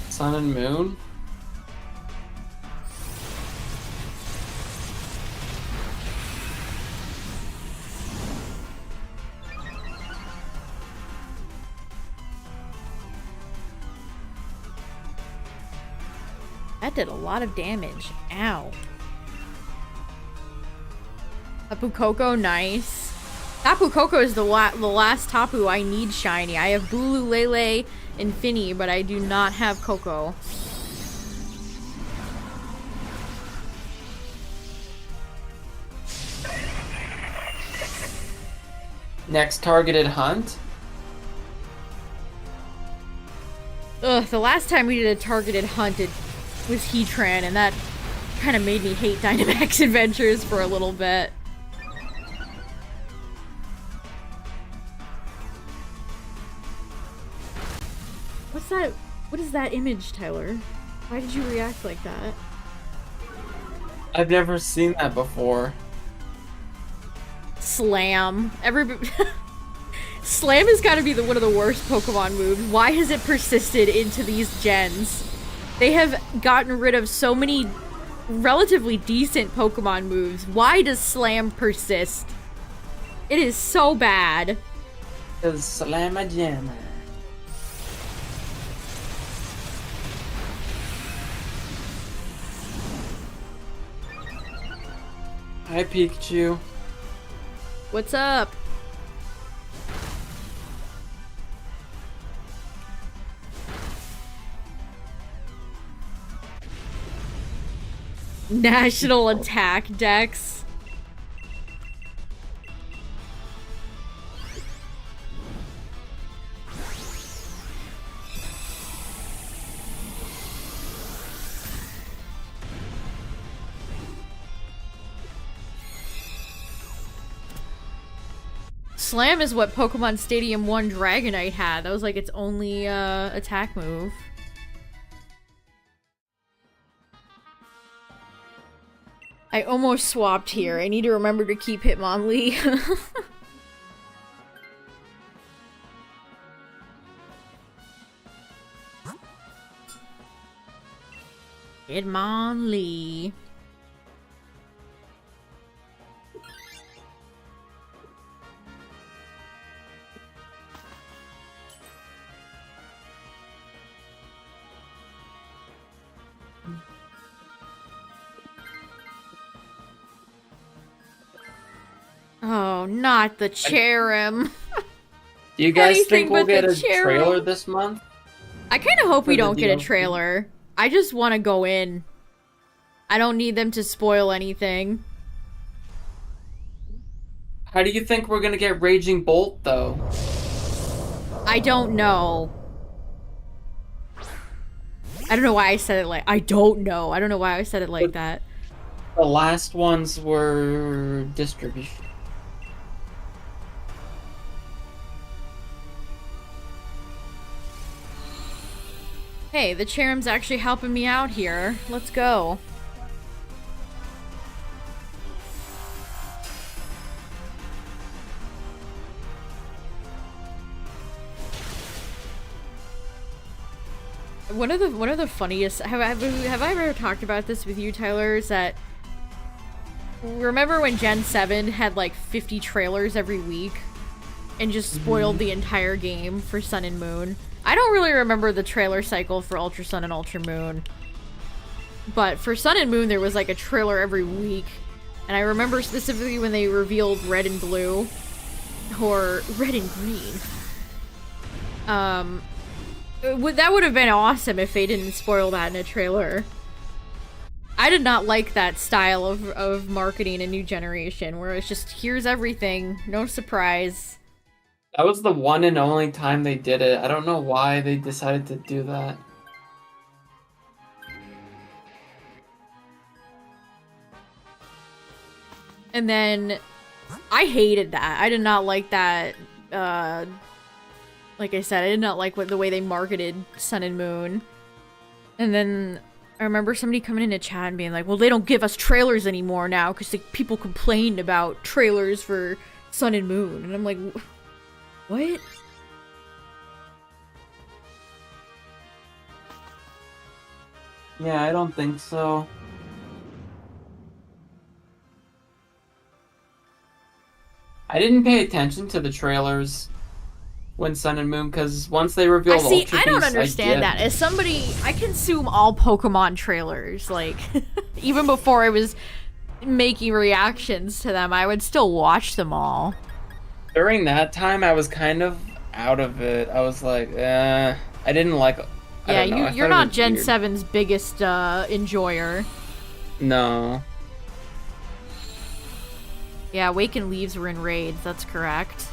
Sun and Moon? That did a lot of damage. Ow. Tapu Koko, nice. Tapu Koko is the last Tapu I need shiny. I have Bulu, Lele, and Finny, but I do not have Koko. Next targeted hunt? Ugh, the last time we did a targeted hunt, it was Heatran, and that kind of made me hate Dynamax Adventures for a little bit. What's that? What is that image, Tyler? Why did you react like that? I've never seen that before. Slam. Slam has got to be one of the worst Pokemon moves. Why has it persisted into these gens? They have gotten rid of so many relatively decent Pokemon moves. Why does Slam persist? It is so bad. It's Slam-a-jammer. Hi, Pikachu. What's up? National Attack Dex. Slam is what Pokemon Stadium 1 Dragonite had. That was like its only attack move. I almost swapped here. I need to remember to keep Hitmonlee. Hitmonlee. Oh, not the Cherim. Do you guys Anything think we'll but get the a Cherim. trailer this month? I kind of hope we For the don't get a DLC? trailer. I just want to go in. I don't need them to spoil anything. How do you think we're gonna get Raging Bolt, though? I don't know. I don't know why I said it like... I don't know. I don't know why I said it like that. The last ones were distribution. Hey, the Cherim's actually helping me out here. Let's go. One of the funniest... Have I ever talked about this with you, Tyler? Is that... Remember when Gen 7 had like 50 trailers every week? And just spoiled the entire game for Sun and Moon? I don't really remember the trailer cycle for Ultra Sun and Ultra Moon. But for Sun and Moon, there was like a trailer every week. And I remember specifically when they revealed Red and Blue. Or Red and Green. That would have been awesome if they didn't spoil that in a trailer. I did not like that style of marketing a new generation, where it's just, here's everything, no surprise. That was the one and only time they did it. I don't know why they decided to do that. And then, I hated that. I did not like that, like I said, I did not like the way they marketed Sun and Moon. And then, I remember somebody coming into chat and being like, well, they don't give us trailers anymore now, because people complained about trailers for Sun and Moon. And I'm like, what? Yeah, I don't think so. I didn't pay attention to the trailers when Sun and Moon, because once they revealed Ultra Beast, I don't understand that. As somebody, I consume all Pokemon trailers, like, even before I was making reactions to them, I would still watch them all. During that time, I was kind of out of it. I was like, I didn't like... Yeah, you're not Gen 7's biggest enjoyer. No. Yeah, Awakened Leaves were in raids, that's correct.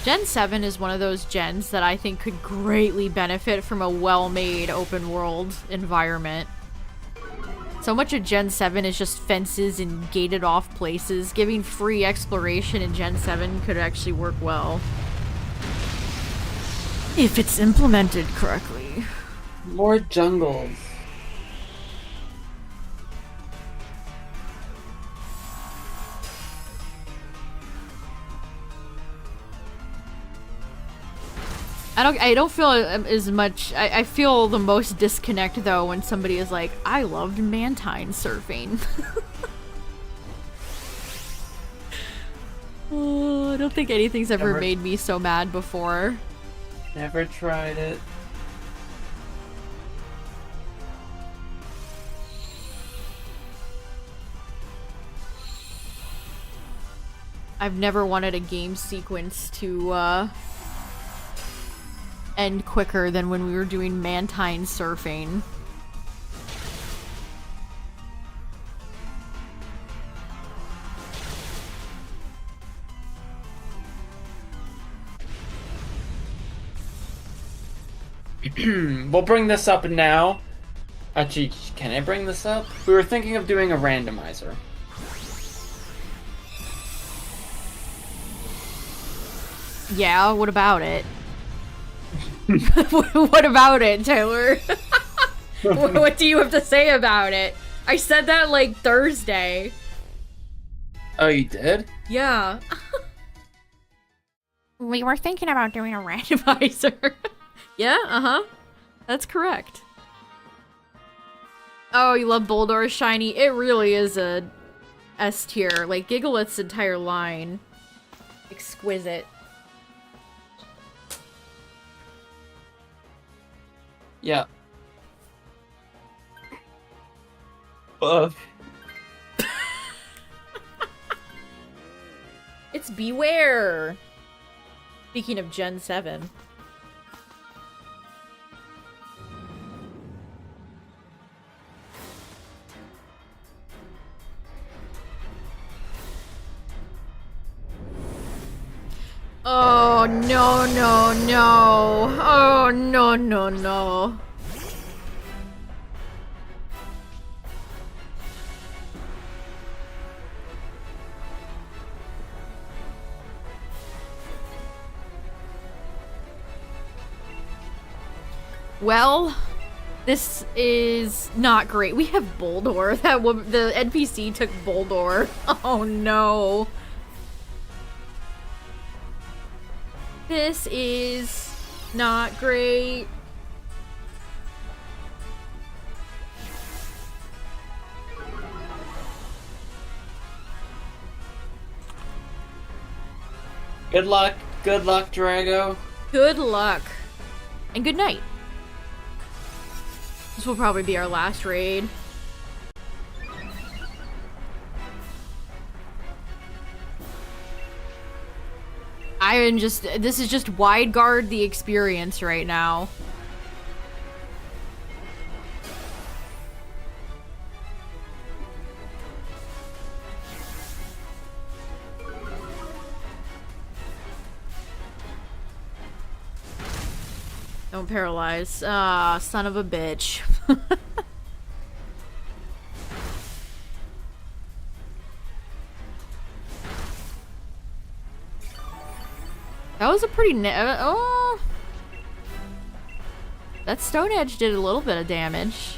Gen 7 is one of those gens that I think could greatly benefit from a well-made open world environment. So much of Gen 7 is just fences and gated off places. Giving free exploration in Gen 7 could actually work well. If it's implemented correctly. More jungles. I don't feel as much. I feel the most disconnect though when somebody is like, I loved Mantine surfing. Oh, I don't think anything's ever made me so mad before. Never tried it. I've never wanted a game sequence to end quicker than when we were doing Mantine surfing. We'll bring this up now. Actually, can I bring this up? We were thinking of doing a randomizer. Yeah, what about it? What about it, Taylor? What do you have to say about it? I said that like Thursday. Oh, you did? Yeah. We were thinking about doing a randomizer. Yeah, uh-huh. That's correct. Oh, you love Boldor's shiny? It really is a S tier. Like, Gigalith's entire line. Exquisite. Yeah. It's Beware! Speaking of Gen 7. Oh, no, no, no. Oh, no, no, no. Well, this is not great. We have Boldor. The NPC took Boldor. Oh, no. This is not great. Good luck, Drago. Good luck. And good night. This will probably be our last raid. This is just wide guard the experience right now. Don't paralyze. Ah, son of a bitch. That was a pretty oh. That Stone Edge did a little bit of damage.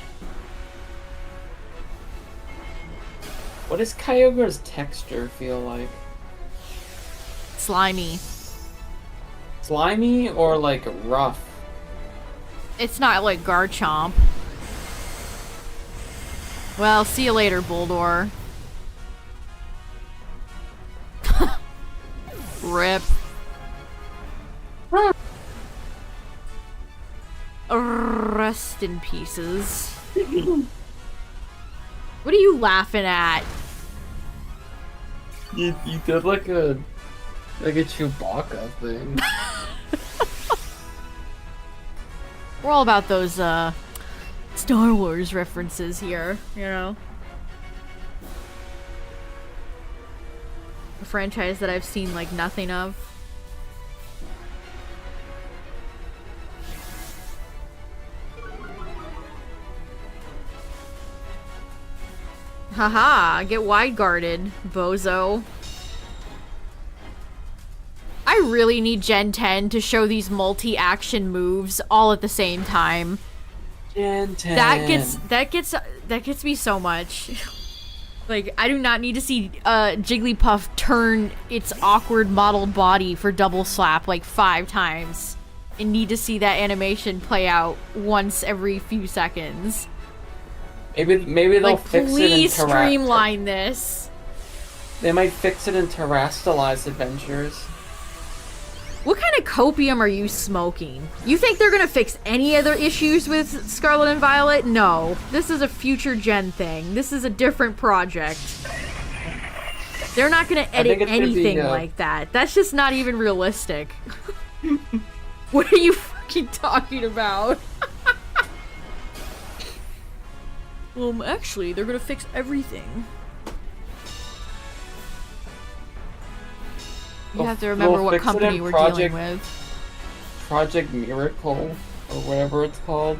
What does Kyogre's texture feel like? Slimy. Slimy or like rough? It's not like Garchomp. Well, see you later, Bulldor. Rip. Rest in pieces. What are you laughing at? You did like a Chewbacca thing. We're all about those Star Wars references here, you know. A franchise that I've seen like nothing of. Haha, get wide guarded, bozo. I really need Gen 10 to show these multi-action moves all at the same time. Gen 10. That gets me so much. Like, I do not need to see Jigglypuff turn its awkward modeled body for double slap like 5 times. And need to see that animation play out once every few seconds. Maybe they'll like, fix it in please streamline this. They might fix it in Terrastalized Adventures. What kind of copium are you smoking? You think they're gonna fix any other issues with Scarlet and Violet? No. This is a future gen thing. This is a different project. They're not gonna edit anything like that. That's just not even realistic. What are you fucking talking about? Actually, they're gonna fix everything. You have to remember what company we're dealing with. Project Miracle, or whatever it's called.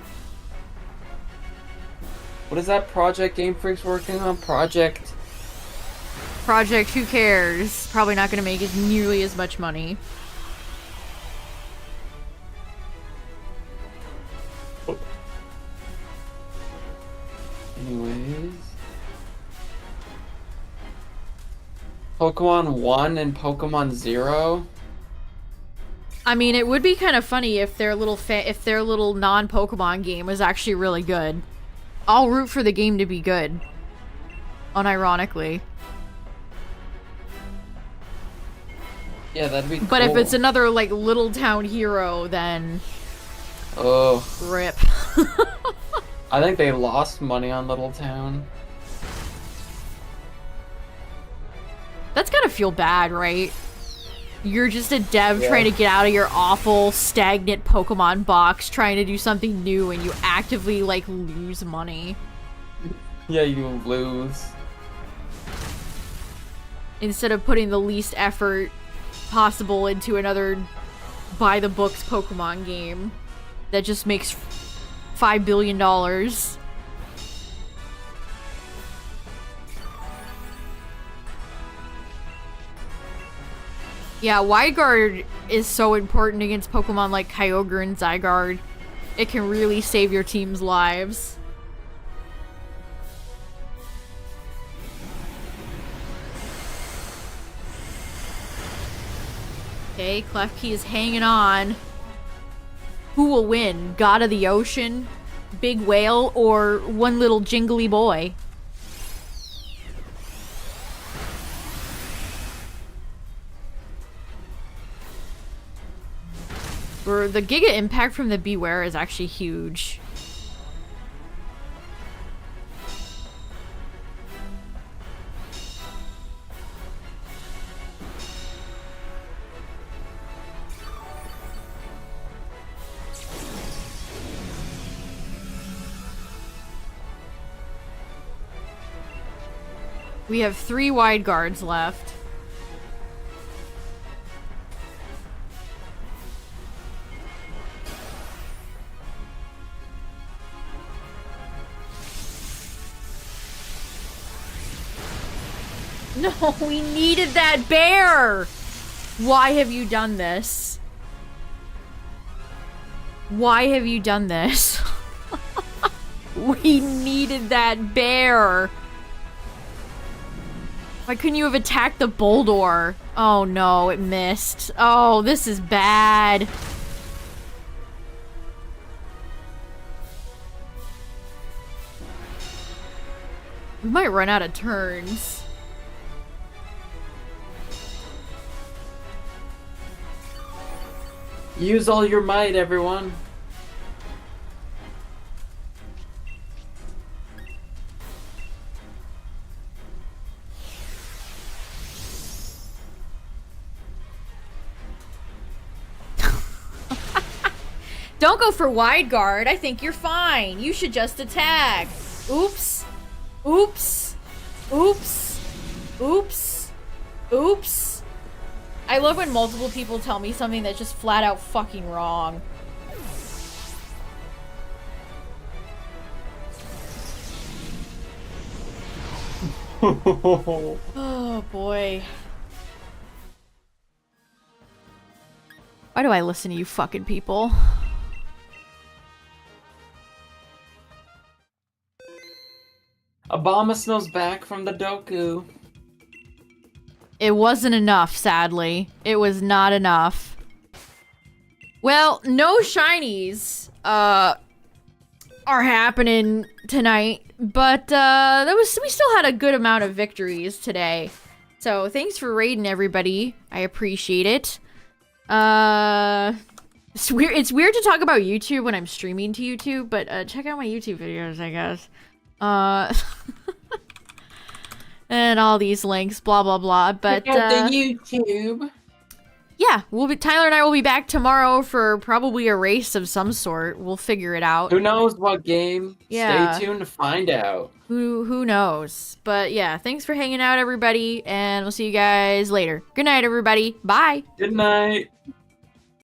What is that project Game Freak's working on? Project, who cares? Probably not gonna make nearly as much money. Anyways. Pokemon 1 and Pokemon 0? I mean, it would be kind of funny if their little non-Pokemon game was actually really good. I'll root for the game to be good. Unironically. Yeah, that'd be cool. But if it's another, like, Little Town Hero, then... Oh. Rip. I think they lost money on Little Town. That's gotta feel bad, right? You're just a dev trying to get out of your awful, stagnant Pokemon box, trying to do something new, and you actively, like, lose money. Yeah, you lose. Instead of putting the least effort possible into another by-the-books Pokemon game that just makes $5 billion. Yeah, Wide Guard is so important against Pokemon like Kyogre and Zygarde. It can really save your team's lives. Okay, Klefki is hanging on. Who will win? God of the Ocean, Big Whale, or one little jingly boy? The Giga Impact from the Beware is actually huge. We have 3 wide guards left. No, we needed that bear! Why have you done this? Why have you done this? We needed that bear! Why couldn't you have attacked the Boldor? Oh no, it missed. Oh, this is bad. We might run out of turns. Use all your might, everyone. Don't go for wide guard. I think you're fine. You should just attack. Oops. Oops. Oops. Oops. Oops. I love when multiple people tell me something that's just flat out fucking wrong. Oh boy. Why do I listen to you fucking people? Abomasnow's back from the Doku. It wasn't enough, sadly. It was not enough. Well, no shinies are happening tonight, but we still had a good amount of victories today. So thanks for raiding, everybody. I appreciate it. It's weird to talk about YouTube when I'm streaming to YouTube, but check out my YouTube videos, I guess. And all these links, blah blah blah. But Check out the YouTube. Yeah, Tyler and I will be back tomorrow for probably a race of some sort. We'll figure it out. Who knows what game? Yeah. Stay tuned to find out. Who knows? But yeah, thanks for hanging out, everybody, and we'll see you guys later. Good night, everybody. Bye. Good night.